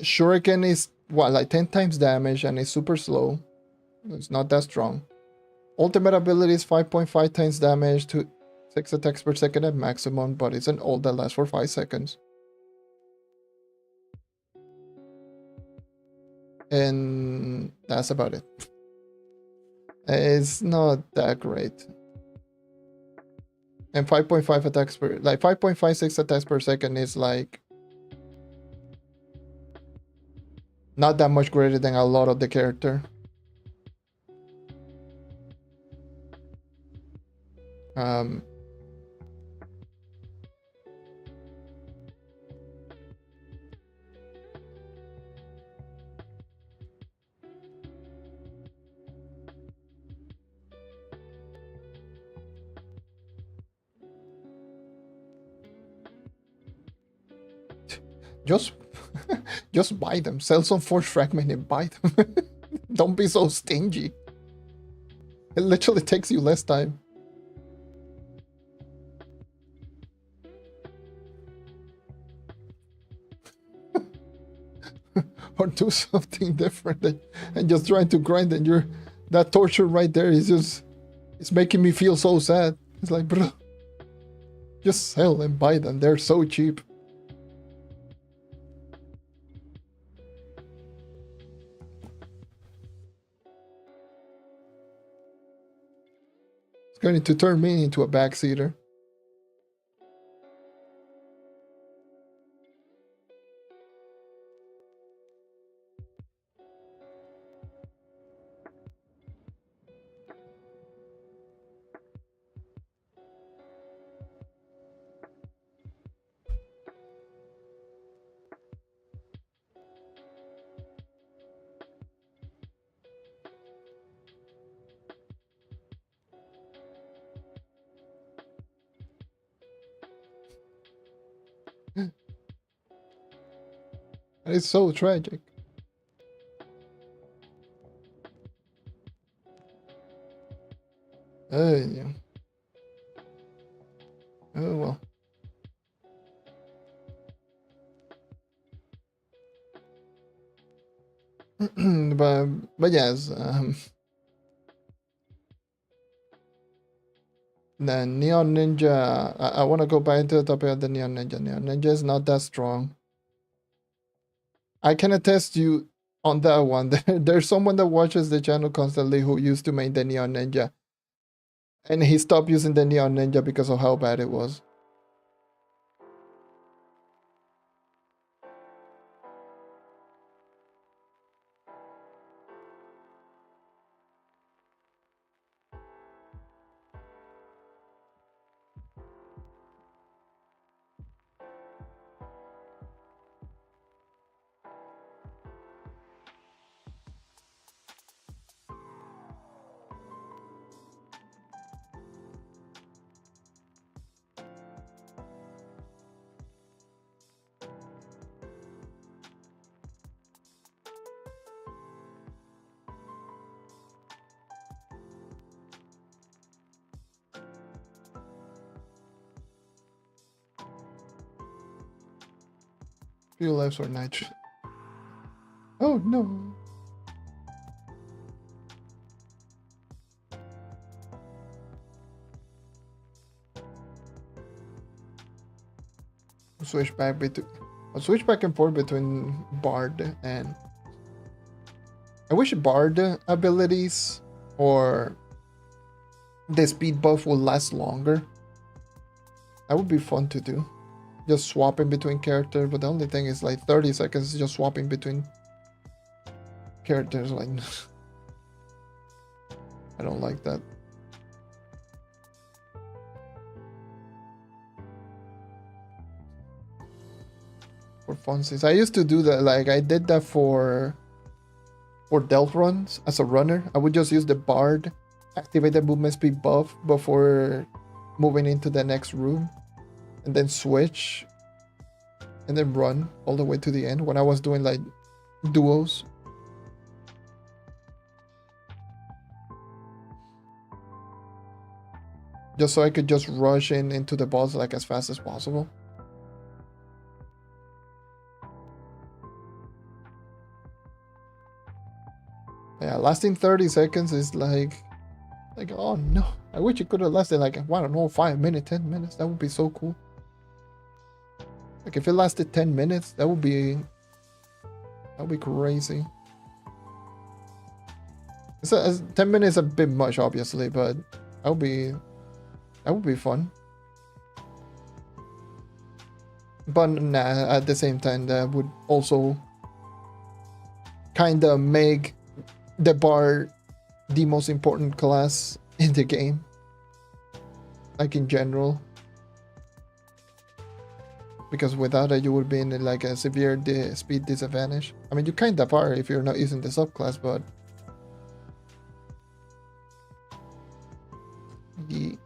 Shuriken is what, like 10 times damage and is super slow. It's not that strong. Ultimate ability is 5.5 times damage to 6 attacks per second at maximum, but it's an ult that lasts for 5 seconds. And that's about it. It's not that great. And 5.5 attacks per, like 5.56 attacks per second is like not that much greater than a lot of the character. Just buy them. Sell some Force Fragment and buy them. Don't be so stingy. It literally takes you less time. Or do something different and just trying to grind, and that torture right there is just, it's making me feel so sad. It's like, bro, just sell and buy them. They're so cheap. It's going to turn me into a backseater. And it's so tragic. Yeah. Oh well. but yes, the Neon Ninja. I want to go back into the topic of the Neon Ninja. Neon Ninja is not that strong. I can attest you on that one. There's someone that watches the channel constantly who used to make the Neon Ninja, and he stopped using the Neon Ninja because of how bad it was. Few lives or nitro. Oh no. Switch back between. I'll switch back and forth between Bard and. I wish Bard abilities or the speed buff will last longer. That would be fun to do. Just swapping between characters, but the only thing is like 30 seconds just swapping between characters. Like, I don't like that. For funsies, I used to do that. Like I did that for Delve runs as a runner. I would just use the Bard, activate the movement speed buff before moving into the next room, and then switch, and then run all the way to the end when I was doing like duos. Just so I could just rush into the boss like as fast as possible. Yeah, lasting 30 seconds is like, oh no. I wish it could have lasted like, I don't know, 5 minutes, 10 minutes. That would be so cool. Like if it lasted 10 minutes, that would be crazy. 10 minutes is a bit much, obviously, but that would be fun. But nah, at the same time, that would also kind of make the Bard the most important class in the game, like in general, because without it you would be in like a severe speed disadvantage. I mean, you kind of are if you're not using the subclass, but yeah.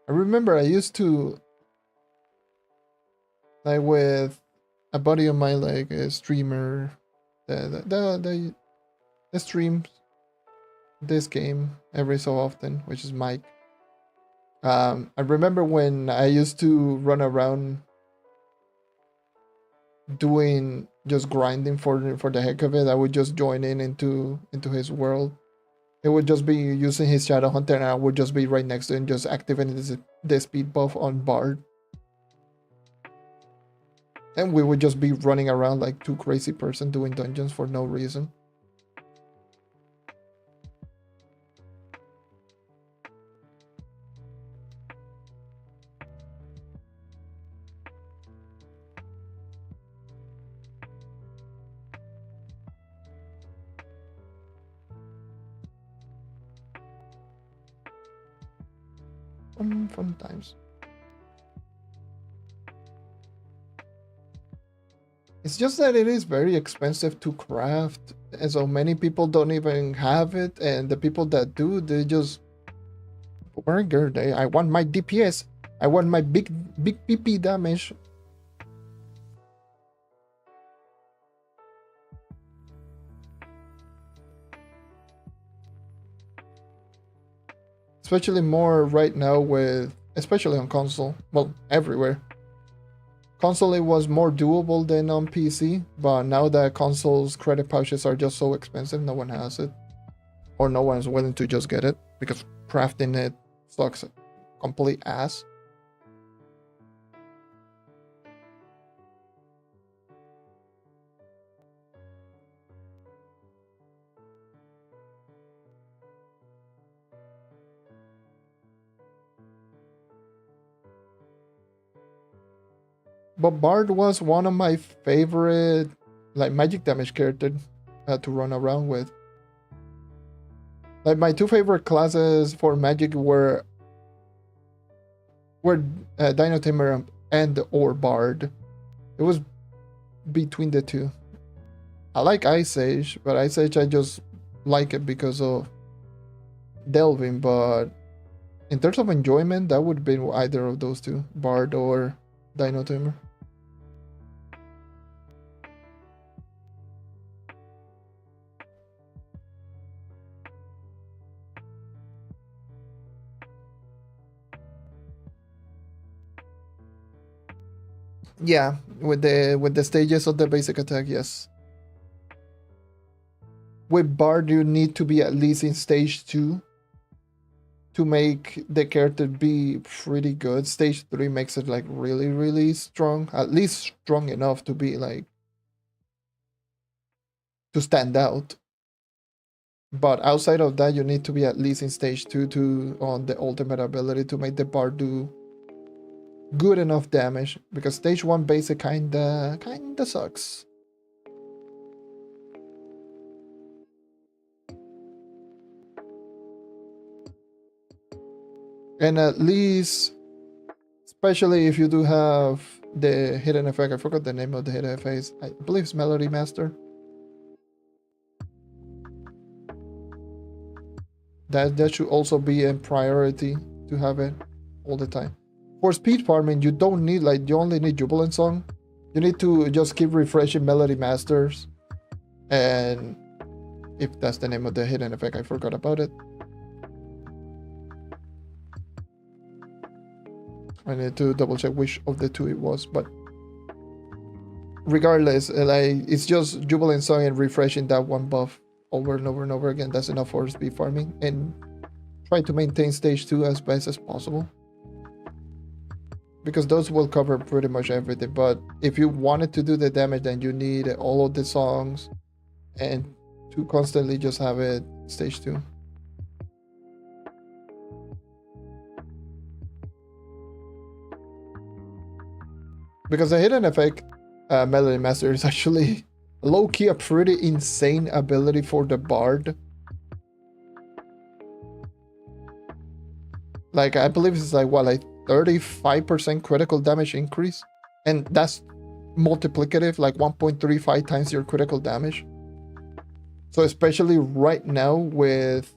I remember I used to, like with a buddy of mine, like a streamer, the streams this game every so often, which is Mike. I remember when I used to run around doing just grinding for the heck of it. I would just join into his world. It would just be using his Shadow Hunter, and I would just be right next to him, just activating the speed buff on Bard. And we would just be running around like two crazy person doing dungeons for no reason. Fun times. It's just that it is very expensive to craft, and so many people don't even have it, and the people that do, they just burger. I want my DPS. I want my big PP damage. Especially more right now with, especially on console. Well, everywhere. console it was more doable than on PC, but now that consoles credit pouches are just so expensive, no one has it, or no one's willing to just get it because crafting it sucks complete ass. But Bard was one of my favorite like magic damage character to run around with. Like my two favorite classes for magic were Dino Tamer and or Bard. It was between the two. I like Ice Age, but Ice Age I just like it because of delving, but in terms of enjoyment, that would be either of those two, Bard or Dino Tamer. Yeah, with the stages of the basic attack, yes. With Bard, you need to be at least in stage 2 to make the character be pretty good. Stage 3 makes it like really, really strong. At least strong enough to be like to stand out. But outside of that, you need to be at least in stage 2 to on the ultimate ability to make the Bard do good enough damage, because stage 1 basic kinda sucks. And at least, especially if you do have the hidden effect, I forgot the name of the hidden effect. I believe it's Melody Master. That should also be a priority to have it all the time. For speed farming, you don't need, like, you only need Jubilant Song. You need to just keep refreshing Melody Masters. And if that's the name of the hidden effect, I forgot about it. I need to double check which of the two it was, but regardless, like, it's just Jubilant Song and refreshing that one buff over and over and over again. That's enough for speed farming, and try to maintain stage 2 as best as possible, because those will cover pretty much everything. But if you wanted to do the damage, then you need all of the songs and to constantly just have it stage 2. Because the hidden effect Melody Master is actually low-key a pretty insane ability for the Bard. Like, I believe it's like, what, like 35% critical damage increase? And that's multiplicative, like 1.35 times your critical damage. So especially right now with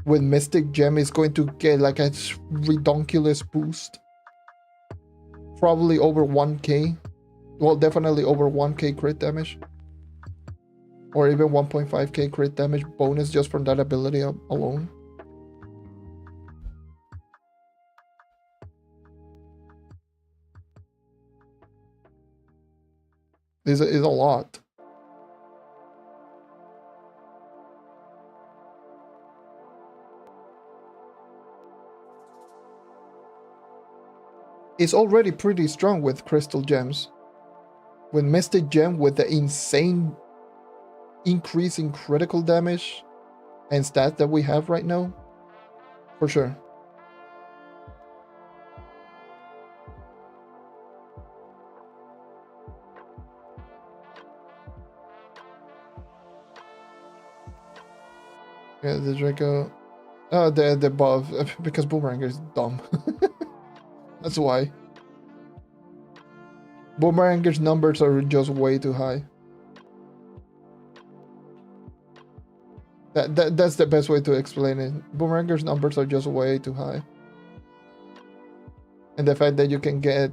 Mystic Gem, is going to get like a redonkulous boost. Probably over 1k. Well, definitely over 1k crit damage. Or even 1.5k crit damage bonus just from that ability alone. Is a lot. It's already pretty strong with Crystal Gems. With Mystic Gem, with the insane increase in critical damage and stats that we have right now, for sure. Yeah, the Draco. Oh, the buff, because Boomerang is dumb. That's why. Boomeranger's numbers are just way too high. That's the best way to explain it. Boomeranger's numbers are just way too high. And the fact that you can get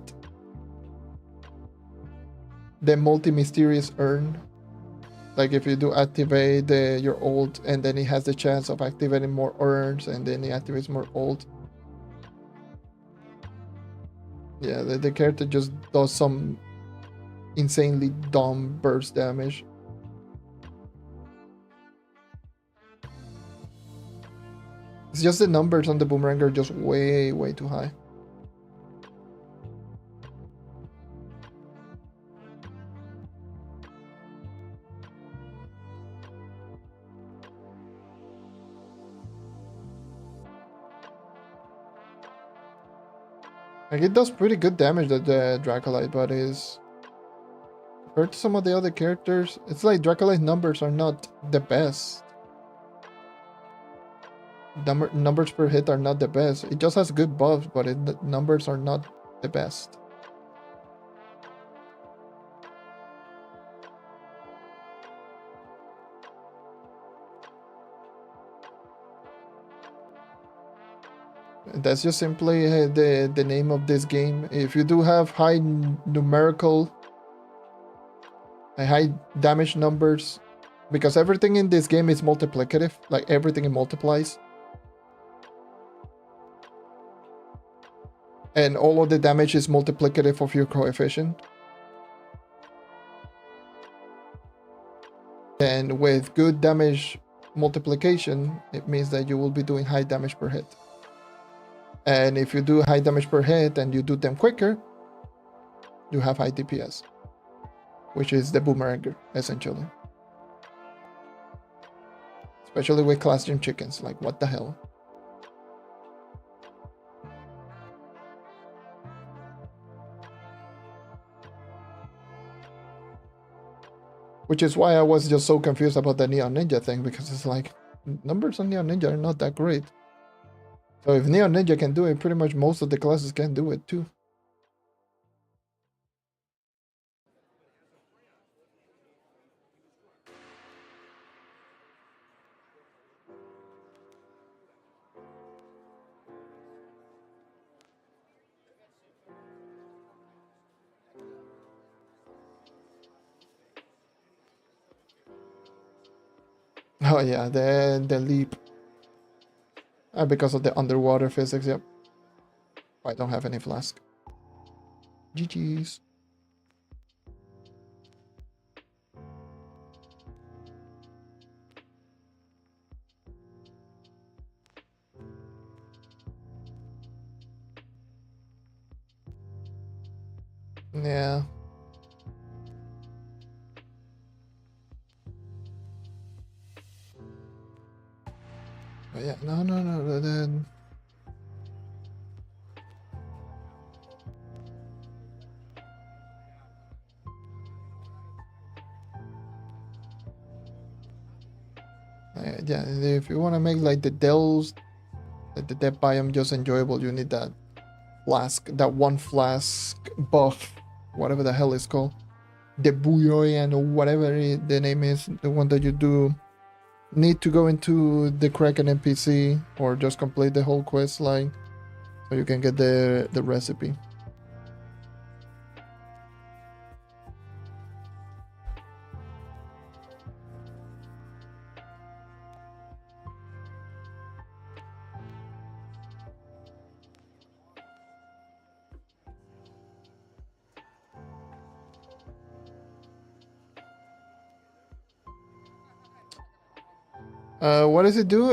the multi-mysterious urn, like if you do activate your ult, and then it has the chance of activating more urns, and then it activates more ult. Yeah, the character just does some insanely dumb burst damage. It's just the numbers on the boomerang are just way too high. Like, it does pretty good damage, that the Dracolite, but is compared to some of the other characters, it's like Dracolite numbers are not the best. Numbers per hit are not the best. It just has good buffs, but the numbers are not the best. That's just simply the name of this game. If you do have high high damage numbers, because everything in this game is multiplicative, like everything multiplies. And all of the damage is multiplicative of your coefficient. And with good damage multiplication, it means that you will be doing high damage per hit. And if you do high damage per hit and you do them quicker, you have high DPS, which is the boomeranger, essentially. Especially with class gym chickens, like what the hell? Which is why I was just so confused about the Neon Ninja thing, because it's like, numbers on Neon Ninja are not that great. So if Neon Ninja can do it, pretty much most of the classes can do it too. Oh yeah, the leap. Because of the underwater physics, yep. I don't have any flask. GG's. Yeah. But yeah, no, then. Yeah, if you want to make like the dells, the depth biome just enjoyable, you need that flask, that one flask buff, whatever the hell it's called, the Bouillon or whatever the name is, the one that you do need to go into the Kraken NPC or just complete the whole quest line so you can get the recipe. What does it do?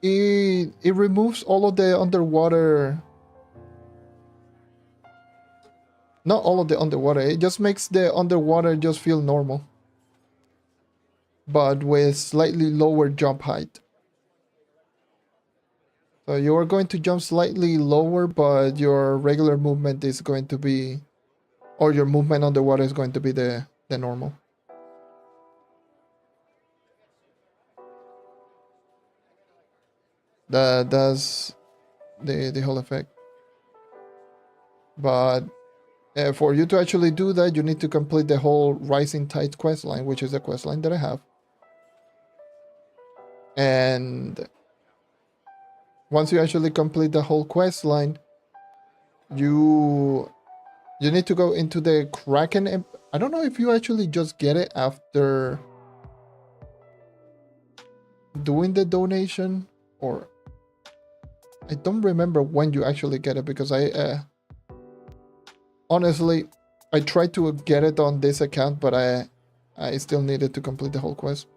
It removes all of the underwater. Not all of the underwater. It just makes the underwater just feel normal, but with slightly lower jump height. So you are going to jump slightly lower, but your regular movement is going to be, or your movement underwater is going to be the normal. That does the whole effect. But for you to actually do that, you need to complete the whole Rising Tide quest line, which is the quest line that I have. And once you actually complete the whole quest line, you need to go into the Kraken. I don't know if you actually just get it after doing the donation, or I don't remember when you actually get it because honestly, I tried to get it on this account, but I still needed to complete the whole quest.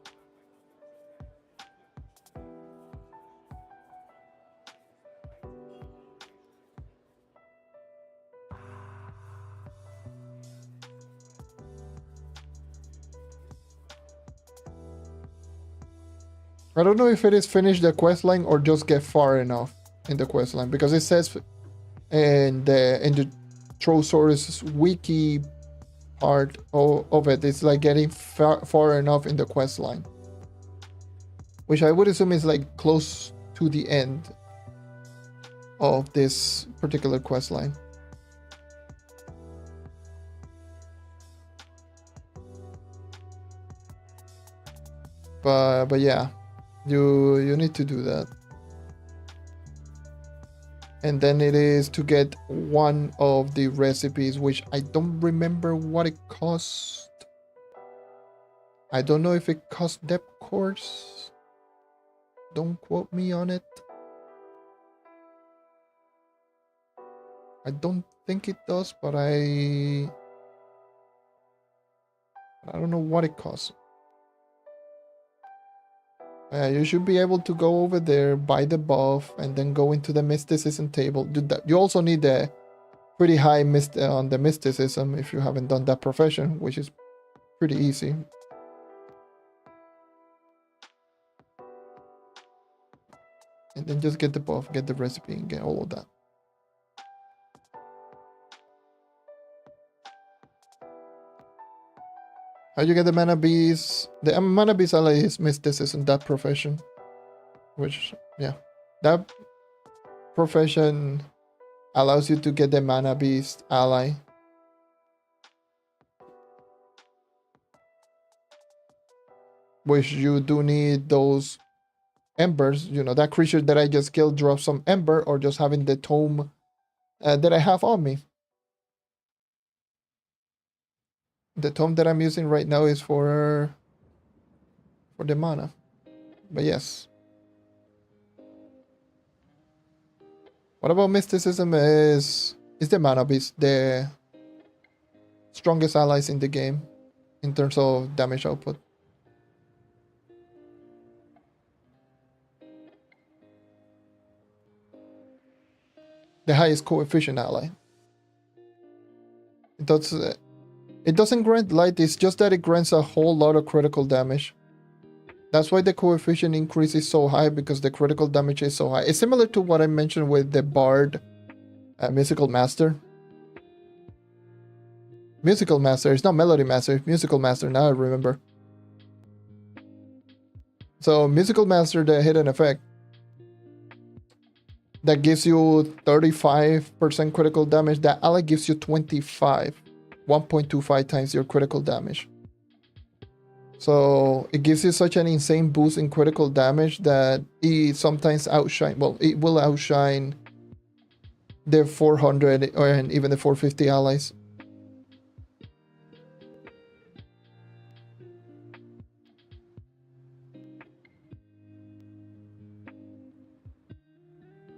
I don't know if it is finish the quest line or just get far enough in the quest line, because it says in the Trove Source wiki part of it, it's like getting far enough in the quest line, which I would assume is like close to the end of this particular quest line. But yeah, you need to do that. And then it is to get one of the recipes, which I don't remember what it cost. I don't know if it cost depth course. Don't quote me on it. I don't think it does, but I don't know what it costs. You should be able to go over there, buy the buff, and then go into the mysticism table. Do that. You also need a pretty high on the mysticism if you haven't done that profession, which is pretty easy. And then just get the buff, get the recipe, and get all of that. How you get the mana beast? The mana beast ally is mysticism, that profession. Which, yeah. That profession allows you to get the mana beast ally. Which you do need those embers. You know, that creature that I just killed drops some ember, or just having the tome that I have on me. The tome that I'm using right now is for the mana. But yes. What about mysticism is the mana beast, the strongest allies in the game in terms of damage output. The highest coefficient ally. It doesn't grant light, it's just that it grants a whole lot of critical damage. That's why the coefficient increase is so high, because the critical damage is so high. It's similar to what I mentioned with the Bard Musical Master. Musical Master, it's not Melody Master, it's Musical Master, now I remember. So Musical Master, the hidden effect, that gives you 35% critical damage, that ally gives you 25, 1.25 times your critical damage. So it gives you such an insane boost in critical damage that it sometimes it will outshine the 400 and even the 450 allies.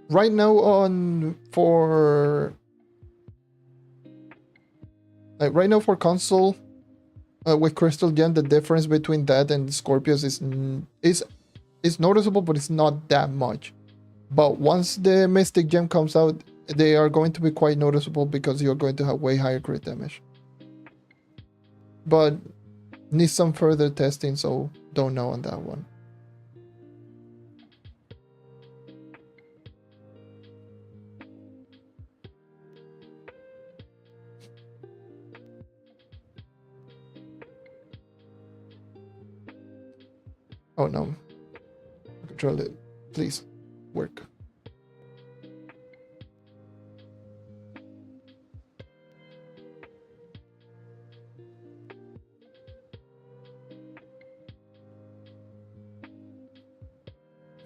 Right now right now for console, with Crystal Gem, the difference between that and Scorpius is noticeable, but it's not that much. But once the Mystic Gem comes out, they are going to be quite noticeable, because you're going to have way higher crit damage. But needs some further testing, so don't know on that one. Oh no. Control it. Please. Work.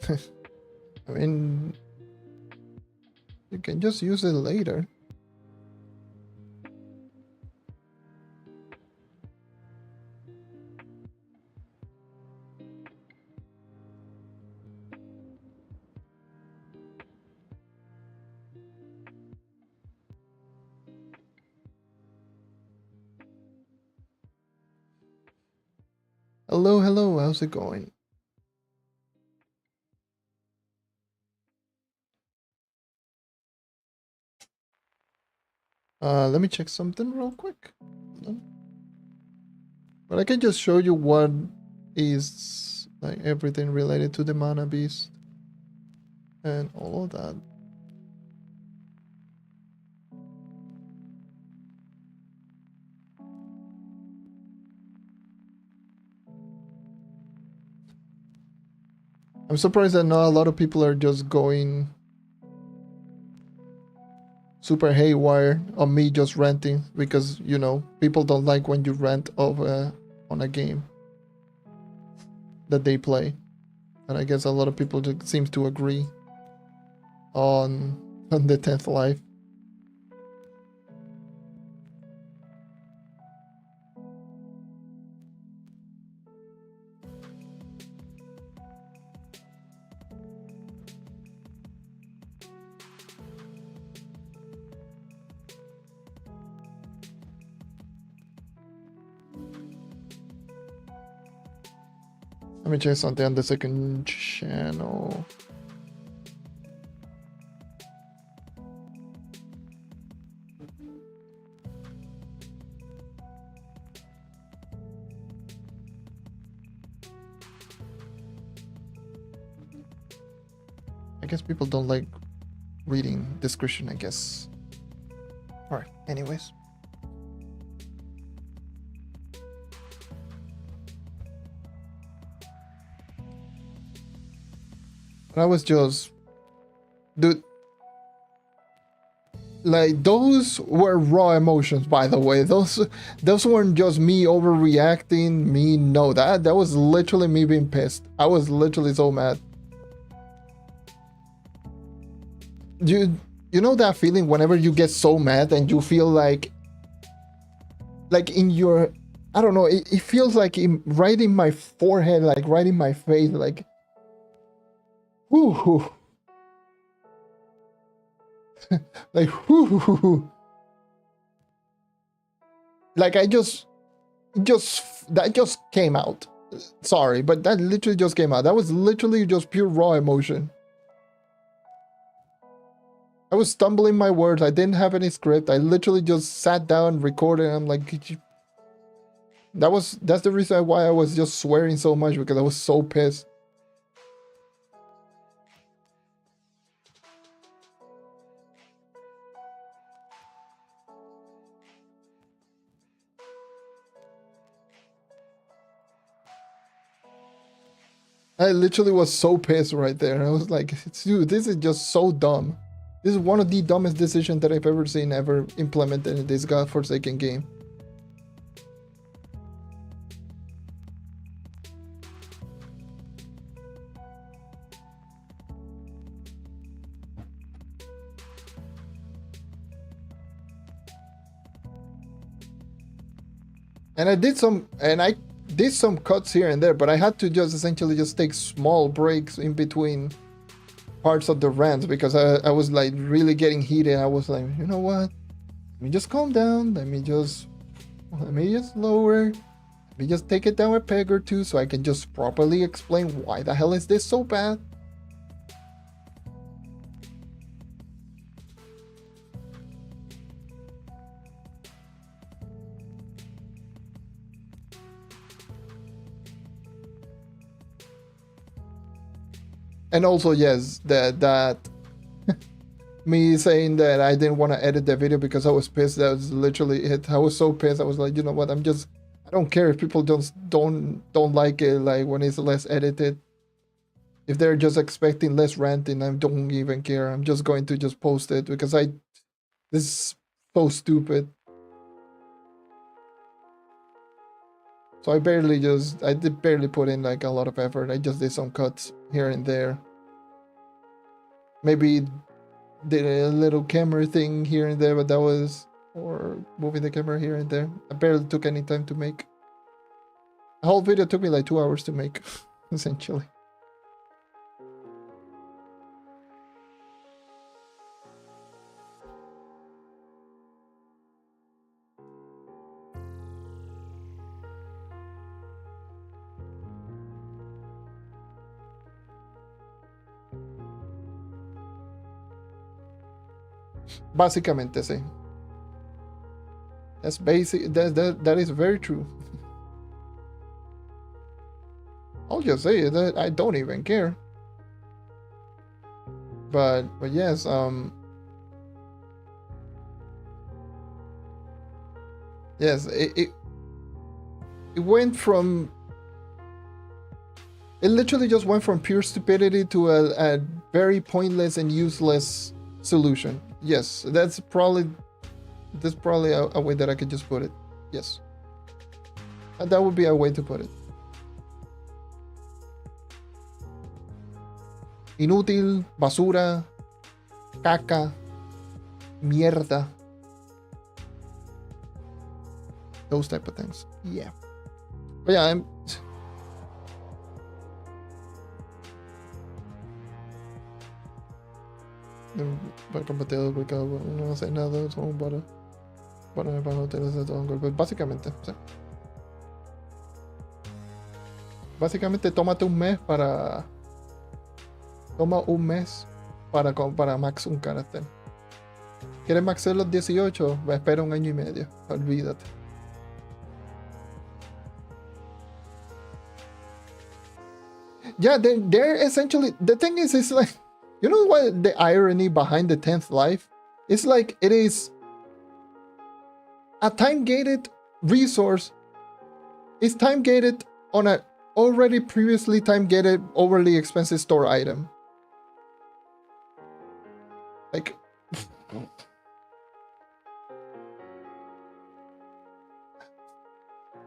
I mean, you can just use it later. Hello, hello, how's it going? Let me check something real quick. But I can just show you what is like everything related to the mana beast and all of that. I'm surprised that not a lot of people are just going super haywire on me just ranting, because you know people don't like when you rant on a game that they play, and I guess a lot of people just seems to agree on the 10th life. Let me check something on the second channel. I guess people don't like reading description, I guess. Alright, anyways. I was just... Dude, like, those were raw emotions, by the way. Those weren't just me overreacting. No, that was literally me being pissed. I was literally so mad. You know that feeling whenever you get so mad and you feel like in your... I don't know, it feels like right in my forehead, like right in my face, like... Whoo. Like, whoo. Like, that just came out. Sorry, but that literally just came out. That was literally just pure raw emotion. I was stumbling my words. I didn't have any script. I literally just sat down, recorded, and I'm like, that's the reason why I was just swearing so much, because I was so pissed. I literally was so pissed right there. I was like, dude, this is just so dumb. This is one of the dumbest decisions that I've ever seen ever implemented in this godforsaken game. And I did some cuts here and there, but I had to just essentially just take small breaks in between parts of the rants, because I was like really getting heated. I was like, you know what? Let me just calm down. Let me just lower. Let me just take it down a peg or two so I can just properly explain why the hell is this so bad. And also, yes, that me saying that I didn't want to edit the video because I was pissed. That was literally it. I was so pissed. I was like, you know what? I don't care if people don't like it, like when it's less edited. If they're just expecting less ranting, I don't even care. I'm just going to just post it, because this is so stupid. So I did barely put in like a lot of effort. I just did some cuts here and there. Maybe did a little camera thing here and there, but that was... or moving the camera here and there. I barely took any time to make. The whole video took me like 2 hours to make, essentially. Básicamente, sí. That's basic. That is very true. I'll just say that I don't even care. But yes, yes, it went from, it literally just went from pure stupidity to a very pointless and useless solution. Yes, that's probably a way that I could just put it. Yes, that would be a way to put it. Inútil, basura, caca, mierda. Those type of things. Yeah. But yeah, no hace nada, son para hoteles de todo un golpe. Básicamente, sí. Básicamente, toma un mes para max un carácter. ¿Quieres maxar los 18? Espera un año y medio. Olvídate. Yeah, they're essentially, the thing is, it's like, you know what the irony behind the 10th life? It's like it is a time-gated resource. It's time-gated on a already previously time-gated overly expensive store item. Like,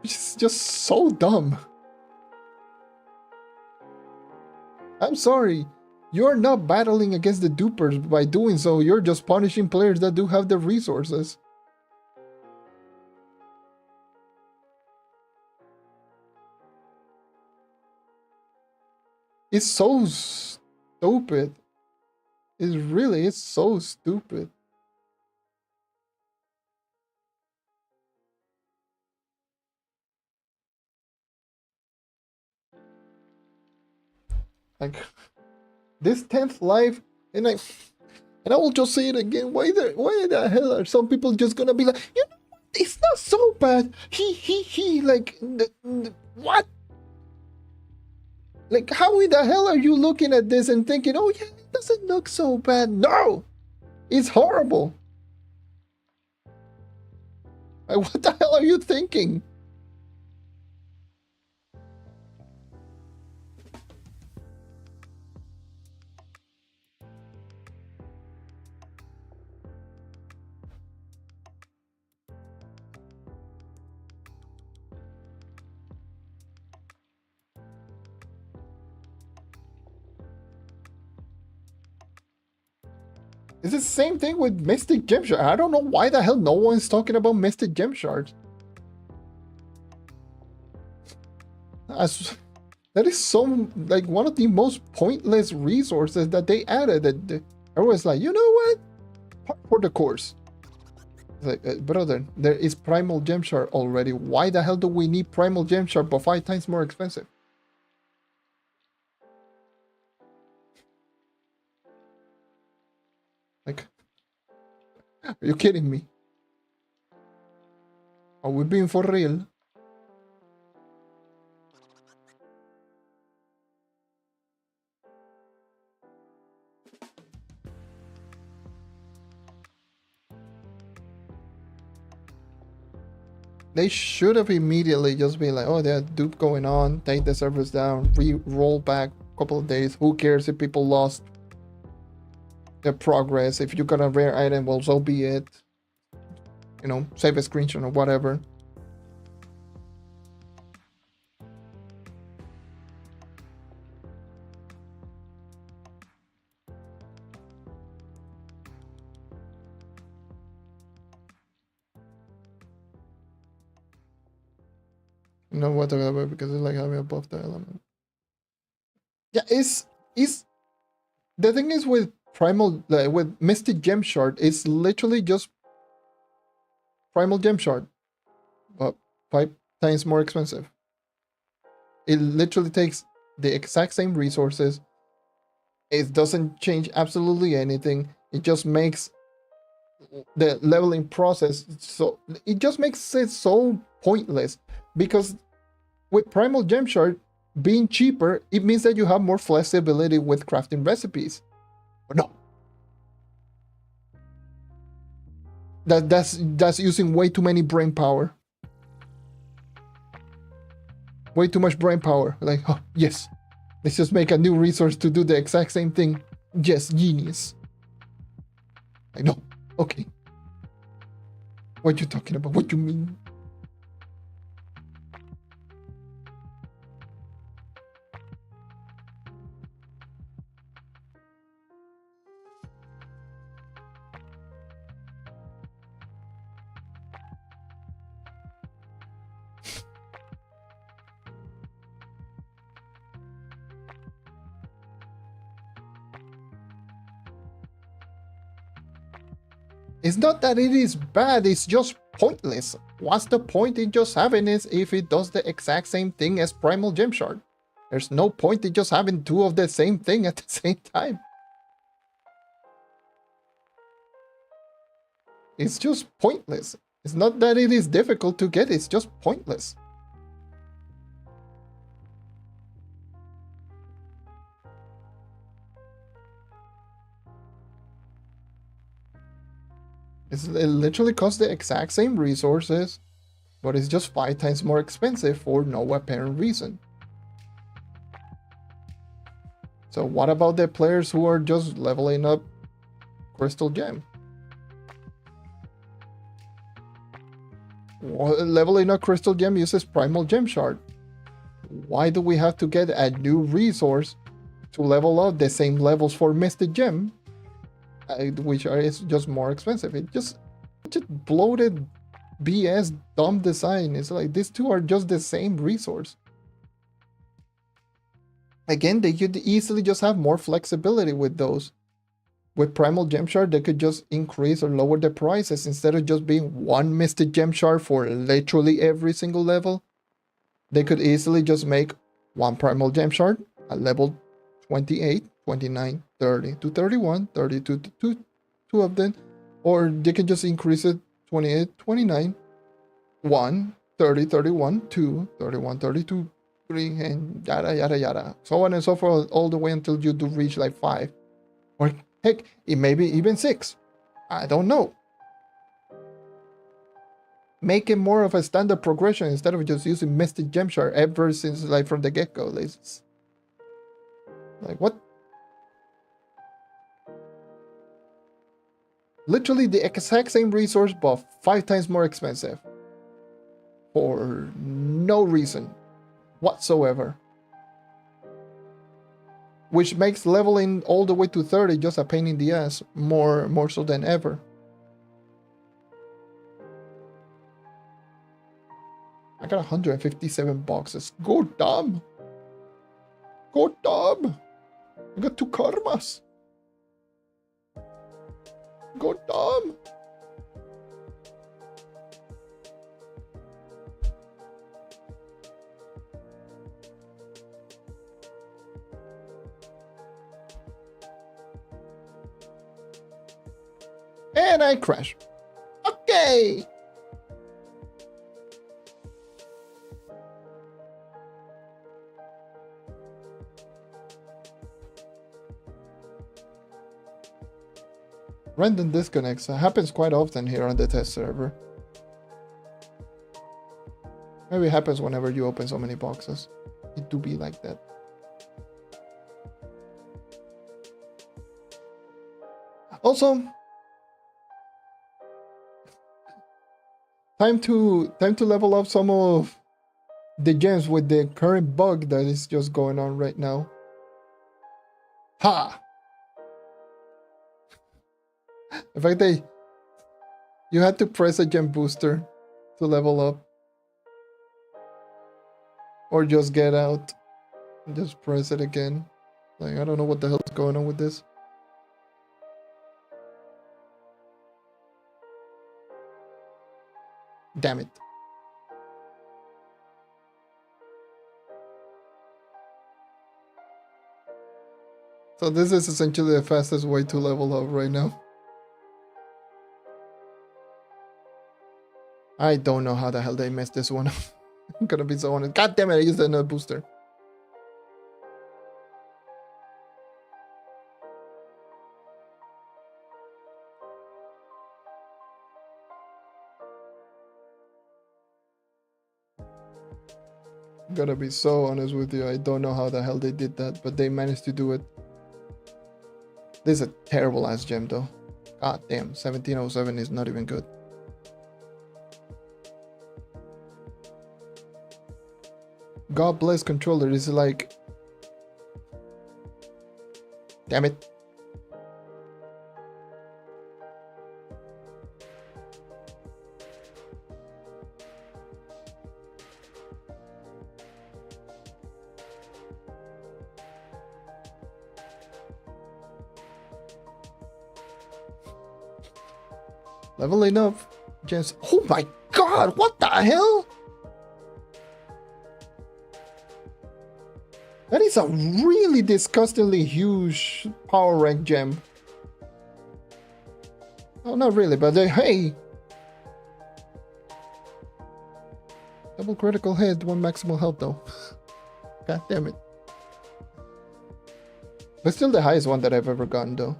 it's just so dumb. I'm sorry, you're not battling against the dupers by doing so, you're just punishing players that do have the resources. It's so stupid. It's so stupid. Like, this 10th life, and I will just say it again, why the hell are some people just gonna be like, you know what, it's not so bad, he, like, what? Like, how in the hell are you looking at this and thinking, oh yeah, it doesn't look so bad? No! It's horrible! Like, what the hell are you thinking? It's the same thing with Mystic Gem Shard. I don't know why the hell no one's talking about Mystic Gem Shards. That is so, like, one of the most pointless resources that they added. That everyone's like, you know what? For the course. It's like, brother, there is Primal Gem Shard already. Why the hell do we need Primal Gem Shard but 5 times more expensive? Like, are you kidding me? Are we being for real? They should have immediately just been like, oh, there's dupe going on, take the servers down, roll back a couple of days. Who cares if people lost their progress? If you got a rare item, well, so be it. You know, save a screenshot or whatever. You know what? Because it's like having above the element. Yeah, it's the thing is with Primal, with Mystic Gem Shard, it's literally just Primal Gem Shard, but 5 times more expensive. It literally takes the exact same resources. It doesn't change absolutely anything. It just makes the leveling process. So it just makes it so pointless, because with Primal Gem Shard being cheaper, it means that you have more flexibility with crafting recipes. But no, that's using way too many brain power. Way too much brain power. Like, oh, yes, let's just make a new resource to do the exact same thing. Yes, genius. Like, no, okay. What you talking about? What you mean? It's not that it is bad, it's just pointless. What's the point in just having it if it does the exact same thing as Primal Gem Shard? There's no point in just having two of the same thing at the same time. It's just pointless. It's not that it is difficult to get, it's just pointless. It literally costs the exact same resources, but it's just 5 times more expensive for no apparent reason. So what about the players who are just leveling up Crystal Gem? Leveling up Crystal Gem uses Primal Gem Shard. Why do we have to get a new resource to level up the same levels for Mystic Gem, which is just more expensive? It just bloated BS dumb design. It's like these two are just the same resource. Again, they could easily just have more flexibility with those. With Primal Gem Shard, they could just increase or lower the prices instead of just being one Mystic Gem Shard for literally every single level. They could easily just make one Primal Gem Shard at level 28, 29, 30 to 31, 32 to 2 of them. Or they can just increase it 28, 29, 1, 30, 31, 2, 31, 32, 3, and yada yada yada. So on and so forth, all the way until you do reach like 5. Or heck, it may be even 6. I don't know. Make it more of a standard progression instead of just using Mystic Gem Shard ever since like from the get-go. Like what? Literally the exact same resource but 5 times more expensive. For no reason whatsoever. Which makes leveling all the way to 30 just a pain in the ass, more so than ever. I got 157 boxes. Go dumb. Go dumb. I got 2 karmas. Go dumb. And I crash. Okay. Random disconnects happens quite often here on the test server. Maybe it happens whenever you open so many boxes. It do be like that. Also, time to level up some of the gems with the current bug that is just going on right now. Ha! In fact, you had to press a gem booster to level up. Or just get out and just press it again. Like, I don't know what the hell is going on with this. Damn it. So this is essentially the fastest way to level up right now. I don't know how the hell they messed this one up. I'm gonna be so honest. God damn it, I used another booster. I'm gonna be so honest with you. I don't know how the hell they did that, but they managed to do it. This is a terrible ass gem though. God damn, 1707 is not even good. God bless controller is like... Damn it. Leveling up. Just... Oh my god, what the hell? That is a really disgustingly huge power rank gem. Oh, not really, but hey! Double critical hit, 1 maximal health though. God damn it. But still the highest one that I've ever gotten though.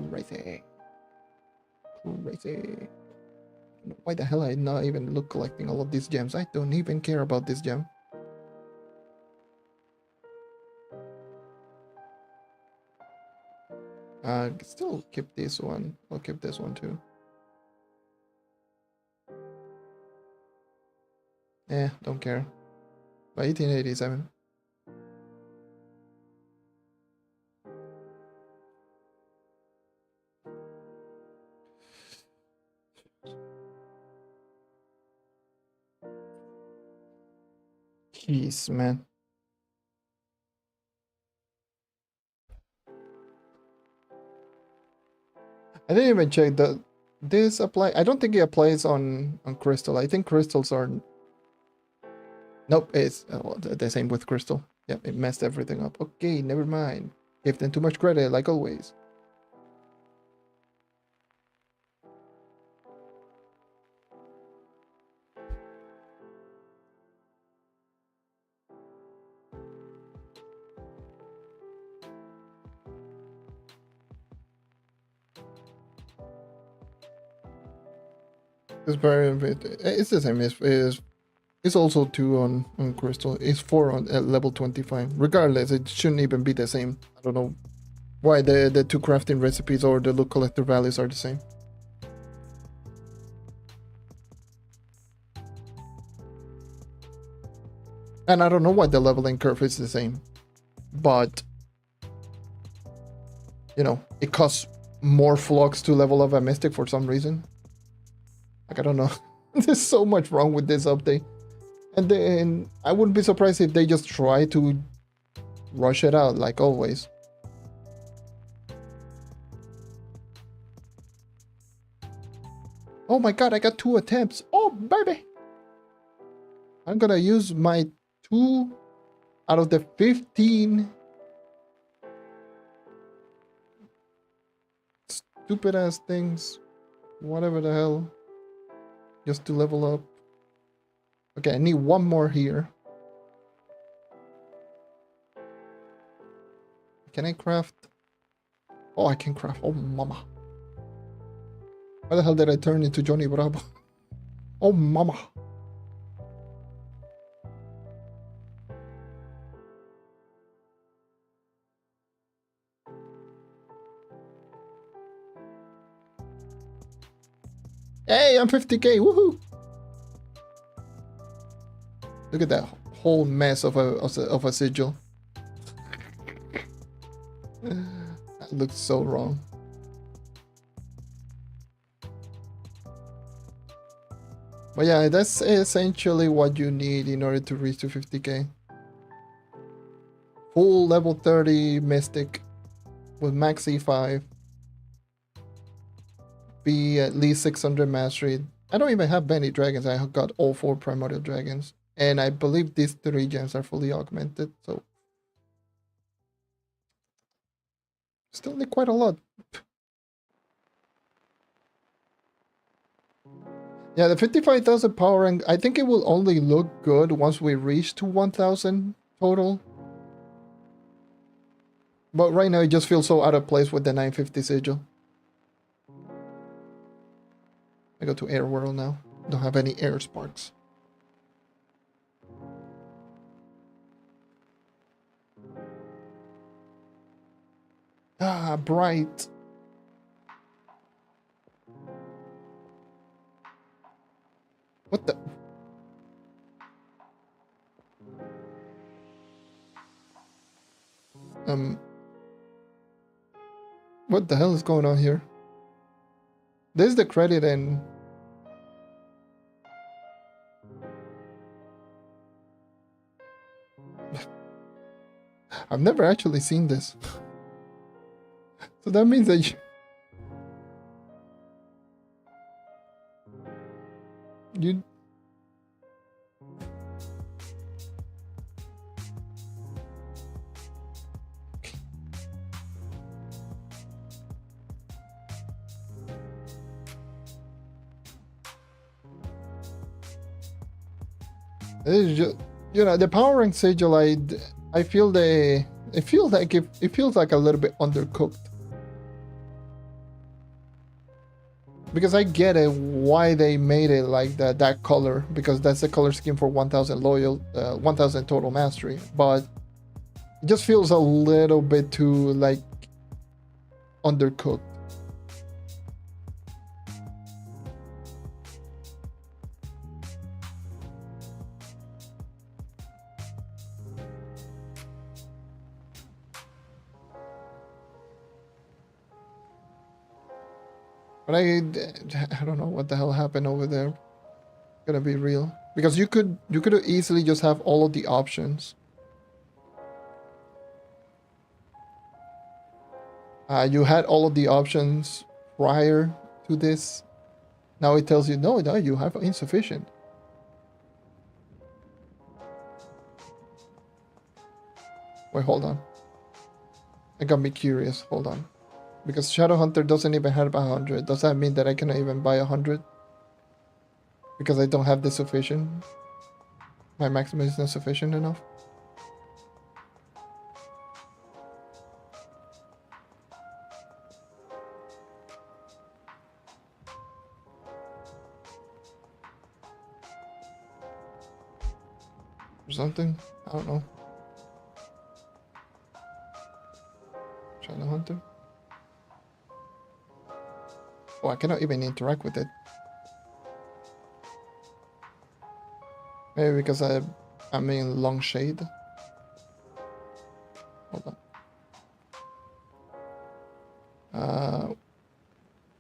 Crazy. Crazy. Why the hell I not even look collecting all of these gems? I don't even care about this gem. Still keep this one. I'll keep this one too. Don't care. By 1887. Jeez, man. I didn't even check that this apply. I don't think it applies on crystal. I think crystals are... Nope, it's the same with crystal. Yep, it messed everything up. Okay, never mind. Gave them too much credit, like always. It's very... It's the same. It's also 2 on crystal. It's 4 on at level 25. Regardless, it shouldn't even be the same. I don't know why the 2 crafting recipes or the loot collector values are the same. And I don't know why the leveling curve is the same. But, you know, it costs more flux to level up a mystic for some reason. Like, I don't know. There's so much wrong with this update. And then I wouldn't be surprised if they just try to rush it out like always. Oh my god, I got 2 attempts. Oh, baby. I'm gonna use my 2 out of the 15 stupid ass things. Whatever the hell. Just to level up. Okay, I need 1 more here. Can I craft? Oh, I can craft. Oh, mama. Why the hell did I turn into Johnny Bravo? Oh, mama. Hey, I'm 50k. Woohoo! Look at that whole mess of a sigil. That looks so wrong. But yeah, that's essentially what you need in order to reach to 50k. Full level 30 Mystic with max E5. Be at least 600 mastery. I don't even have many dragons. I have got all 4 primordial dragons. And I believe these 3 gems are fully augmented, so... Still need quite a lot. Yeah, the 55,000 power rank, I think it will only look good once we reach to 1,000 total. But right now it just feels so out of place with the 950 sigil. I go to Air World now. Don't have any air sparks. Ah, bright. What the? What the hell is going on here? There's the credit and... I've never actually seen this. So that means that you... It's just, you know, the power rank sigil, I feel it feels like a little bit undercooked. Because I get it why they made it like that color, because that's the color scheme for 1000 loyal 1000 total mastery, but it just feels a little bit too like undercooked. But I don't know what the hell happened over there. Gonna be real, because you could easily just have all of the options. You had all of the options prior to this. Now it tells you no, you have insufficient. Wait, hold on. It got me curious. Hold on. Because Shadowhunter doesn't even have 100. Does that mean that I cannot even buy 100? Because I don't have the sufficient? My maximum is not sufficient enough? Or something? I don't know. Shadowhunter? Oh, I cannot even interact with it. Maybe because I'm in long shade. Hold on.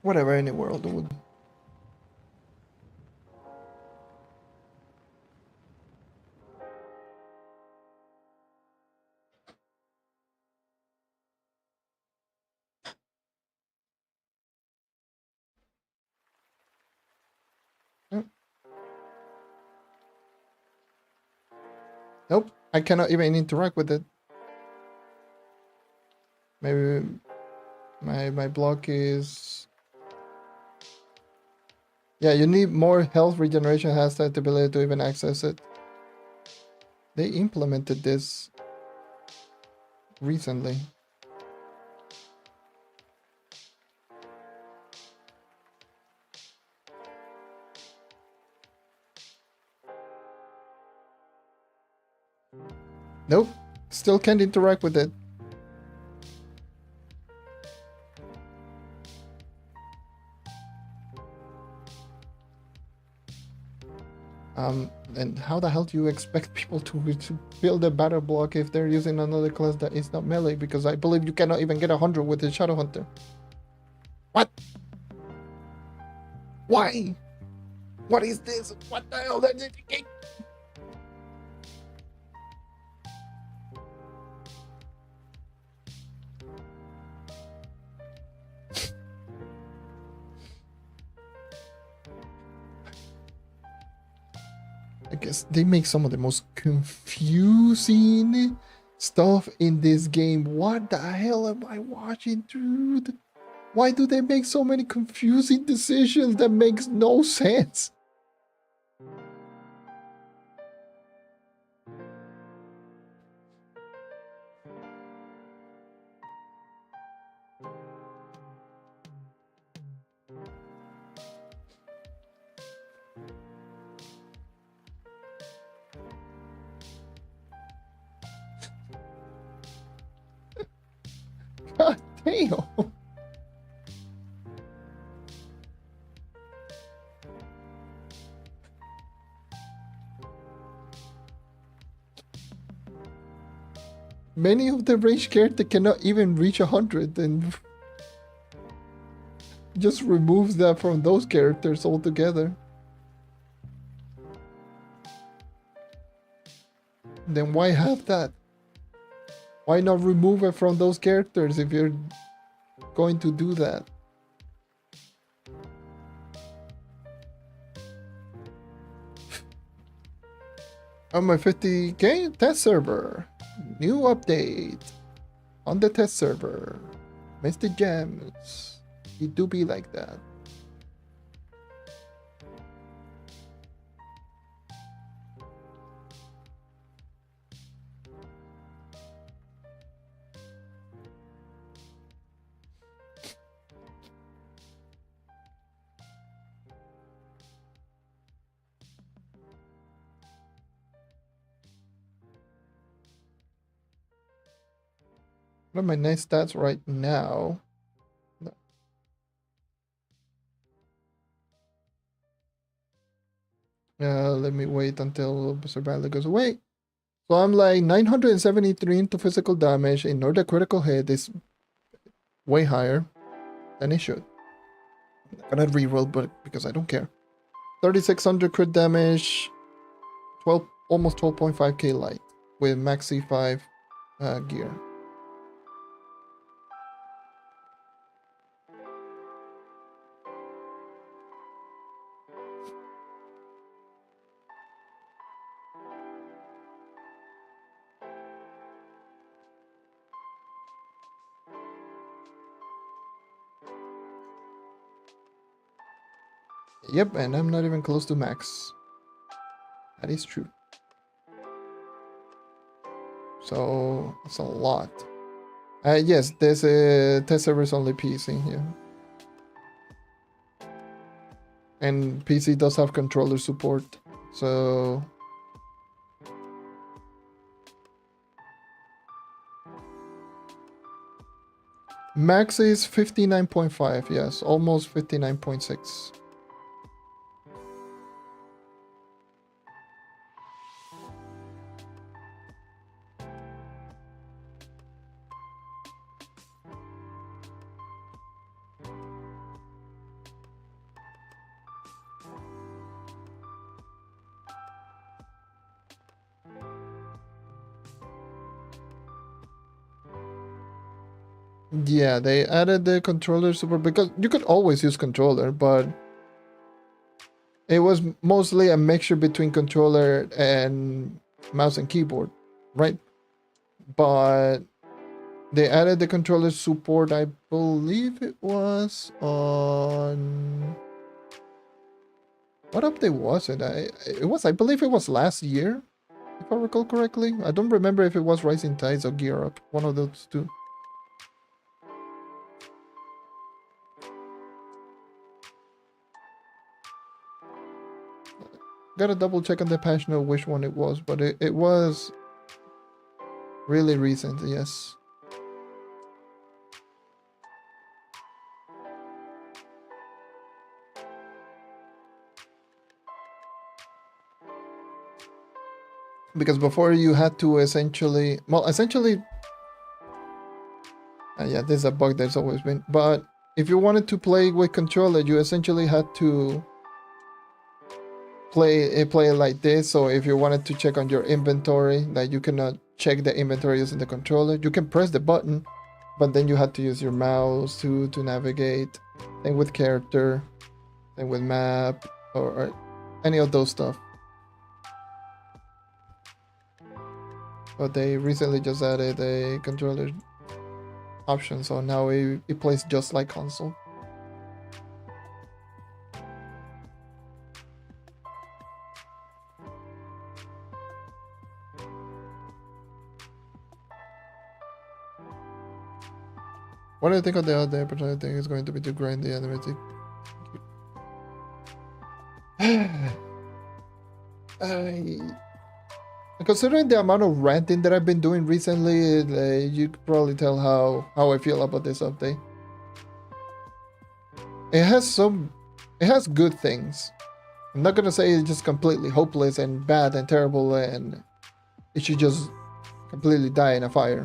Whatever, any world would. Nope, I cannot even interact with it. Maybe my block is... Yeah, you need more health regeneration, has that ability to even access it. They implemented this recently. Nope, still can't interact with it. And how the hell do you expect people to build a battle block if they're using another class that is not melee? Because I believe you cannot even get 100 with the Shadowhunter. What? Why? What is this? What the hell? I guess they make some of the most confusing stuff in this game. What the hell am I watching, dude? Why do they make so many confusing decisions that makes no sense? Damn. Many of the range characters cannot even reach 100, and just removes that from those characters altogether. Then why have that? Why not remove it from those characters if you're going to do that? On my 50k test server, new update on the test server. Mr. Gems, it do be like that. What are my nice stats right now? Let me wait until survival goes away. So I'm like 973 into physical damage. Ignore the critical hit is way higher than it should. I'm gonna reroll, but because I don't care. 3600 crit damage, 12, almost 12.5k light with max C5 gear. Yep, and I'm not even close to max. That is true. So it's a lot. Yes, there's a test servers only PC here. And PC does have controller support, so max is 59.5, yes, almost 59.6. Yeah, they added the controller support because you could always use controller, but it was mostly a mixture between controller and mouse and keyboard, right? But they added the controller support, I believe it was on... What update was it? I believe it was last year, if I recall correctly. I don't remember if it was Rising Tides or Gear Up, one of those two. Gotta double check on the patch note which one it was, but it was really recent, yes. Because before you had to essentially, yeah, there's a bug that's always been, but if you wanted to play with controller, you essentially had to play it like this. So if you wanted to check on your inventory, like you cannot check the inventory using the controller. You can press the button, but then you had to use your mouse to navigate. Same with character, same with map, or any of those stuff. But they recently just added a controller option, so now it plays just like console. What do you think of the other episode? I think it's going to be too grind the animatic. Considering the amount of ranting that I've been doing recently, you could probably tell how I feel about this update. It has good things. I'm not gonna say it's just completely hopeless and bad and terrible and it should just completely die in a fire.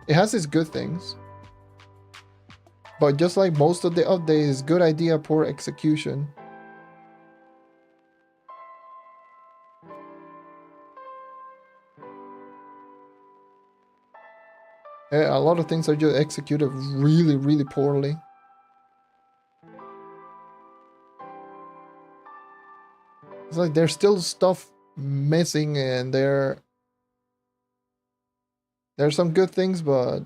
It has its good things. But just like most of the updates, good idea, poor execution. A lot of things are just executed really, really poorly. It's like there's still stuff missing and there's some good things, but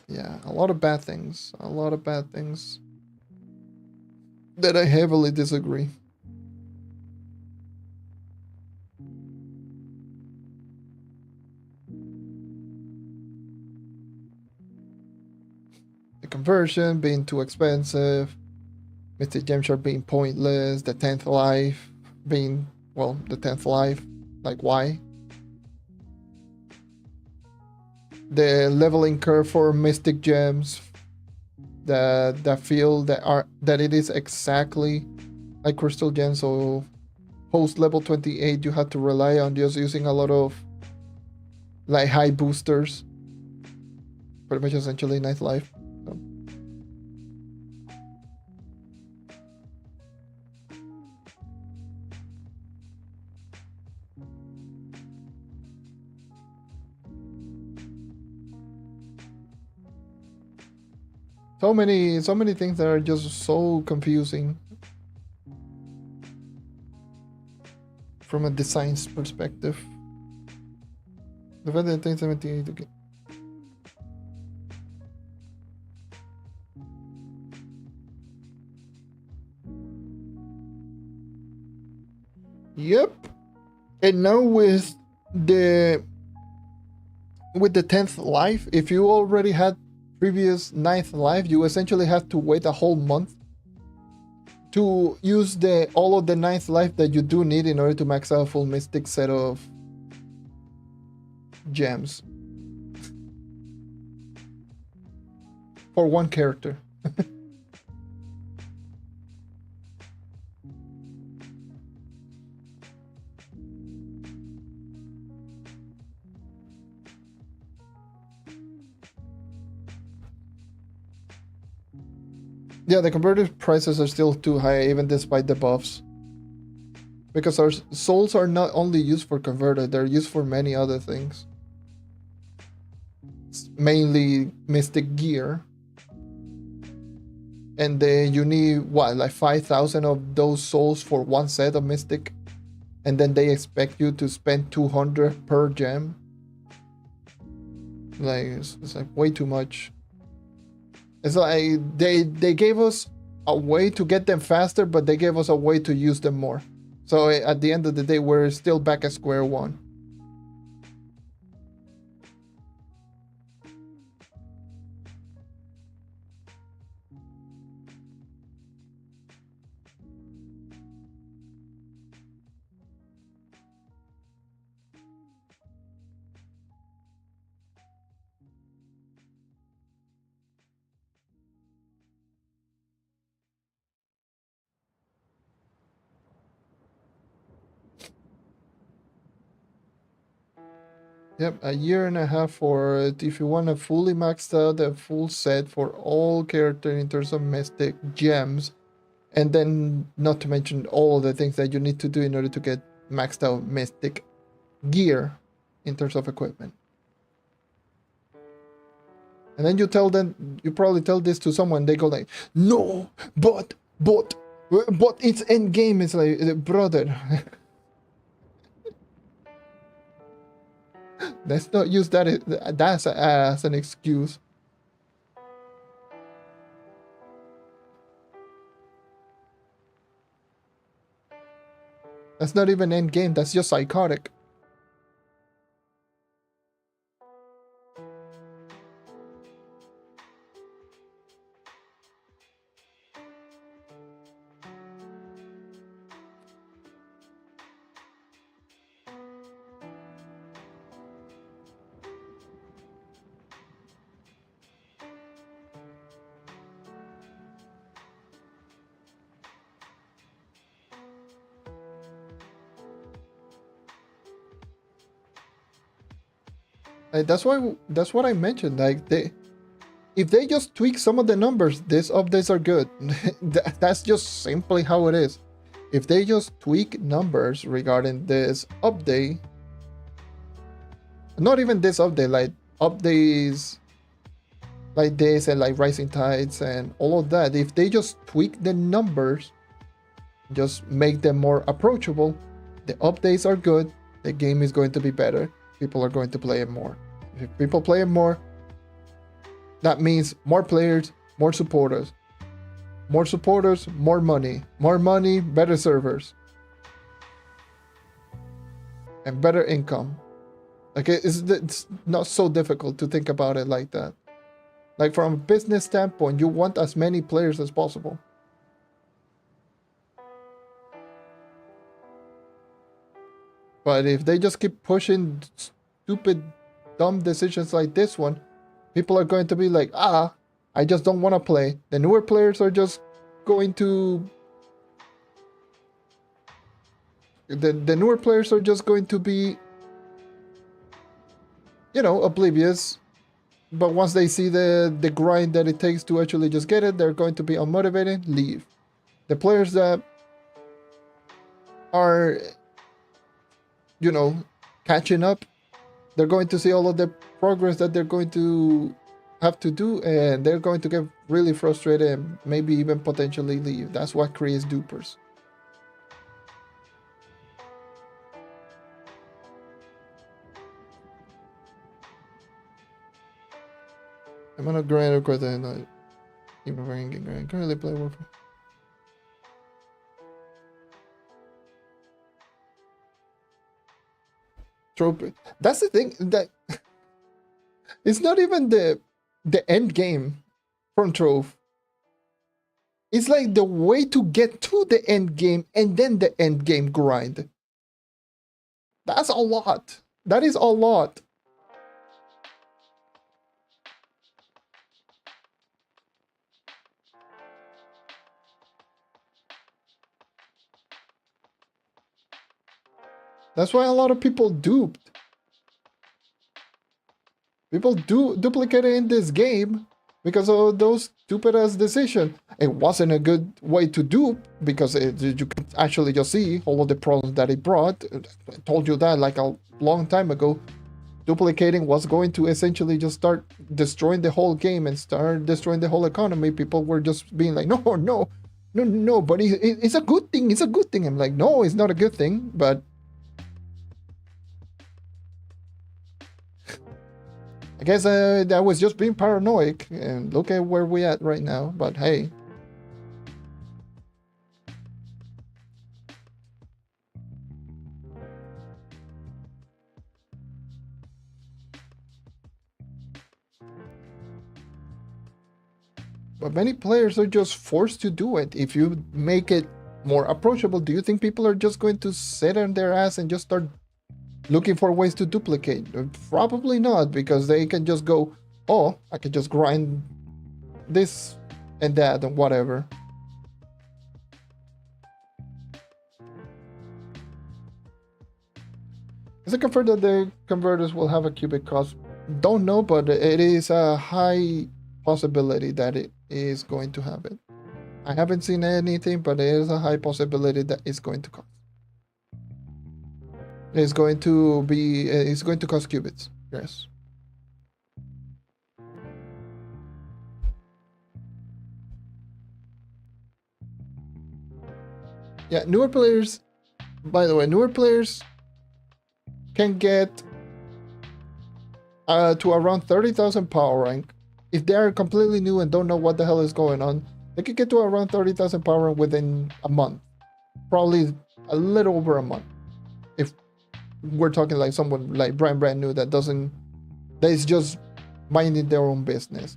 yeah, a lot of bad things. A lot of bad things that I heavily disagree. The conversion being too expensive, Mystic Gem Shard being pointless, the 10th life being, well, the 10th life, like why? The leveling curve for Mystic Gems that feel that it is exactly like Crystal Gems, so post level 28 you had to rely on just using a lot of like high boosters. Pretty much essentially 9th life. So many things that are just so confusing from a design perspective. The fact that 1078 okay. Yep. And now with the 10th life, if you already had previous 9th life, you essentially have to wait a whole month to use all of the 9th life that you do need in order to max out a full mystic set of gems for one character. Yeah, the converted prices are still too high even despite the buffs. Because our souls are not only used for converted, they're used for many other things. It's mainly mystic gear. And then you need, what, like 5,000 of those souls for one set of mystic? And then they expect you to spend 200 per gem? Like, it's like way too much. It's like they gave us a way to get them faster, but they gave us a way to use them more. So at the end of the day, we're still back at square one. Yep, a year and a half for it if you want to fully maxed out the full set for all character in terms of mystic gems, and then not to mention all the things that you need to do in order to get maxed out mystic gear in terms of equipment. And then you probably tell this to someone, they go like, no, but it's end game. It's like, brother. Let's not use that as an excuse. That's not even end game. That's just psychotic. That's what I mentioned. Like if they just tweak some of the numbers, these updates are good. That's just simply how it is. If they just tweak numbers regarding this update, not even this update, like updates like this and like Rising Tides and all of that, if they just tweak the numbers, just make them more approachable, the updates are good, the game is going to be better, people are going to play it more. If people play it more, that means more players, more supporters. More supporters, more money. More money, better servers. And better income. Like it's not so difficult to think about it like that. Like from a business standpoint, you want as many players as possible. But if they just keep pushing stupid, dumb decisions like this one, people are going to be like, I just don't want to play. The newer players are just going to... The newer players are just going to be, you know, oblivious. But once they see the grind that it takes to actually just get it, they're going to be unmotivated, leave. The players that are, you know, catching up, they're going to see all of the progress that they're going to have to do, and they're going to get really frustrated and maybe even potentially leave. That's what creates dupers. I'm gonna grind record and even ranking grind. Currently play Warfare. Trove. That's the thing, that it's not even the end game from Trove. It's like the way to get to the end game and then the end game grind. That's a lot. That is a lot. That's why a lot of people duped. People duplicated in this game because of those stupid ass decisions. It wasn't a good way to dupe because you can actually just see all of the problems that it brought. I told you that like a long time ago. Duplicating was going to essentially just start destroying the whole game and start destroying the whole economy. People were just being like, no, but it's a good thing. It's a good thing. I'm like, no, it's not a good thing, but I guess I was just being paranoid, and look at where we're at right now, but hey. But many players are just forced to do it. If you make it more approachable, do you think people are just going to sit on their ass and just start looking for ways to duplicate? Probably not, because they can just go, oh, I can just grind this and that and whatever. Is it confirmed that the converters will have a cubic cost? Don't know, but it is a high possibility that it is going to have it. I haven't seen anything, but it is a high possibility that it's going to cost. It's going to cost qubits, yes. Yeah, newer players, by the way, newer players can get to around 30,000 power rank. If they are completely new and don't know what the hell is going on, they could get to around 30,000 power rank within a month. Probably a little over a month. If we're talking like someone like brand new that is just minding their own business.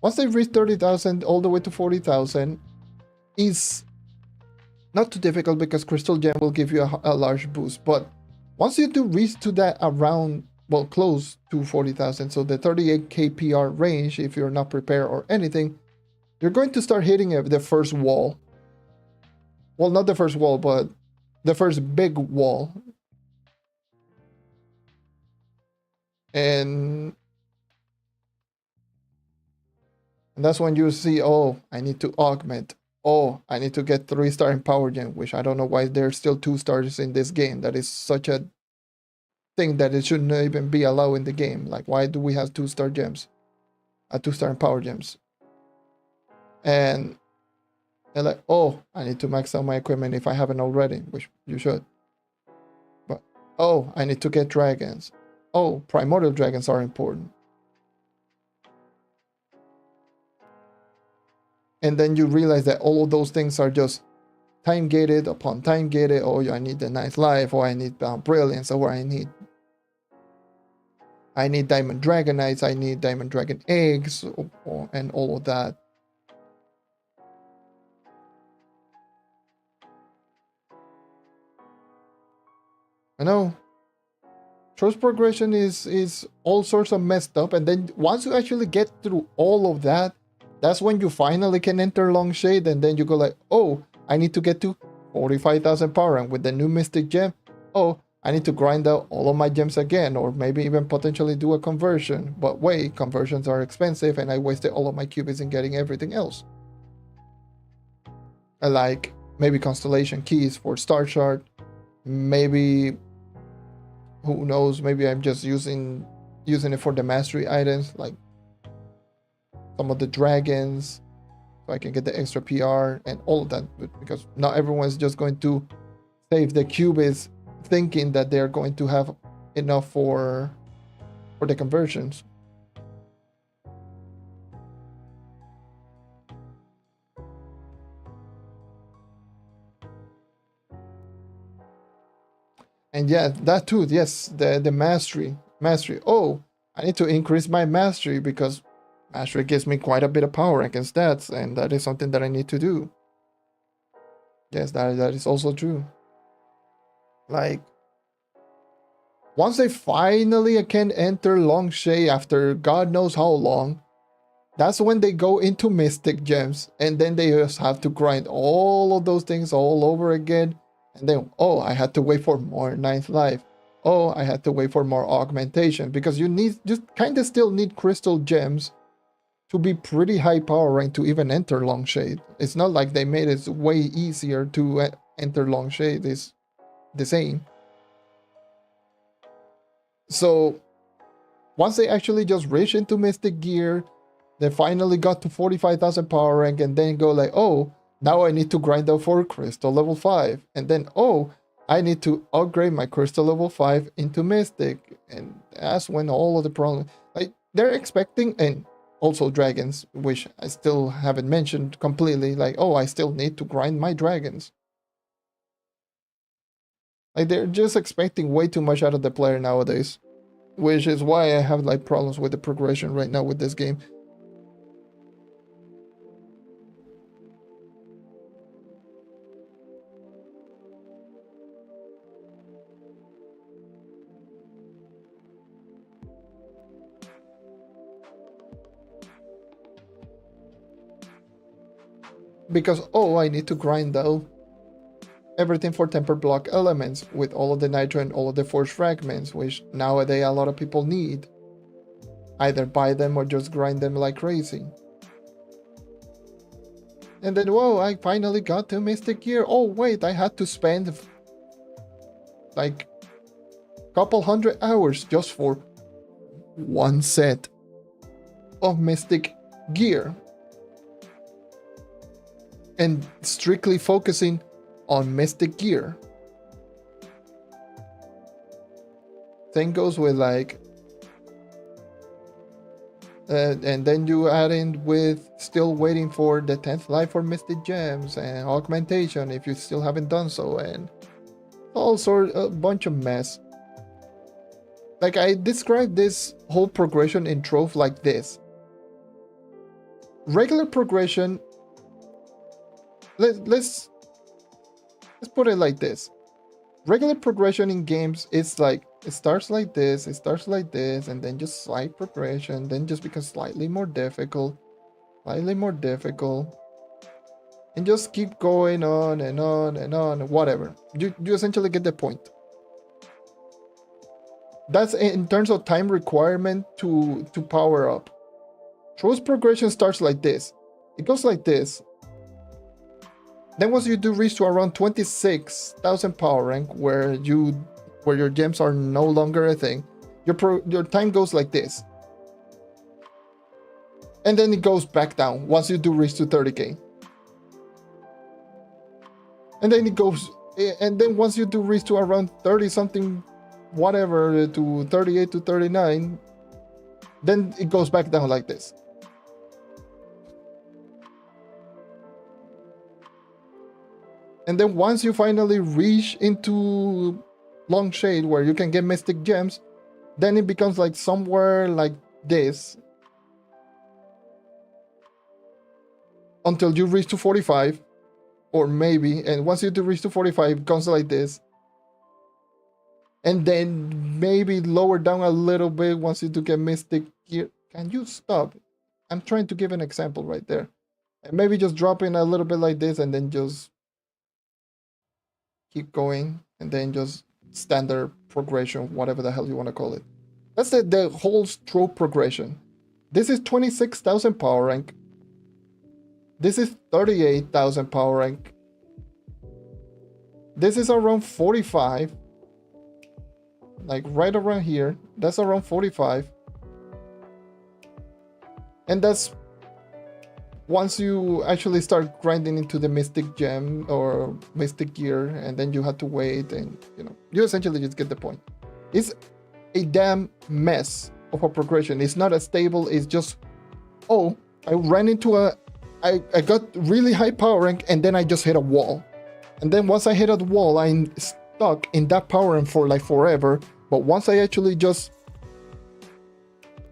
Once they reach 30,000 all the way to 40,000 is not too difficult because Crystal Gem will give you a large boost. But once you do reach to that around, well, close to 40,000, so the 38k PR range, if you're not prepared or anything, you're going to start hitting the first wall. Well, not the first wall, but the first big wall. And that's when you see, oh, I need to augment. Oh, I need to get 3-star in power gen, which I don't know why there's still 2 stars in this game. That is such a thing that it shouldn't even be allowed in the game. Like, why do we have 2-star gems? 2-star in power gems. And they're like, oh, I need to max out my equipment if I haven't already, which you should. But, oh, I need to get dragons. Oh, primordial dragons are important. And then you realize that all of those things are just time gated upon time gated. Oh, I need the nice life, or I need brilliance, or I need diamond dragonites, I need diamond dragon eggs, and all of that. I know. Trove's progression is all sorts of messed up, and then once you actually get through all of that, that's when you finally can enter Longshade, and then you go like, oh, I need to get to 45,000 power, and with the new Mystic Gem, oh, I need to grind out all of my gems again, or maybe even potentially do a conversion. But wait, conversions are expensive, and I wasted all of my qubits in getting everything else. Like maybe constellation keys for Star Shard, maybe, who knows, maybe I'm just using it for the mastery items, like some of the dragons, so I can get the extra PR and all of that, because not everyone's just going to save the qubits thinking that they're going to have enough for the conversions. And yeah, that too, yes, the mastery. Oh, I need to increase my mastery because mastery gives me quite a bit of power against stats, and that is something that I need to do. Yes, that is also true. Like, once they finally can enter Longshade after God knows how long, that's when they go into Mystic Gems, and then they just have to grind all of those things all over again. And then, oh, I had to wait for more ninth life. Oh, I had to wait for more augmentation, because you kind of still need crystal gems to be pretty high power rank to even enter Longshade. It's not like they made it way easier to enter Longshade. It's the same. So once they actually just reach into Mystic Gear, they finally got to 45,000 power rank, and then go like, oh, now I need to grind out for Crystal level 5. And then, oh, I need to upgrade my Crystal level 5 into Mystic. And that's when all of the problems, like, they're expecting, and also dragons, which I still haven't mentioned completely, like, oh, I still need to grind my dragons. Like, they're just expecting way too much out of the player nowadays, which is why I have like problems with the progression right now with this game. Because, oh, I need to grind out everything for temper block elements with all of the nitro and all of the force fragments, which nowadays a lot of people need. Either buy them or just grind them like crazy. And then, whoa, I finally got to Mystic Gear. Oh, wait, I had to spend like a couple hundred hours just for one set of Mystic Gear. And strictly focusing on Mystic Gear. Same goes with like, and then you add in with still waiting for the 10th life for Mystic Gems and augmentation if you still haven't done so, and all sort a bunch of mess. Like, I described this whole progression in Trove like this. Regular progression, let's put it like this. Regular progression in games is like, it starts like this, and then just slight progression, then just becomes slightly more difficult, and just keep going on and on and on, whatever. You essentially get the point. That's in terms of time requirement to power up. Trove's progression starts like this. It goes like this. Then once you do reach to around 26,000 power rank, where your gems are no longer a thing, your time goes like this. And then it goes back down once you do reach to 30k. And then it goes, and then once you do reach to around 30 something, whatever, to 38 to 39, then it goes back down like this. And then once you finally reach into long shade where you can get mystic gems, then it becomes like somewhere like this until you reach to 45, or maybe, and once you do reach to 45, it comes like this. And then maybe lower down a little bit once you do get mystic gear. Can you stop? I'm trying to give an example right there. And maybe just drop in a little bit like this and then just keep going, and then just standard progression, whatever the hell you want to call it. That's the whole stroke progression. This is 26,000 power rank. This is 38,000 power rank. This is around 45. Like right around here. That's around 45. And that's once you actually start grinding into the mystic gem or mystic gear, and then you have to wait, and you essentially just get the point. It's a damn mess of a progression. It's not as stable. It's just, oh, I ran into I got really high power rank, and then I just hit a wall. And then once I hit a wall, I'm stuck in that power rank for like forever. But once I actually just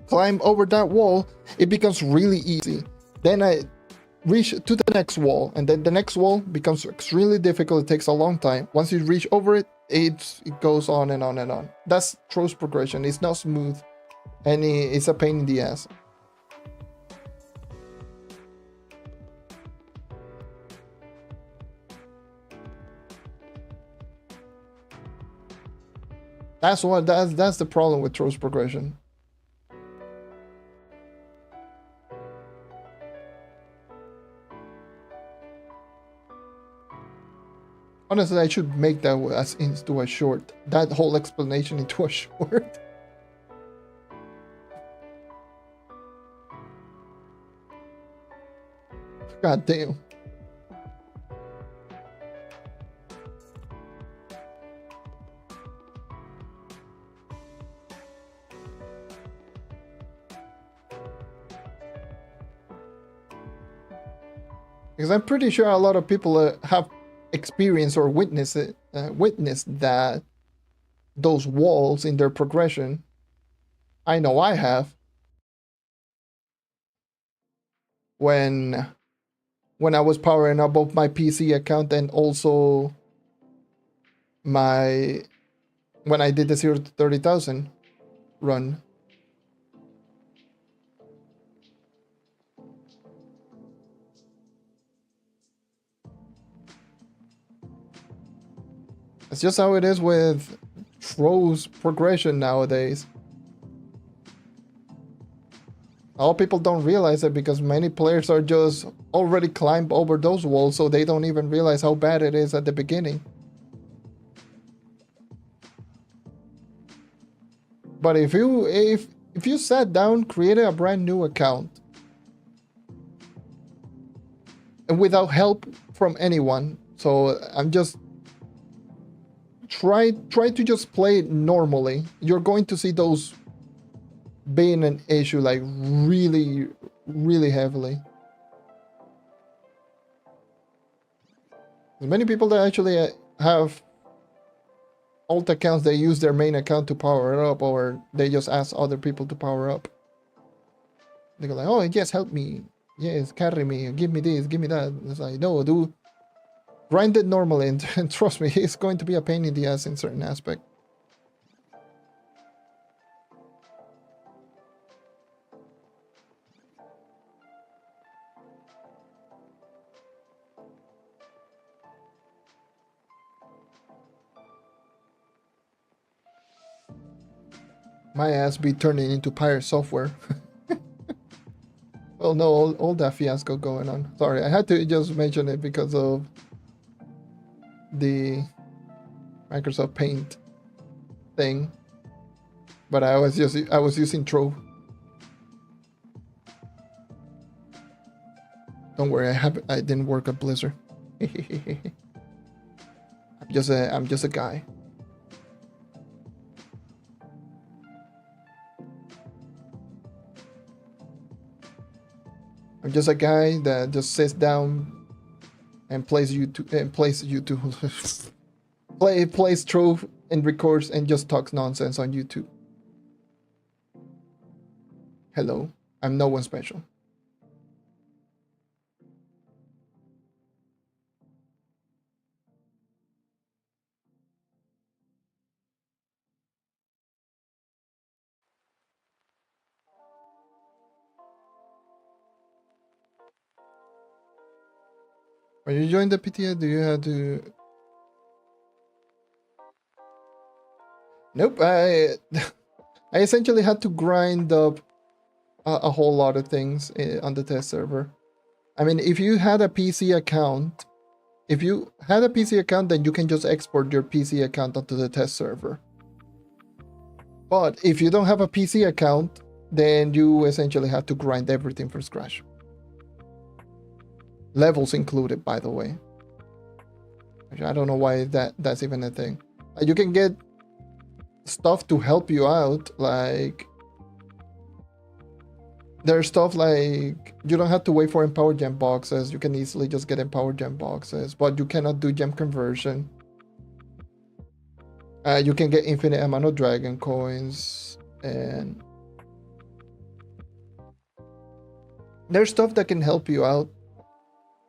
climb over that wall, it becomes really easy. Then I reach to the next wall, and then the next wall becomes extremely difficult. It takes a long time. Once you reach over it, it goes on and on and on. That's Trove's progression. It's not smooth, and it's a pain in the ass. That's the problem with Trove's progression. Honestly, I should make that as into a short. That whole explanation into a short. God damn. Because I'm pretty sure a lot of people have experienced or witnessed that those walls in their progression. I know I have. When I was powering up both my PC account and also when I did the 0 to 30,000 run. It's just how it is with Trove's progression nowadays. All people don't realize it because many players are just already climbed over those walls, so they don't even realize how bad it is at the beginning. But if you sat down, created a brand new account, and without help from anyone, so I'm just try to just play it normally, you're going to see those being an issue like really, really heavily. There's many people that actually have alt accounts, they use their main account to power it up, or they just ask other people to power up. They go like, oh yes, help me, yes, carry me, give me this, give me that. It's like, no, do grind it normally, and trust me, it's going to be a pain in the ass in certain aspect. My ass be turning into pirate software. Well, no, all that fiasco going on. Sorry, I had to just mention it because of the Microsoft Paint thing. But I was using Trove. Don't worry, I didn't work at Blizzard. I'm just a guy. I'm just a guy that just sits down and plays YouTube plays Trove and records and just talks nonsense on YouTube. Hello, I'm no one special. When you join the PTS, do you have to... Nope, I essentially had to grind up a whole lot of things on the test server. I mean, if you had a PC account, then you can just export your PC account onto the test server. But if you don't have a PC account, then you essentially have to grind everything from scratch. Levels included, by the way. I don't know why that's even a thing. You can get stuff to help you out, like there's stuff like you don't have to wait for empower gem boxes. You can easily just get empower gem boxes, but you cannot do gem conversion. You can get infinite amount of dragon coins, and there's stuff that can help you out,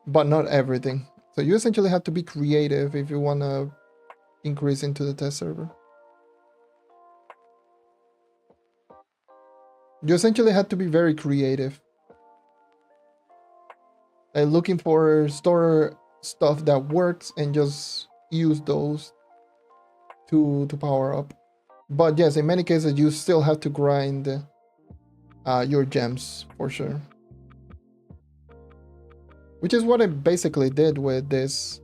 but not everything. So you essentially have to be creative if you want to increase into the test server. You essentially have to be very creative. And looking for store stuff that works and just use those to power up. But yes, in many cases you still have to grind your gems for sure. Which is what I basically did with this,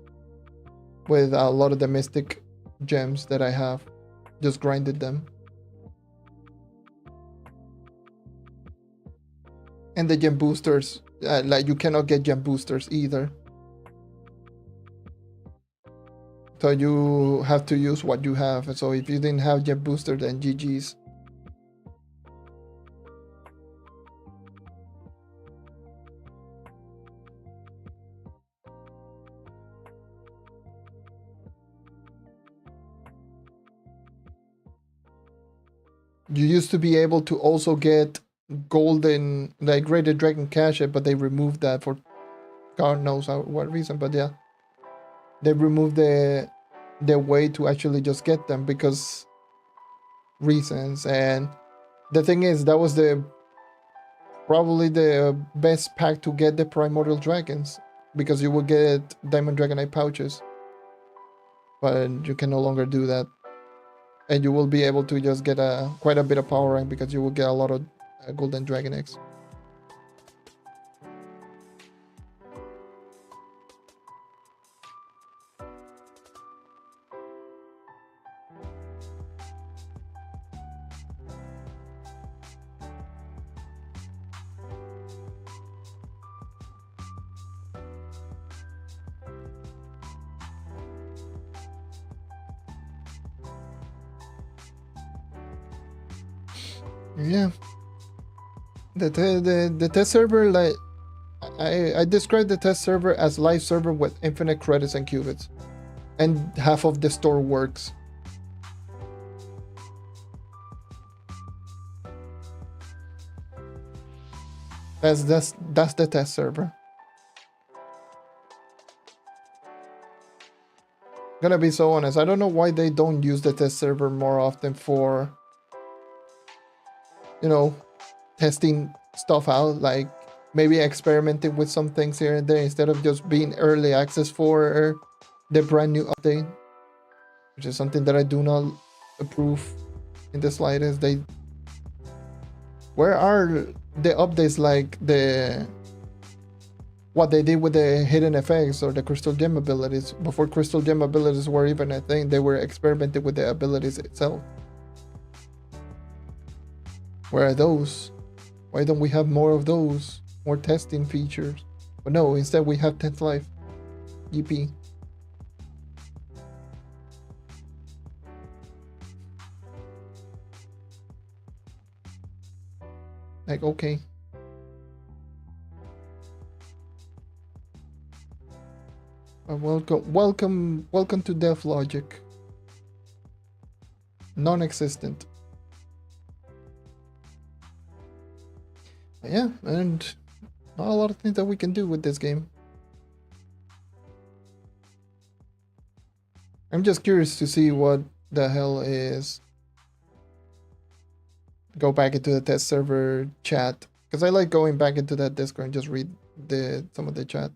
with a lot of the mystic gems that I have. Just grinded them. And the gem boosters, like you cannot get gem boosters either. So you have to use what you have. So if you didn't have gem booster, then GG's. You used to be able to also get golden, like graded dragon cache, but they removed that for God knows what reason. But yeah, they removed the way to actually just get them because reasons. And the thing is, that was probably the best pack to get the primordial dragons, because you will get diamond dragonite pouches, but you can no longer do that. And you will be able to just get quite a bit of power rank because you will get a lot of golden dragon eggs. Yeah. The test server, like I described the test server as live server with infinite credits and qubits, and half of the store works. That's the test server. Gonna be so honest, I don't know why they don't use the test server more often for, you know, testing stuff out, like maybe experimenting with some things here and there instead of just being early access for the brand new update, which is something that I do not approve in the slightest. They Where are the updates like what they did with the hidden effects or the crystal gem abilities? Before crystal gem abilities were even a thing, they were experimenting with the abilities itself. Where are those? Why don't we have more of those? More testing features? But no, instead we have 10th life. EP. Like, okay. Welcome to Death Logic. Non-existent. Yeah, and not a lot of things that we can do with this game. I'm just curious to see what the hell is. Go back into the test server chat, because I like going back into that Discord and just read some of the chat.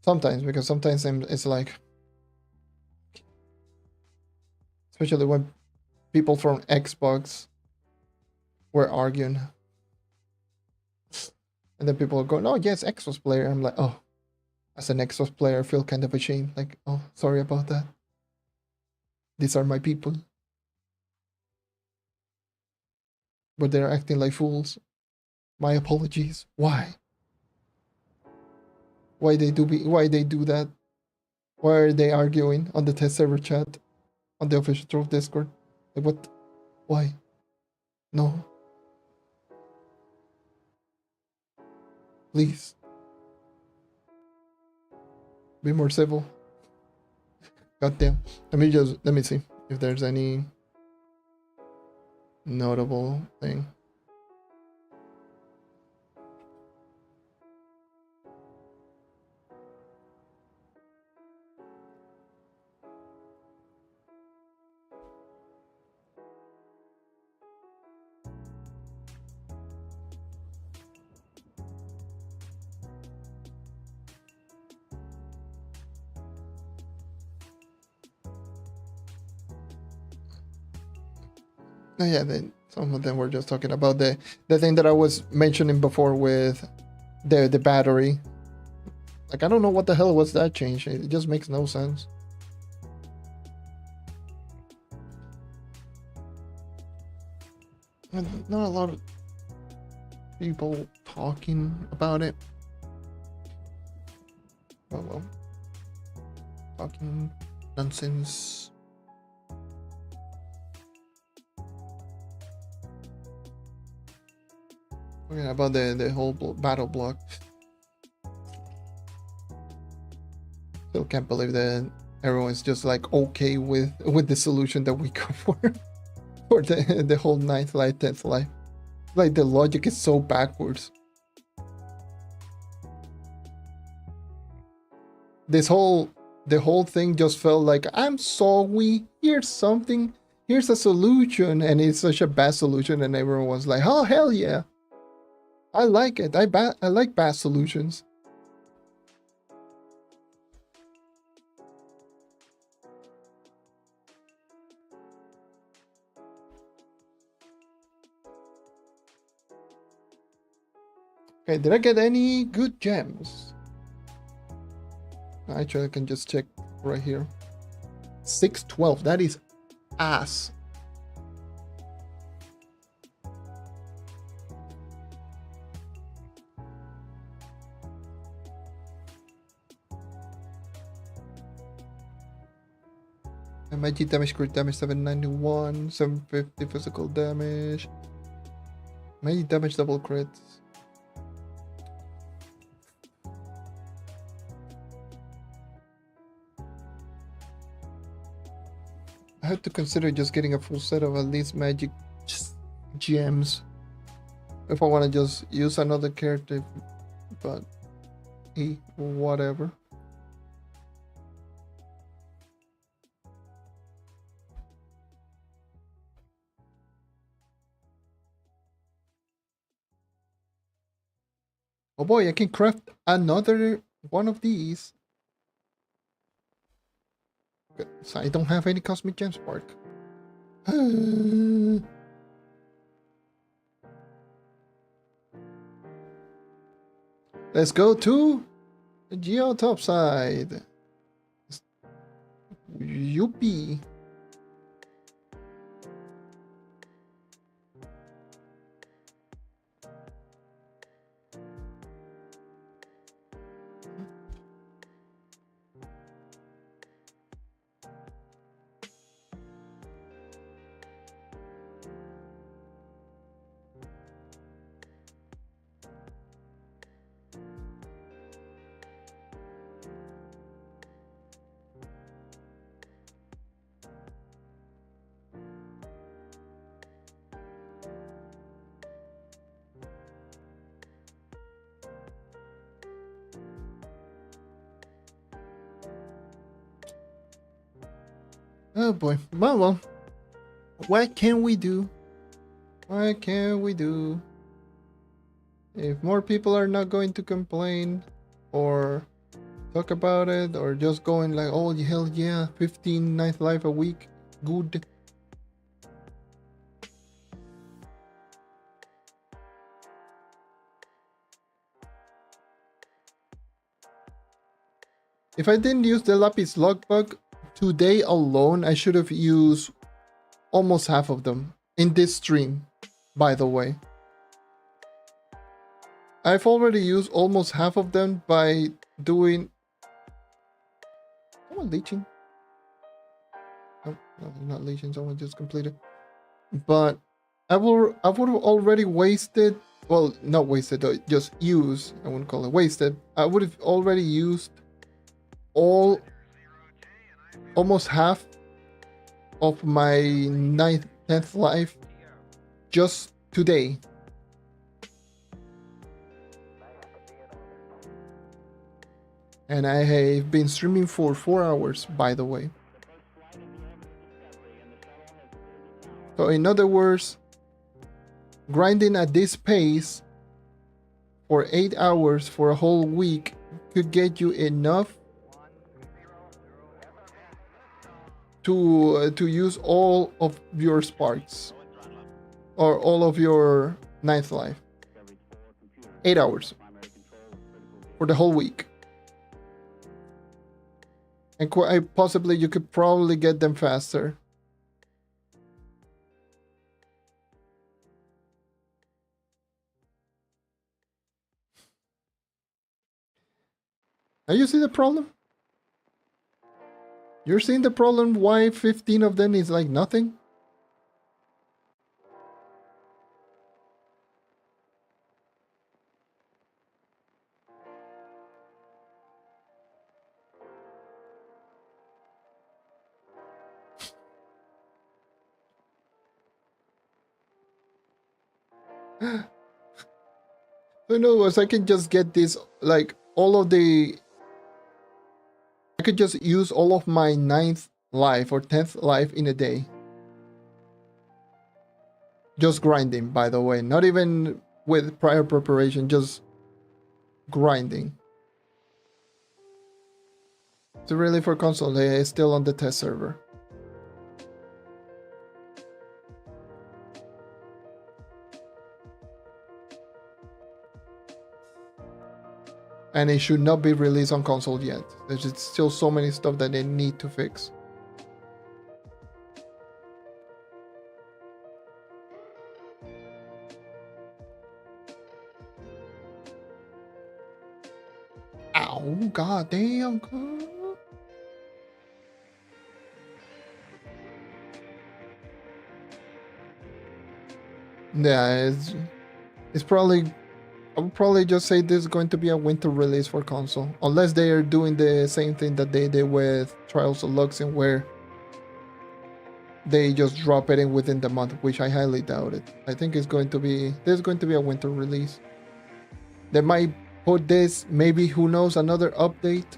Sometimes, because sometimes it's like, especially when people from Xbox were arguing, and then people are going, "Oh yes, Xbox player." I'm like, oh, as an Xbox player, I feel kind of ashamed. Like, oh, sorry about that. These are my people, but they're acting like fools. My apologies. Why? Why they do that? Why are they arguing on the test server chat, on the official Trove Discord? Like, what? Why? No. Please. Be more civil. Goddamn. Let me see if there's any notable thing. Oh, yeah, some of them were just talking about the thing that I was mentioning before with the battery. Like, I don't know what the hell was that change. It just makes no sense. And not a lot of people talking about it. Well, talking nonsense. Okay, about the whole battle block. Still can't believe that everyone's just like okay with the solution that we go for the whole 9th life, 10th life. Like, the logic is so backwards. The whole thing just felt like, I'm sorry, here's something, here's a solution, and it's such a bad solution, and everyone was like, oh hell yeah, I like it. I like bad solutions. Okay, did I get any good gems? Actually, I can just check right here. 612, that is ass. And magic damage, crit damage 791, 750 physical damage. Magic damage double crits. I had to consider just getting a full set of at least magic gems if I want to just use another character, but whatever. Oh boy, I can craft another one of these. So I don't have any cosmic gem spark. Let's go to the geo topside. Yuppie. Oh boy. Well. What can we do? What can we do? If more people are not going to complain or talk about it or just going like, oh hell yeah, 15 ninth life a week, good. If I didn't use the Lapis Logbug today alone, I should have used almost half of them in this stream, by the way. I've already used almost half of them by doing... Someone leeching? No, not leeching, someone just completed. But I would have already wasted... Well, not wasted, just used. I wouldn't call it wasted. I would have already used almost half of my 10th life just today. And I have been streaming for 4 hours, by the way. So in other words, grinding at this pace for 8 hours for a whole week could get you enough to use all of your sparks or all of your 9th life. 8 hours for the whole week. And possibly you could probably get them faster. Now you see the problem? You're seeing the problem why 15 of them is like nothing? So in other words, I can just get this, like, all of the... I could just use all of my 9th life or 10th life in a day. Just grinding, by the way. Not even with prior preparation, just grinding. So really for console, it's still on the test server. And it should not be released on console yet. There's still so many stuff that they need to fix. Ow, god damn. Yeah, it's probably... I would probably just say this is going to be a winter release for console. Unless they are doing the same thing that they did with Trials of Luxin, where they just drop it in within the month, which I highly doubt it. I think there's going to be a winter release. They might put this, maybe, who knows, another update.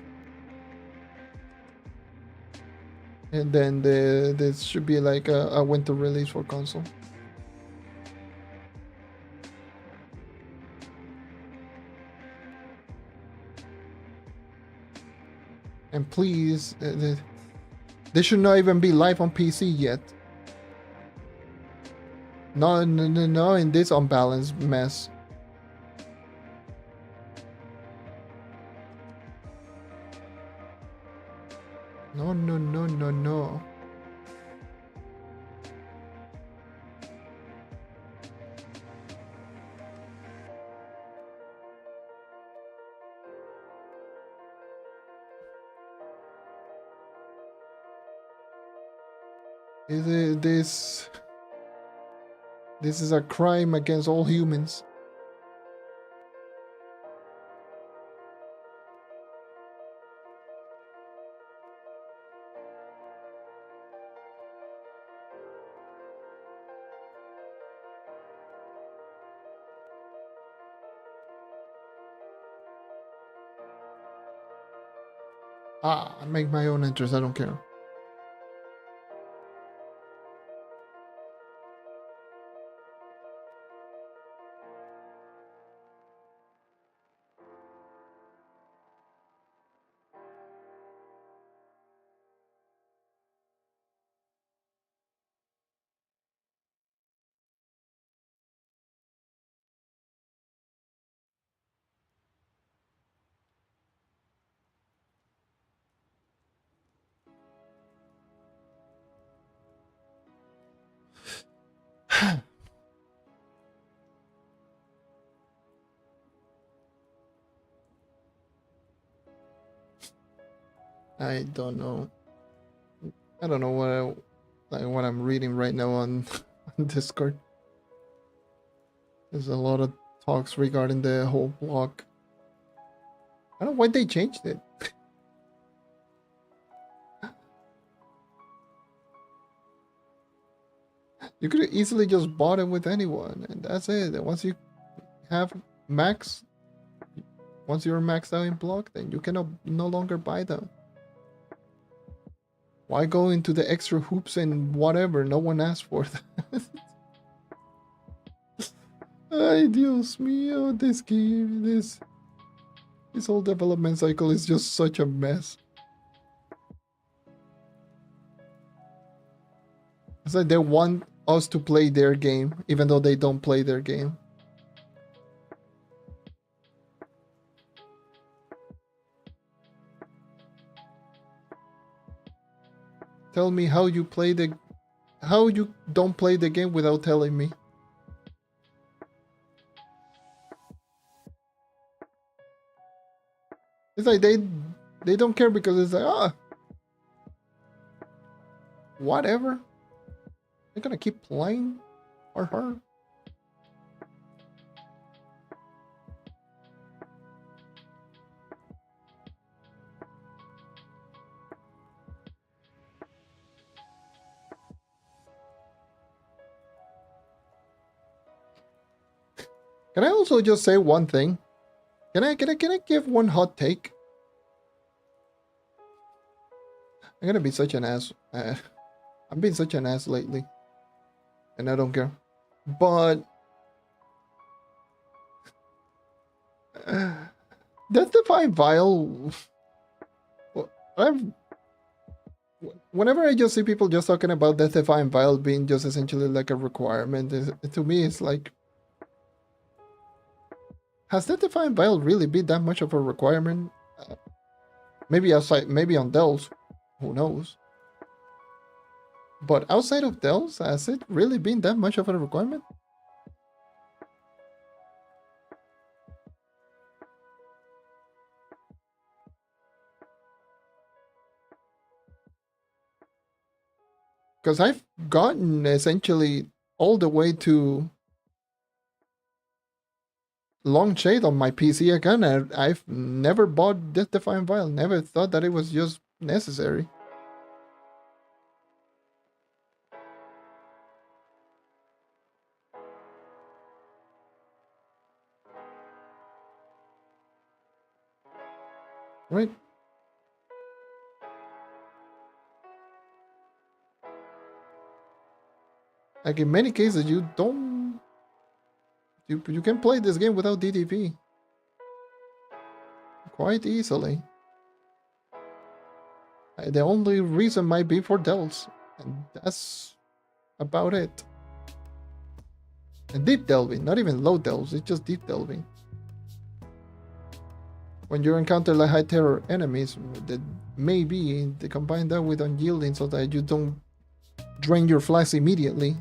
And then this should be like a winter release for console. And please, they should not even be live on PC yet. No, in this unbalanced mess. No, no, no, no, no. This is a crime against all humans. I make my own entries, I don't care. I don't know. I don't know what I'm reading right now on, on Discord. There's a lot of talks regarding the whole block. I don't know why they changed it. You could have easily just bought it with anyone, and that's it. And once you have max, once you're maxed out in block, then you cannot no longer buy them. Why go into the extra hoops and whatever? No one asked for that. Ay, Dios mío, this game, this whole development cycle is just such a mess. It's like they want us to play their game, even though they don't play their game. Tell me how you don't play the game without telling me. It's like they don't care because it's like, whatever. They're gonna keep playing or her. Can I also just say one thing? Can I give one hot take? I'm gonna be such an ass. I'm being such an ass lately, and I don't care. But Death Defying Vial. Whenever I just see people just talking about Death Defying Vial being just essentially like a requirement, to me it's like, has Death Defying Vial really been that much of a requirement? Maybe outside, maybe on Dells, who knows? But outside of Dells, has it really been that much of a requirement? Because I've gotten essentially all the way to Long Shade on my PC again, and I've never bought Death Defying Vial, never thought that it was just necessary. Right? Like in many cases, you can play this game without DDP quite easily. The only reason might be for delves, and that's about it. And deep delving, not even low delves, it's just deep delving. When you encounter like high terror enemies, maybe they combine that with unyielding so that you don't drain your flash immediately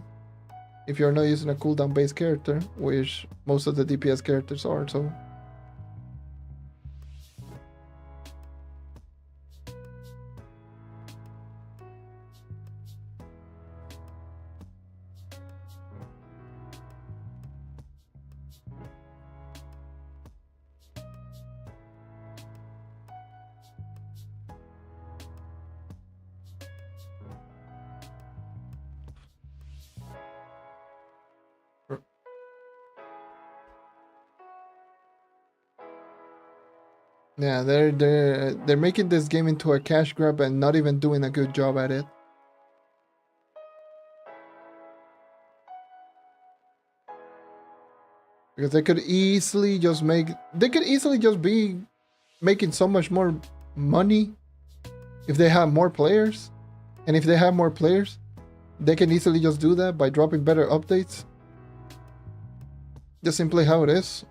if you're not using a cooldown based character, which most of the DPS characters are. So yeah, they're making this game into a cash grab and not even doing a good job at it. Because they could easily just be making so much more money if they have more players. And if they have more players, they can easily just do that by dropping better updates. Just simply how it is.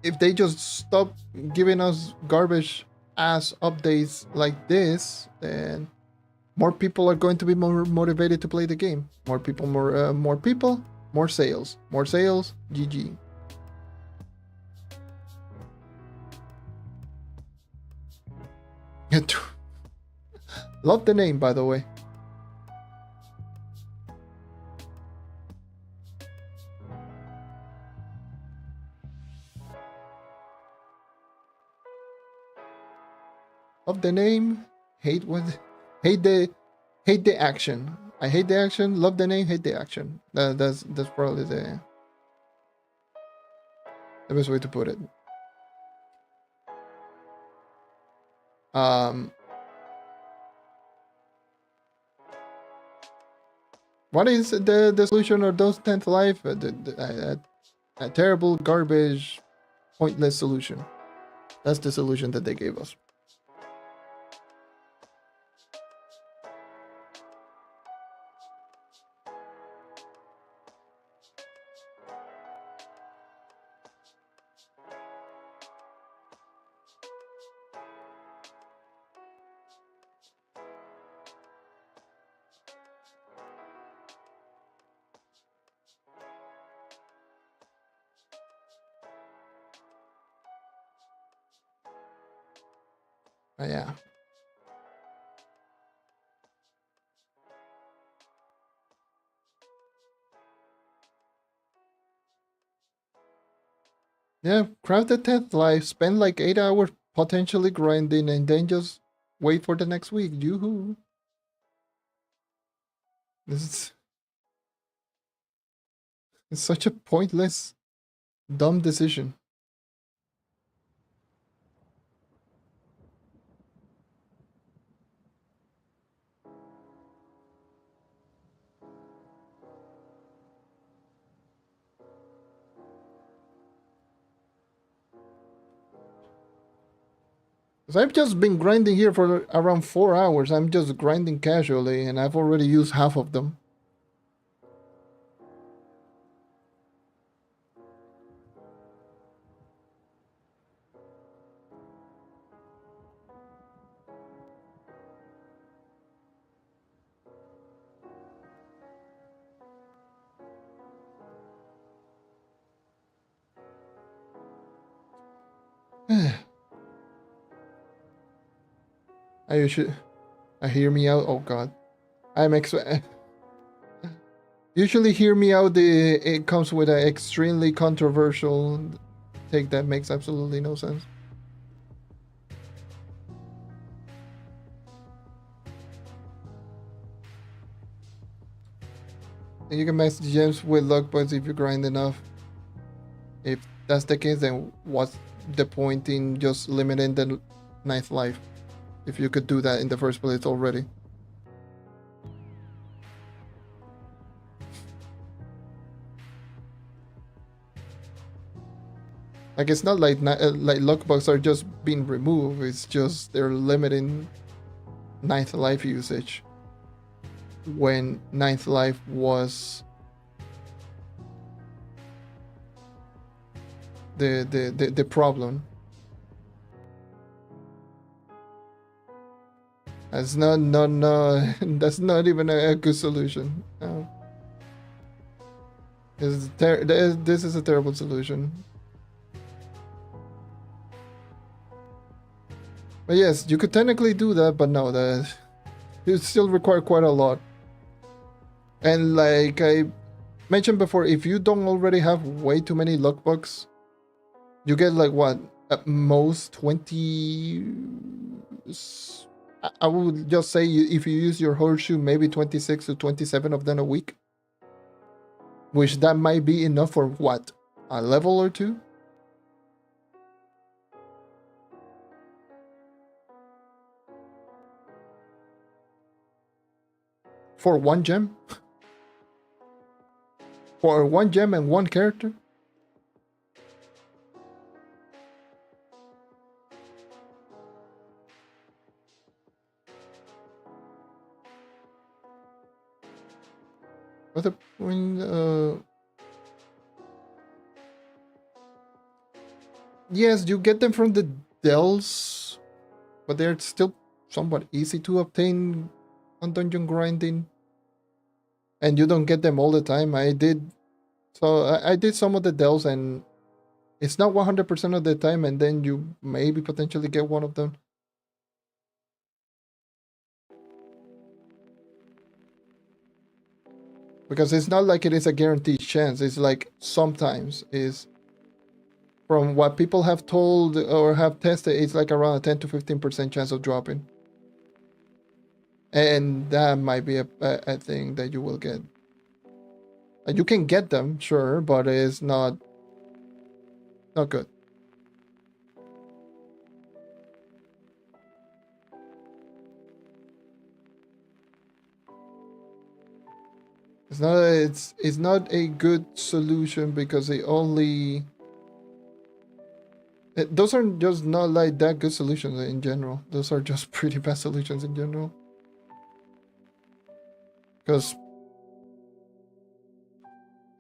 If they just stop giving us garbage ass updates like this, then more people are going to be more motivated to play the game. More people, more sales. More sales, GG. Love the name, by the way. Love the name. Hate the action. I hate the action. Love the name. Hate the action. That's probably the best way to put it. What is the solution of those 10th life? A terrible, garbage, pointless solution. That's the solution that they gave us. Yeah. Yeah, craft the 10th life, spend like 8 hours potentially grinding, and then just wait for the next week. Yoo-hoo. It's such a pointless, dumb decision. Because I've just been grinding here for around 4 hours. I'm just grinding casually, and I've already used half of them. I hear me out. Oh god. Usually hear me out. It comes with an extremely controversial take that makes absolutely no sense. And you can max gems with luck points if you grind enough. If that's the case, then what's the point in just limiting the 9th life? If you could do that in the first place already. Like, it's not like luck bugs are just being removed. It's just they're limiting 9th life usage. When 9th life was the problem. That's not no. That's not even a good solution. No. This is a terrible solution. But yes, you could technically do that, but no, that it still require quite a lot. And like I mentioned before, if you don't already have way too many luck bucks, you get like what at most 20. I would just say if you use your horseshoe, maybe 26 to 27 of them a week, which that might be enough for what, a level or two. For one gem? For one gem and one character? What the when yes, you get them from the dells, but they're still somewhat easy to obtain on dungeon grinding. And you don't get them all the time. I did I did some of the dells and it's not 100% of the time, and then you maybe potentially get one of them. Because it's not like it is a guaranteed chance. It's like sometimes is from what people have told or have tested, it's like around a 10 to 15% chance of dropping. And that might be a thing that you will get. You can get them, sure, but it's not good. It's not a good solution because they only those are just not like that good solutions in general. Those are just pretty bad solutions in general. Because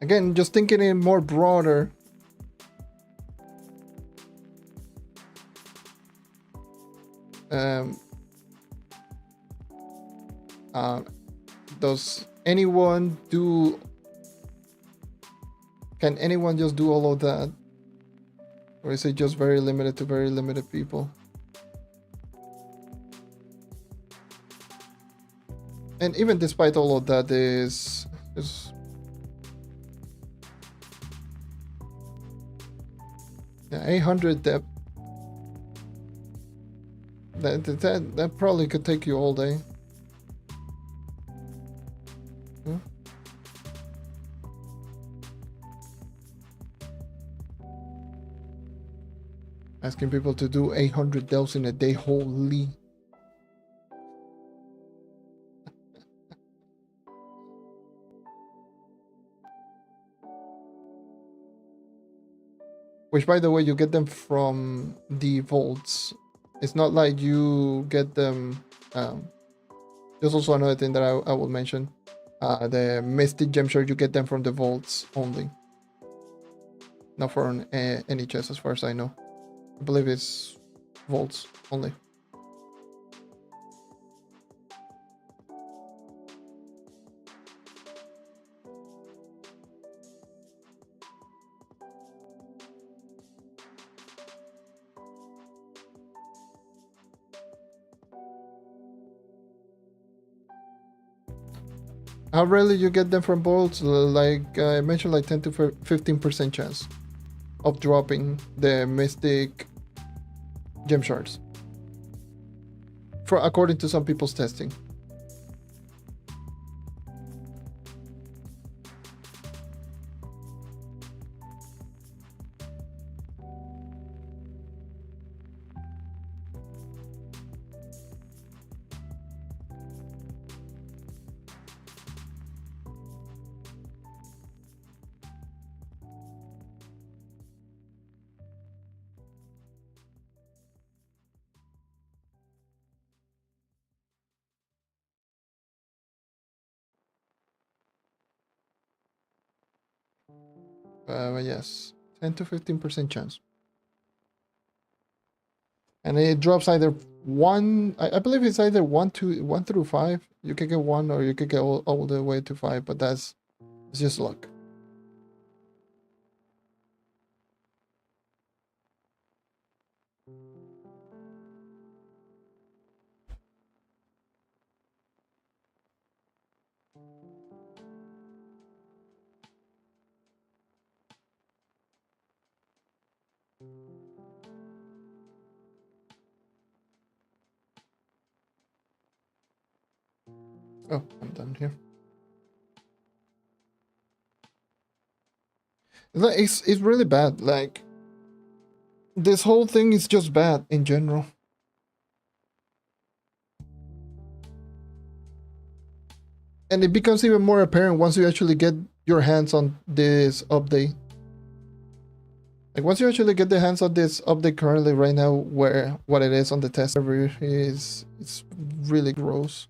again, just thinking it more broader, um, does anyone do? Can anyone just do all of that, or is it just very limited to very limited people? And even despite all of that, is yeah, 800 depth. That probably could take you all day. Yeah. Asking people to do 800 delves in a day, holy. Which, by the way, you get them from the vaults. It's not like you get them. There's also another thing that I will mention. The Mystic Gem Shard, you get them from the vaults only. Not from any chest, as far as I know. I believe it's vaults only. How rarely you get them from bolts? Like I mentioned, like 10 to 15% chance of dropping the Mystic Gem Shards. For according to some people's testing. But yes, 10 to 15% chance. And it drops either one. I believe it's either 1 through 5. You can get 1 or you could get all the way to 5, but it's just luck. Oh, I'm done here. It's really bad. Like, this whole thing is just bad in general. And it becomes even more apparent once you actually get your hands on this update. Like, once you actually get the hands on this update currently right now, where what it is on the test server it's really gross.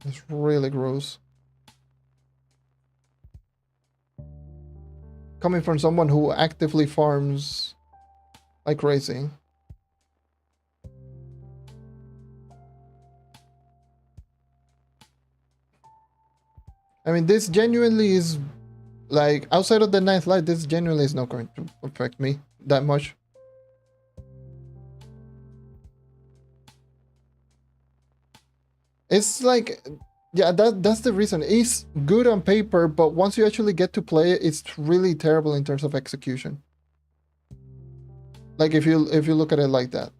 It's really gross. Coming from someone who actively farms like crazy. I mean, this genuinely is, like, outside of the ninth light, this genuinely is not going to affect me that much. It's like, yeah, that's the reason. It's good on paper, but once you actually get to play it, it's really terrible in terms of execution. Like, if you look at it like that,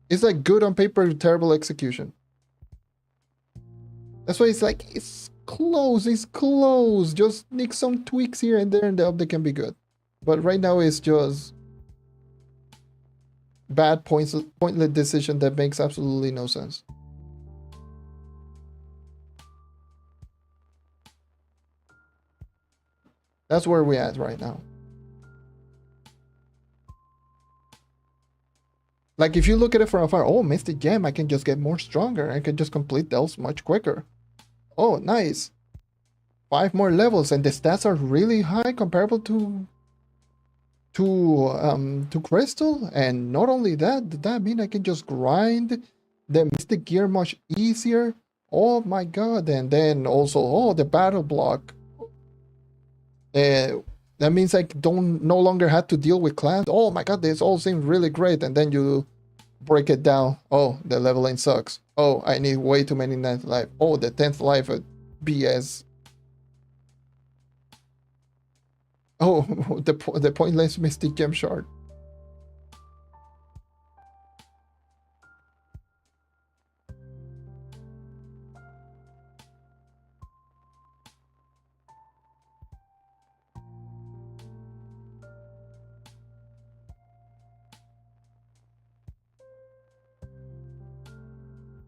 it's like good on paper, terrible execution. That's why it's like, it's close. Just need some tweaks here and there, and the update can be good. But right now, it's just bad pointless decision that makes absolutely no sense. That's where we're at right now. Like, if you look at it from afar, oh, Mystic Gem, I can just get more stronger. I can just complete those much quicker. Oh, nice. 5 more levels, and the stats are really high comparable to Crystal. And not only that, does that mean I can just grind the Mystic Gear much easier? Oh my god. And then also, oh, the battle block. That means I don't no longer have to deal with clans. Oh my god, this all seems really great. And then you break it down. Oh, the leveling sucks. Oh, I need way too many 9th life. Oh, the 10th life BS. Oh, the pointless Mystic Gem shard.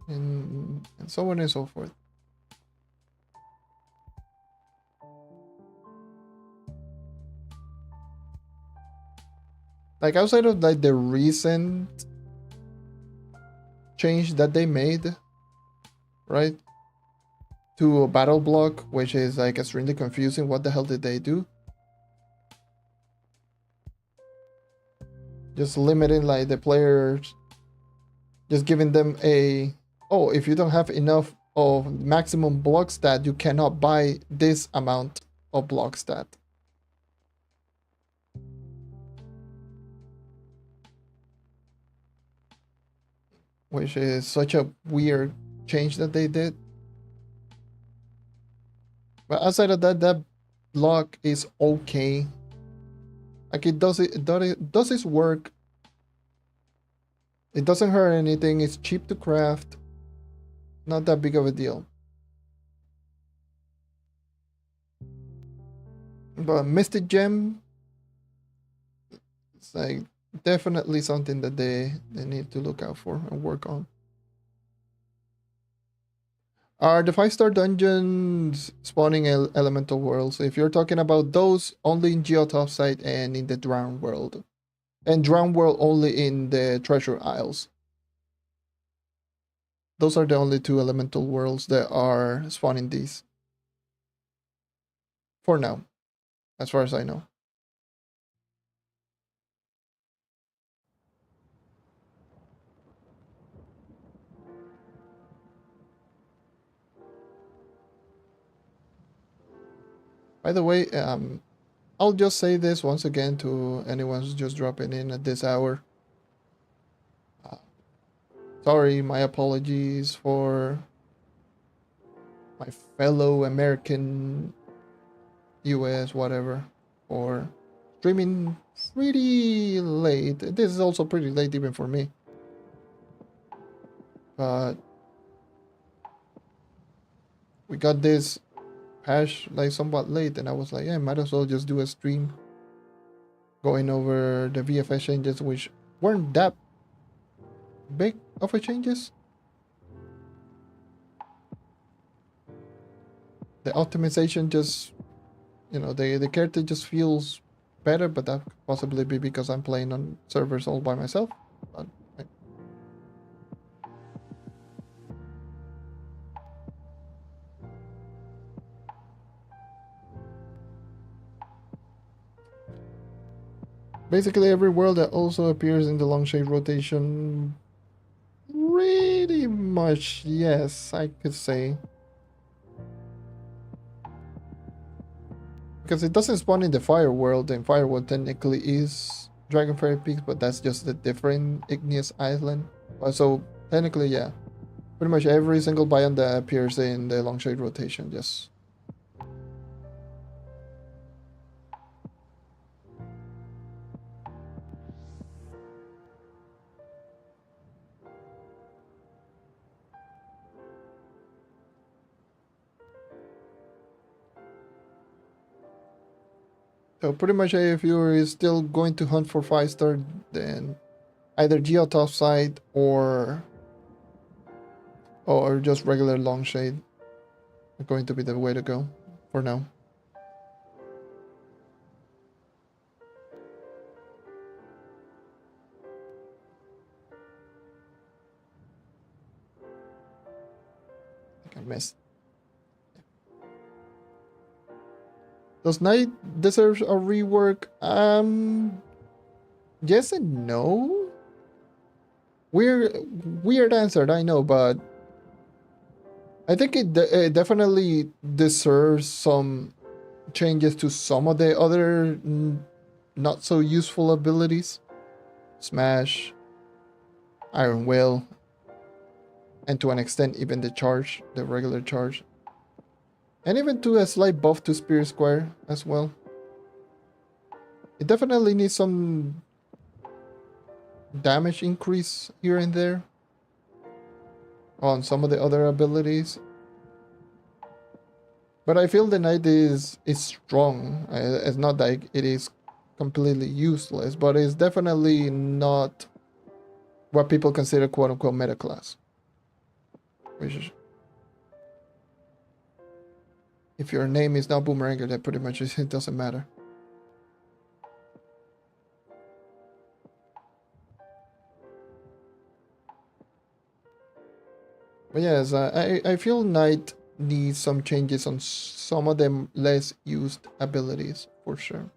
And so on and so forth. Like, outside of like the recent change that they made, right, to a battle block, which is like extremely confusing. What the hell did they do? Just limiting like the players, just giving them a, oh, if you don't have enough of maximum block stat, you cannot buy this amount of block stat. Which is such a weird change that they did. But outside of that, that block is okay. Like, it does its work. It doesn't hurt anything. It's cheap to craft. Not that big of a deal. But Mystic Gem, it's like definitely something that they need to look out for and work on. Are the 5-star dungeons spawning elemental worlds? If you're talking about those, only in Geotopside and in the Drown World. And Drown World only in the Treasure Isles. Those are the only 2 elemental worlds that are spawning these. For now. As far as I know. By the way, I'll just say this once again to anyone who's just dropping in at this hour. Uh, Sorry, my apologies for my fellow American, US, whatever, for streaming pretty late. This is also pretty late even for me. But we got this patch like somewhat late, and I was like, yeah, might as well just do a stream going over the VFX changes, which weren't that big of a changes. The optimization just, the character just feels better, but that could possibly be because I'm playing on servers all by myself. But basically every world that also appears in the long shade rotation, pretty much, yes, I could say. Because it doesn't spawn in the fire world, and fire world technically is Dragon Fairy Peaks, but that's just a different igneous island. So technically, yeah, pretty much every single biome that appears in the long shade rotation, yes. So pretty much if you're still going to hunt for 5-star, then either Geo Topside or just regular long shade are going to be the way to go for now. I think I missed. Does Night deserve a rework? Yes and no. Weird answer, I know, but I think it definitely deserves some changes to some of the other not so useful abilities. Smash, Iron Will, and to an extent even the regular charge. And even to a slight buff to Spirit Square as well. It definitely needs some damage increase here and there on some of the other abilities. But I feel the Knight is strong. It's not that it is completely useless, but it's definitely not what people consider quote unquote meta class. Which is, if your name is not Boomeranger, then pretty much it doesn't matter. But yes, I feel Knight needs some changes on some of them less used abilities for sure.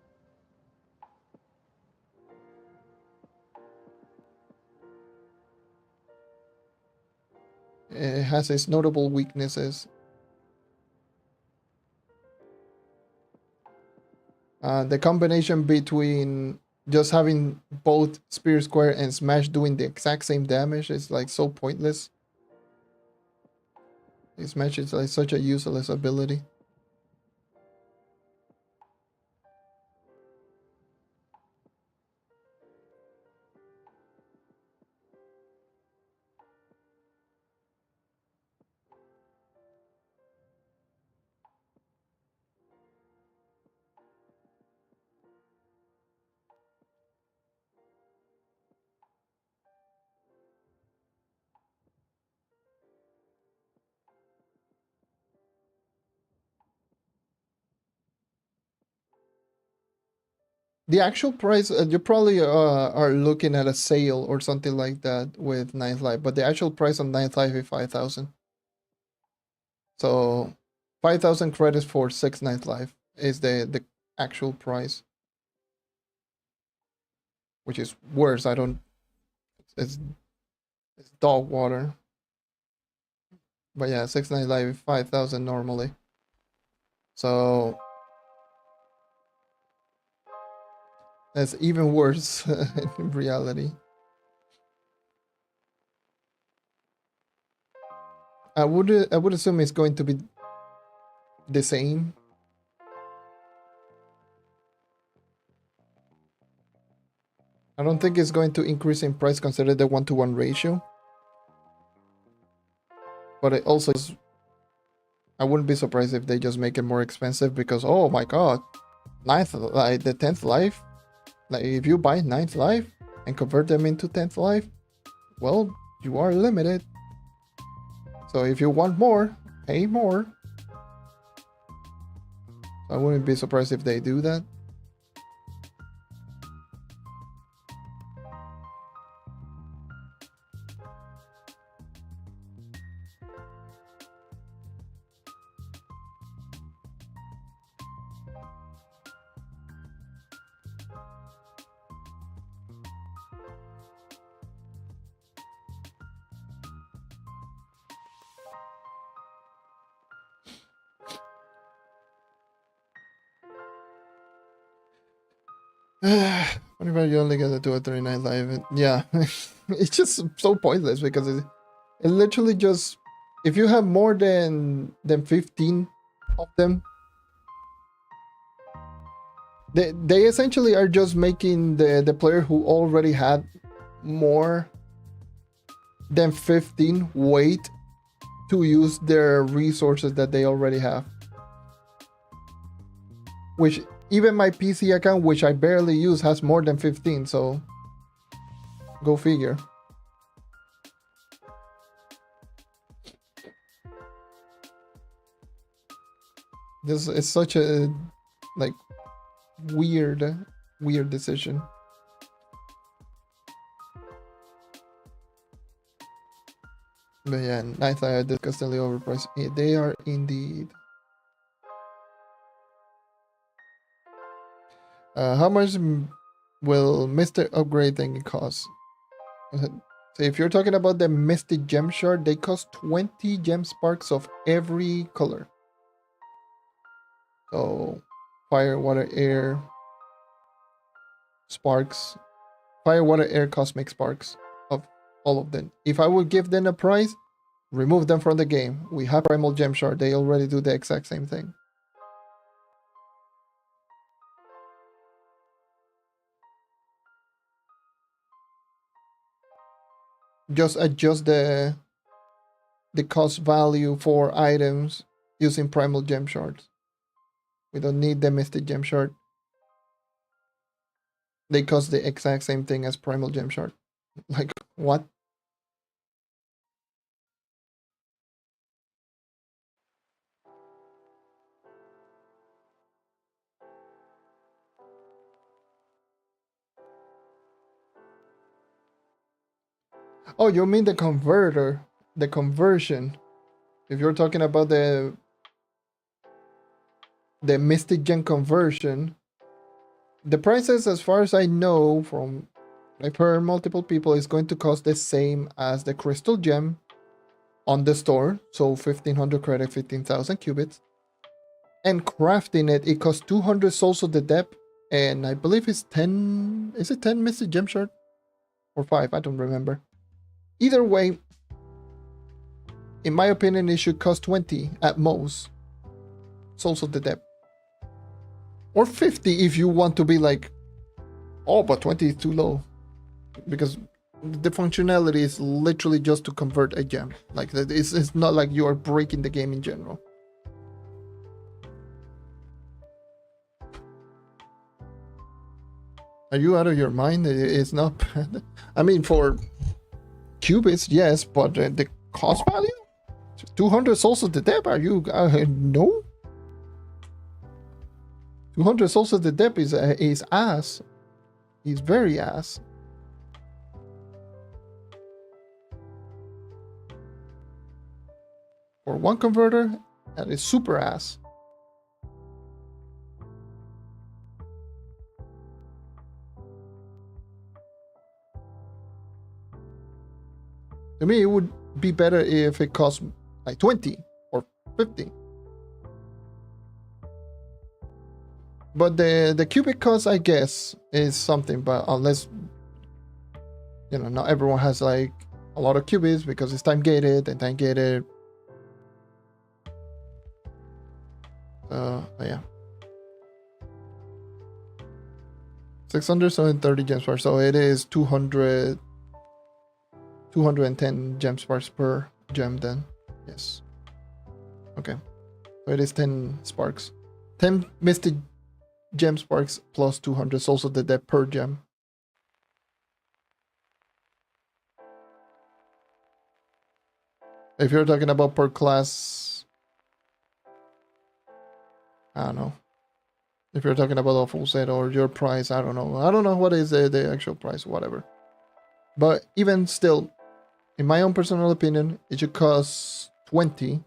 It has its notable weaknesses. The combination between just having both Spirit Square and Smash doing the exact same damage is like so pointless. Smash is like such a useless ability. The actual price, you probably are looking at a sale or something like that with Ninth Life, but the actual price on Ninth Life is 5,000. So 5,000 credits for 6 Ninth Life is the actual price, which is worse. I don't. It's dog water. But yeah, 6 Ninth Life 5,000 normally. So That's even worse in reality. I would assume it's going to be the same. I don't think it's going to increase in price considering the 1-to-1 ratio. But it also is, I wouldn't be surprised if they just make it more expensive because, oh my god, like the 10th life, like if you buy 9th life and convert them into 10th life, well, you are limited. So if you want more, pay more. I wouldn't be surprised if they do that. What about you only get to do a 39 live? Yeah, it's just so pointless because it literally just, if you have more than 15 of them, they essentially are just making the player who already had more than 15 wait to use their resources that they already have. Which even my PC account, which I barely use, has more than 15, so go figure. This is such a like weird decision. But yeah, Ninth are disgustingly overpriced. They are indeed. How much will Mr. Upgrade thing cost? So if you're talking about the Mystic Gem Shard, they cost 20 gem sparks of every color. So fire, water, air, sparks. Fire, water, air, cosmic sparks of all of them. If I would give them a price, remove them from the game. We have Primal Gem Shard. They already do the exact same thing. Just adjust the cost value for items using Primal Gem Shards. We don't need the Mystic Gem Shard. They cost the exact same thing as Primal Gem Shard. Like, what? Oh, you mean the converter, the conversion. If you're talking about the Mystic Gem conversion, the prices, as far as I know from I've heard multiple people, is going to cost the same as the Crystal Gem on the store. So 1500 credit, 15,000 qubits. And crafting it costs 200 Souls of the Depth. And I believe it's 10. Is it 10 Mystic Gem Shard? Or 5? I don't remember. Either way, in my opinion, it should cost 20 at most Souls of the Depth. Or 50 if you want to be like, oh, but 20 is too low. Because the functionality is literally just to convert a gem. Like, it's not like you are breaking the game in general. Are you out of your mind? It's not bad. I mean, for qubits, yes, but the cost value? 200 Souls of the Depth? Are you... no? 200 Souls of the Depth is ass. He's very ass. For one converter, that is super ass. To me, it would be better if it cost like 20 or 50. But the cubic cost, I guess, is something. But unless, you know, not everyone has like a lot of qubits because it's time gated and time gated. Yeah. 630 gem sparks. So it is 210 gem sparks per gem then. Yes. Okay. So it is 10 sparks. 10 mystic gem sparks plus 200 souls of the dead per gem. If you're talking about per class, I don't know. If you're talking about a full set or your price, I don't know. I don't know what is the actual price, whatever. But even still, in my own personal opinion, it should cost 20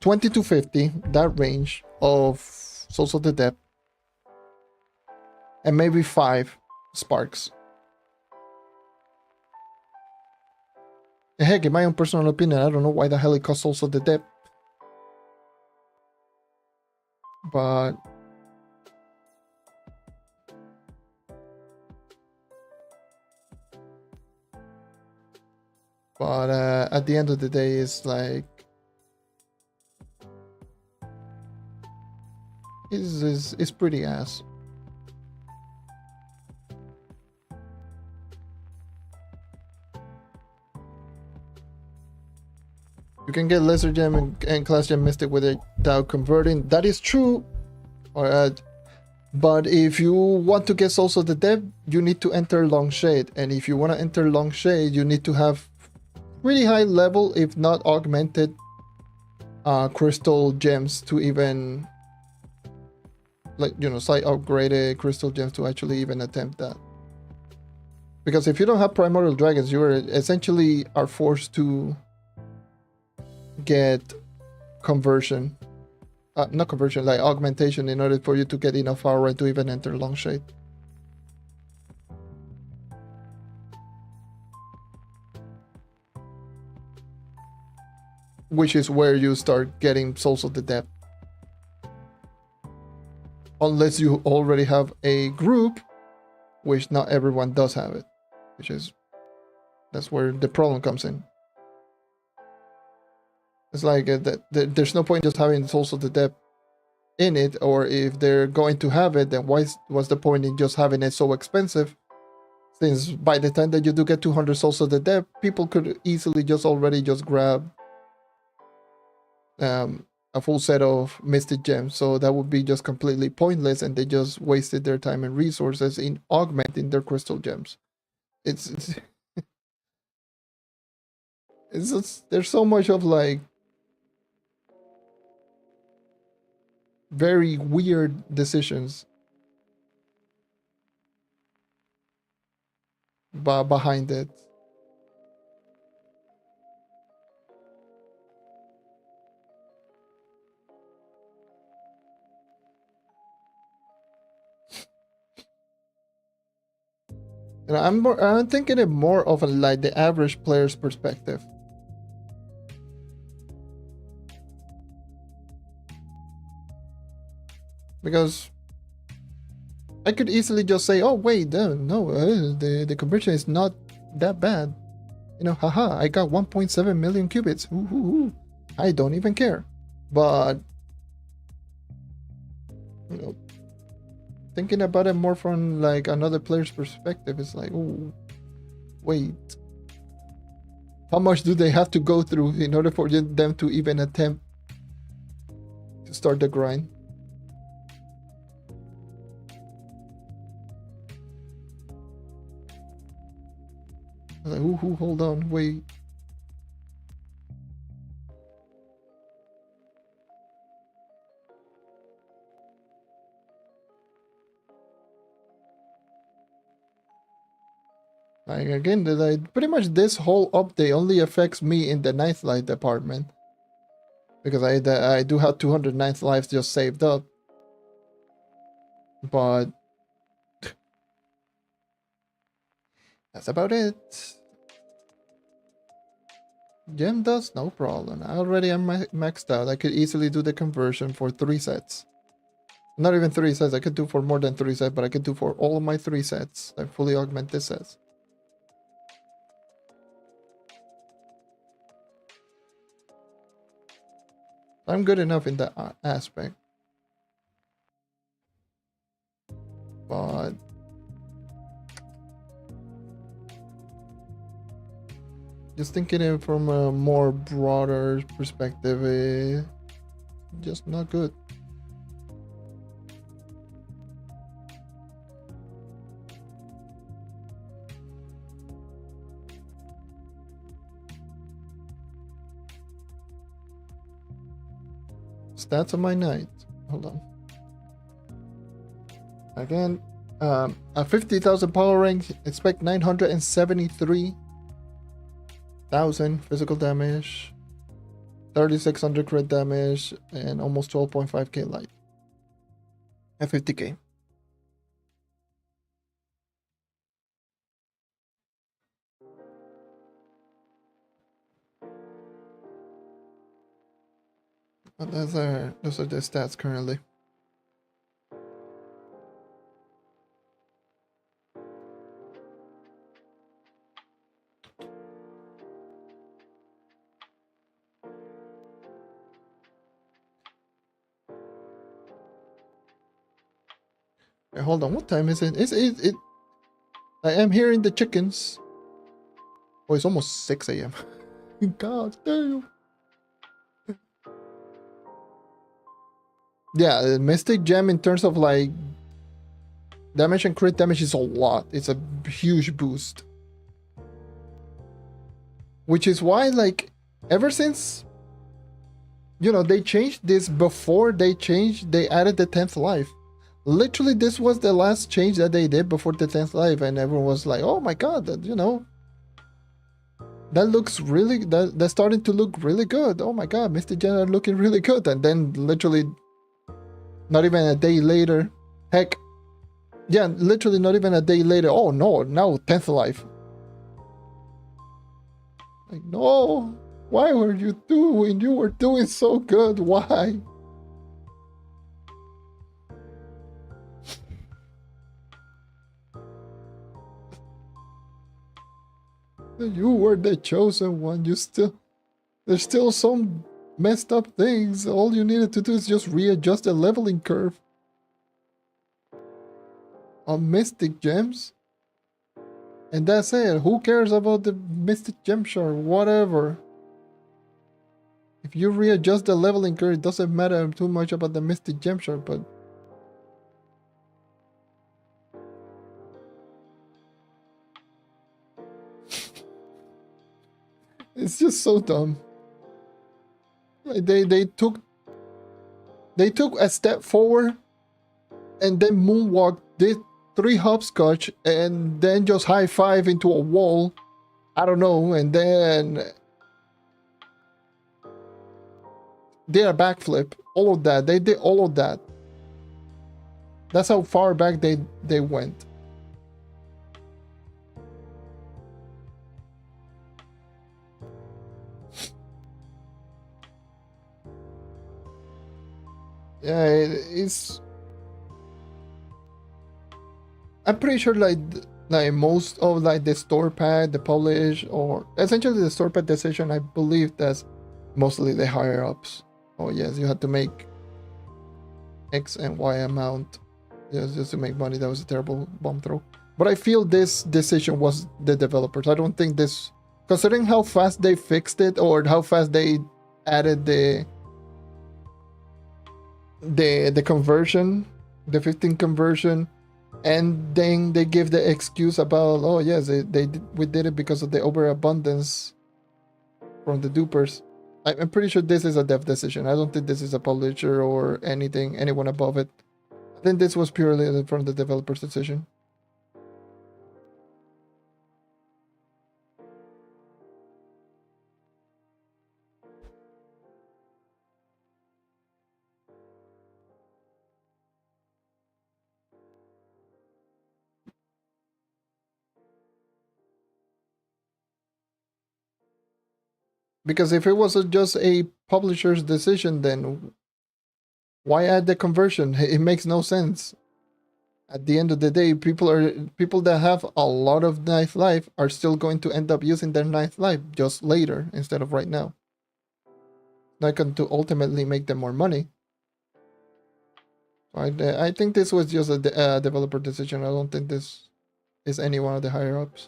to 50, that range of souls of the dead, and maybe 5 sparks. Heck, in my own personal opinion, I don't know why the hell it costs souls of the dead. But at the end of the day, it's like it's pretty ass. You can get lesser gem and class gem mystic without converting. That is true. But if you want to get souls of the dead, you need to enter long shade, and if you want to enter long shade, you need to have pretty high level, if not augmented, crystal gems to even, like, you know, slight upgraded crystal gems to actually even attempt that. Because if you don't have primordial dragons, you essentially are forced to get conversion. Not conversion, like augmentation, in order for you to get enough aura to even enter long shade. Which is where you start getting souls of the dead. Unless you already have a group, which not everyone does have it. That's where the problem comes in. It's like there's no point just having souls of the dead in it, or if they're going to have it, then what's the point in just having it so expensive? Since by the time that you do get 200 souls of the dead, people could easily just grab a full set of mystic gems, so that would be just completely pointless, and they just wasted their time and resources in augmenting their crystal gems. It's just, there's so much of like very weird decisions behind it. And I'm thinking it more of like the average player's perspective. Because I could easily just say, oh wait, no, the conversion is not that bad. You know, haha, I got 1.7 million qubits. Ooh. I don't even care. But, you know, thinking about it more from like another player's perspective, it's like, oh, wait. How much do they have to go through in order for them to even attempt to start the grind? Like, ooh, hold on, wait. Like, again, pretty much this whole update only affects me in the ninth life department. Because I do have 209th lives just saved up. But that's about it. Gem dust, no problem. I already am maxed out. I could easily do the conversion for 3 sets. Not even 3 sets. I could do for more than 3 sets, but I could do for all of my 3 sets. I fully augmented sets. I'm good enough in that aspect. But just thinking it from a more broader perspective, just not good. Stats of my knight. Hold on. Again, at 50,000 power rank, expect 973,000 physical damage, 3,600 crit damage, and almost 12.5k life at 50k. But those are the stats currently. Wait, hold on, what time is it? It I am hearing the chickens. Oh, it's almost 6 a.m. God damn. Yeah, Mystic Gem in terms of like damage and crit damage is a lot. It's a huge boost. Which is why, like, ever since, you know, they changed this before they added the 10th life. Literally, this was the last change that they did before the 10th life, and everyone was like, oh my god, that, you know, that looks really, that's starting to look really good. Oh my god, Mr. Jen are looking really good. And then literally, not even a day later, heck, yeah, literally not even a day later, oh no, now 10th life. Like, no, why were you doing? You were doing so good. Why? You were the chosen one. There's still some messed up things. All you needed to do is just readjust the leveling curve on Mystic Gems. And that's it. Who cares about the Mystic Gem Shard? Whatever. If you readjust the leveling curve, it doesn't matter too much about the Mystic Gem Shard, but it's just so dumb. Like they took a step forward and then moonwalk, did 3 hopscotch, and then just high five into a wall. I don't know, and then did a backflip. All of that. They did all of that. That's how far back they went. Yeah, it's. I'm pretty sure like most of like the store pad, the polish, or essentially the store pad decision, I believe that's mostly the higher ups. Oh yes, you had to make X and Y amount just to make money. That was a terrible bomb throw. But I feel this decision was the developers. I don't think this, considering how fast they fixed it or how fast they added the conversion, the 15 conversion, and then they give the excuse about, oh yes, we did it because of the overabundance from the dupers. I'm pretty sure this is a dev decision. I don't think this is a publisher or anyone above it. I think this was purely from the developer's decision. Because if it was just a publisher's decision, then Why add the conversion? It makes no sense. At the end of the day, people that have a lot of nightlife are still going to end up using their nightlife just later instead of right now. Not going to ultimately make them more money. I think this was just a developer decision. I don't think this is any one of the higher ups.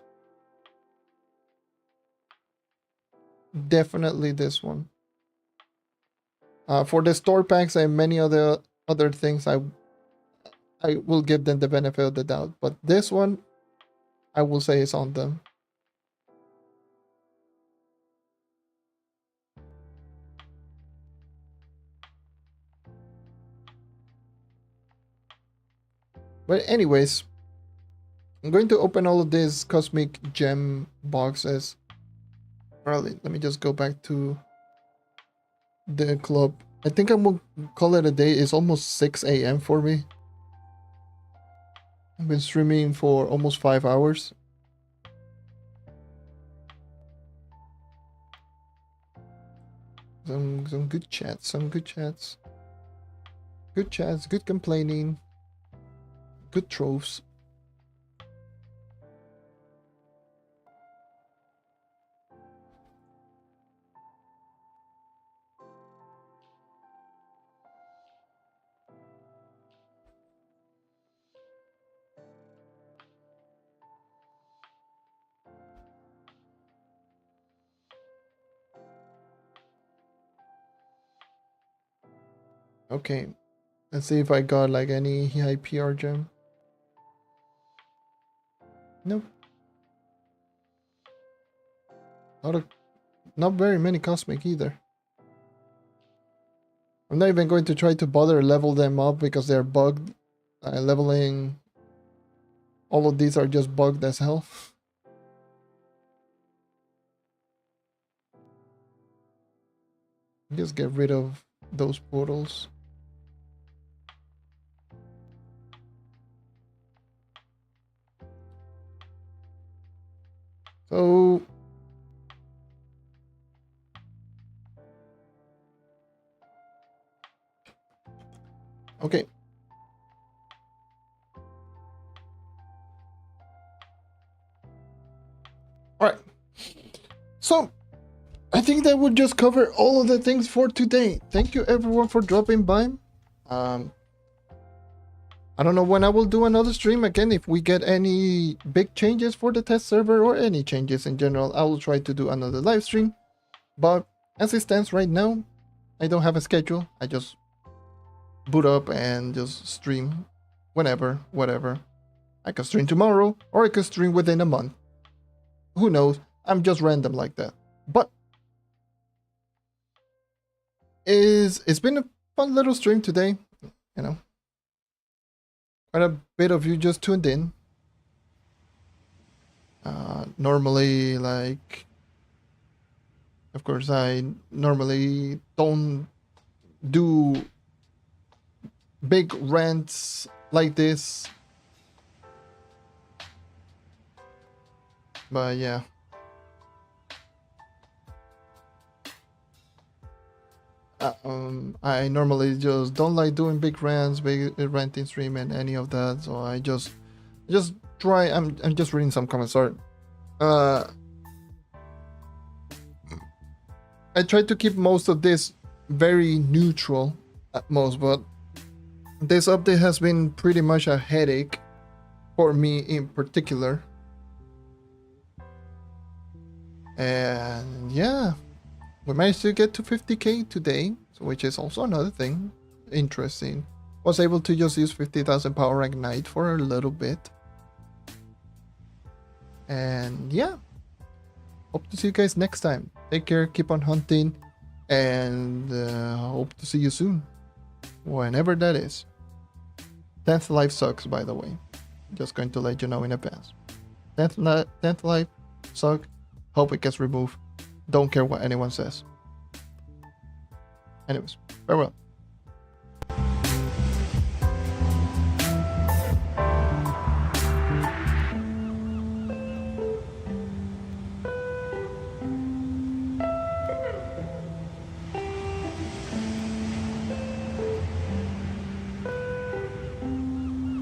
Definitely this one. For the store packs and many other things, I will give them the benefit of the doubt. But this one, I will say is on them. But anyways, I'm going to open all of these cosmic gem boxes. Let me just go back to the club. I think I'm gonna call it a day. It's almost 6 a.m. for me. I've been streaming for almost 5 hours. Some good chats, good chats, good complaining, good troves. Okay, let's see if I got like any high PR gem. Nope. Not very many cosmic either. I'm not even going to try to bother level them up because they're bugged. Leveling all of these are just bugged as hell. Just get rid of those portals. So okay. All right. So I think that would just cover all of the things for today. Thank you everyone for dropping by. I don't know when I will do another stream again. If we get any big changes for the test server or any changes in general, I will try to do another live stream. But as it stands right now, I don't have a schedule. I just boot up and just stream whenever, whatever. I can stream tomorrow or I can stream within a month. Who knows? I'm just random like that. But it's been a fun little stream today, you know. Quite a bit of you just tuned in. Normally, like, of course, I normally don't do big rants like this. But yeah. I normally just don't like doing big rants, big ranting stream and any of that. So I just try. I'm just reading some comments. Sorry. I try to keep most of this very neutral at most, but this update has been pretty much a headache for me in particular. And yeah. We managed to get to 50k today, which is also another thing interesting. Was able to just use 50,000 power rank knight for a little bit. And yeah, hope to see you guys next time. Take care, keep on hunting, and hope to see you soon, whenever that is. 10th life sucks, by the way. Just going to let you know in advance. 10th life suck. Hope it gets removed. Don't care what anyone says. Anyways, farewell.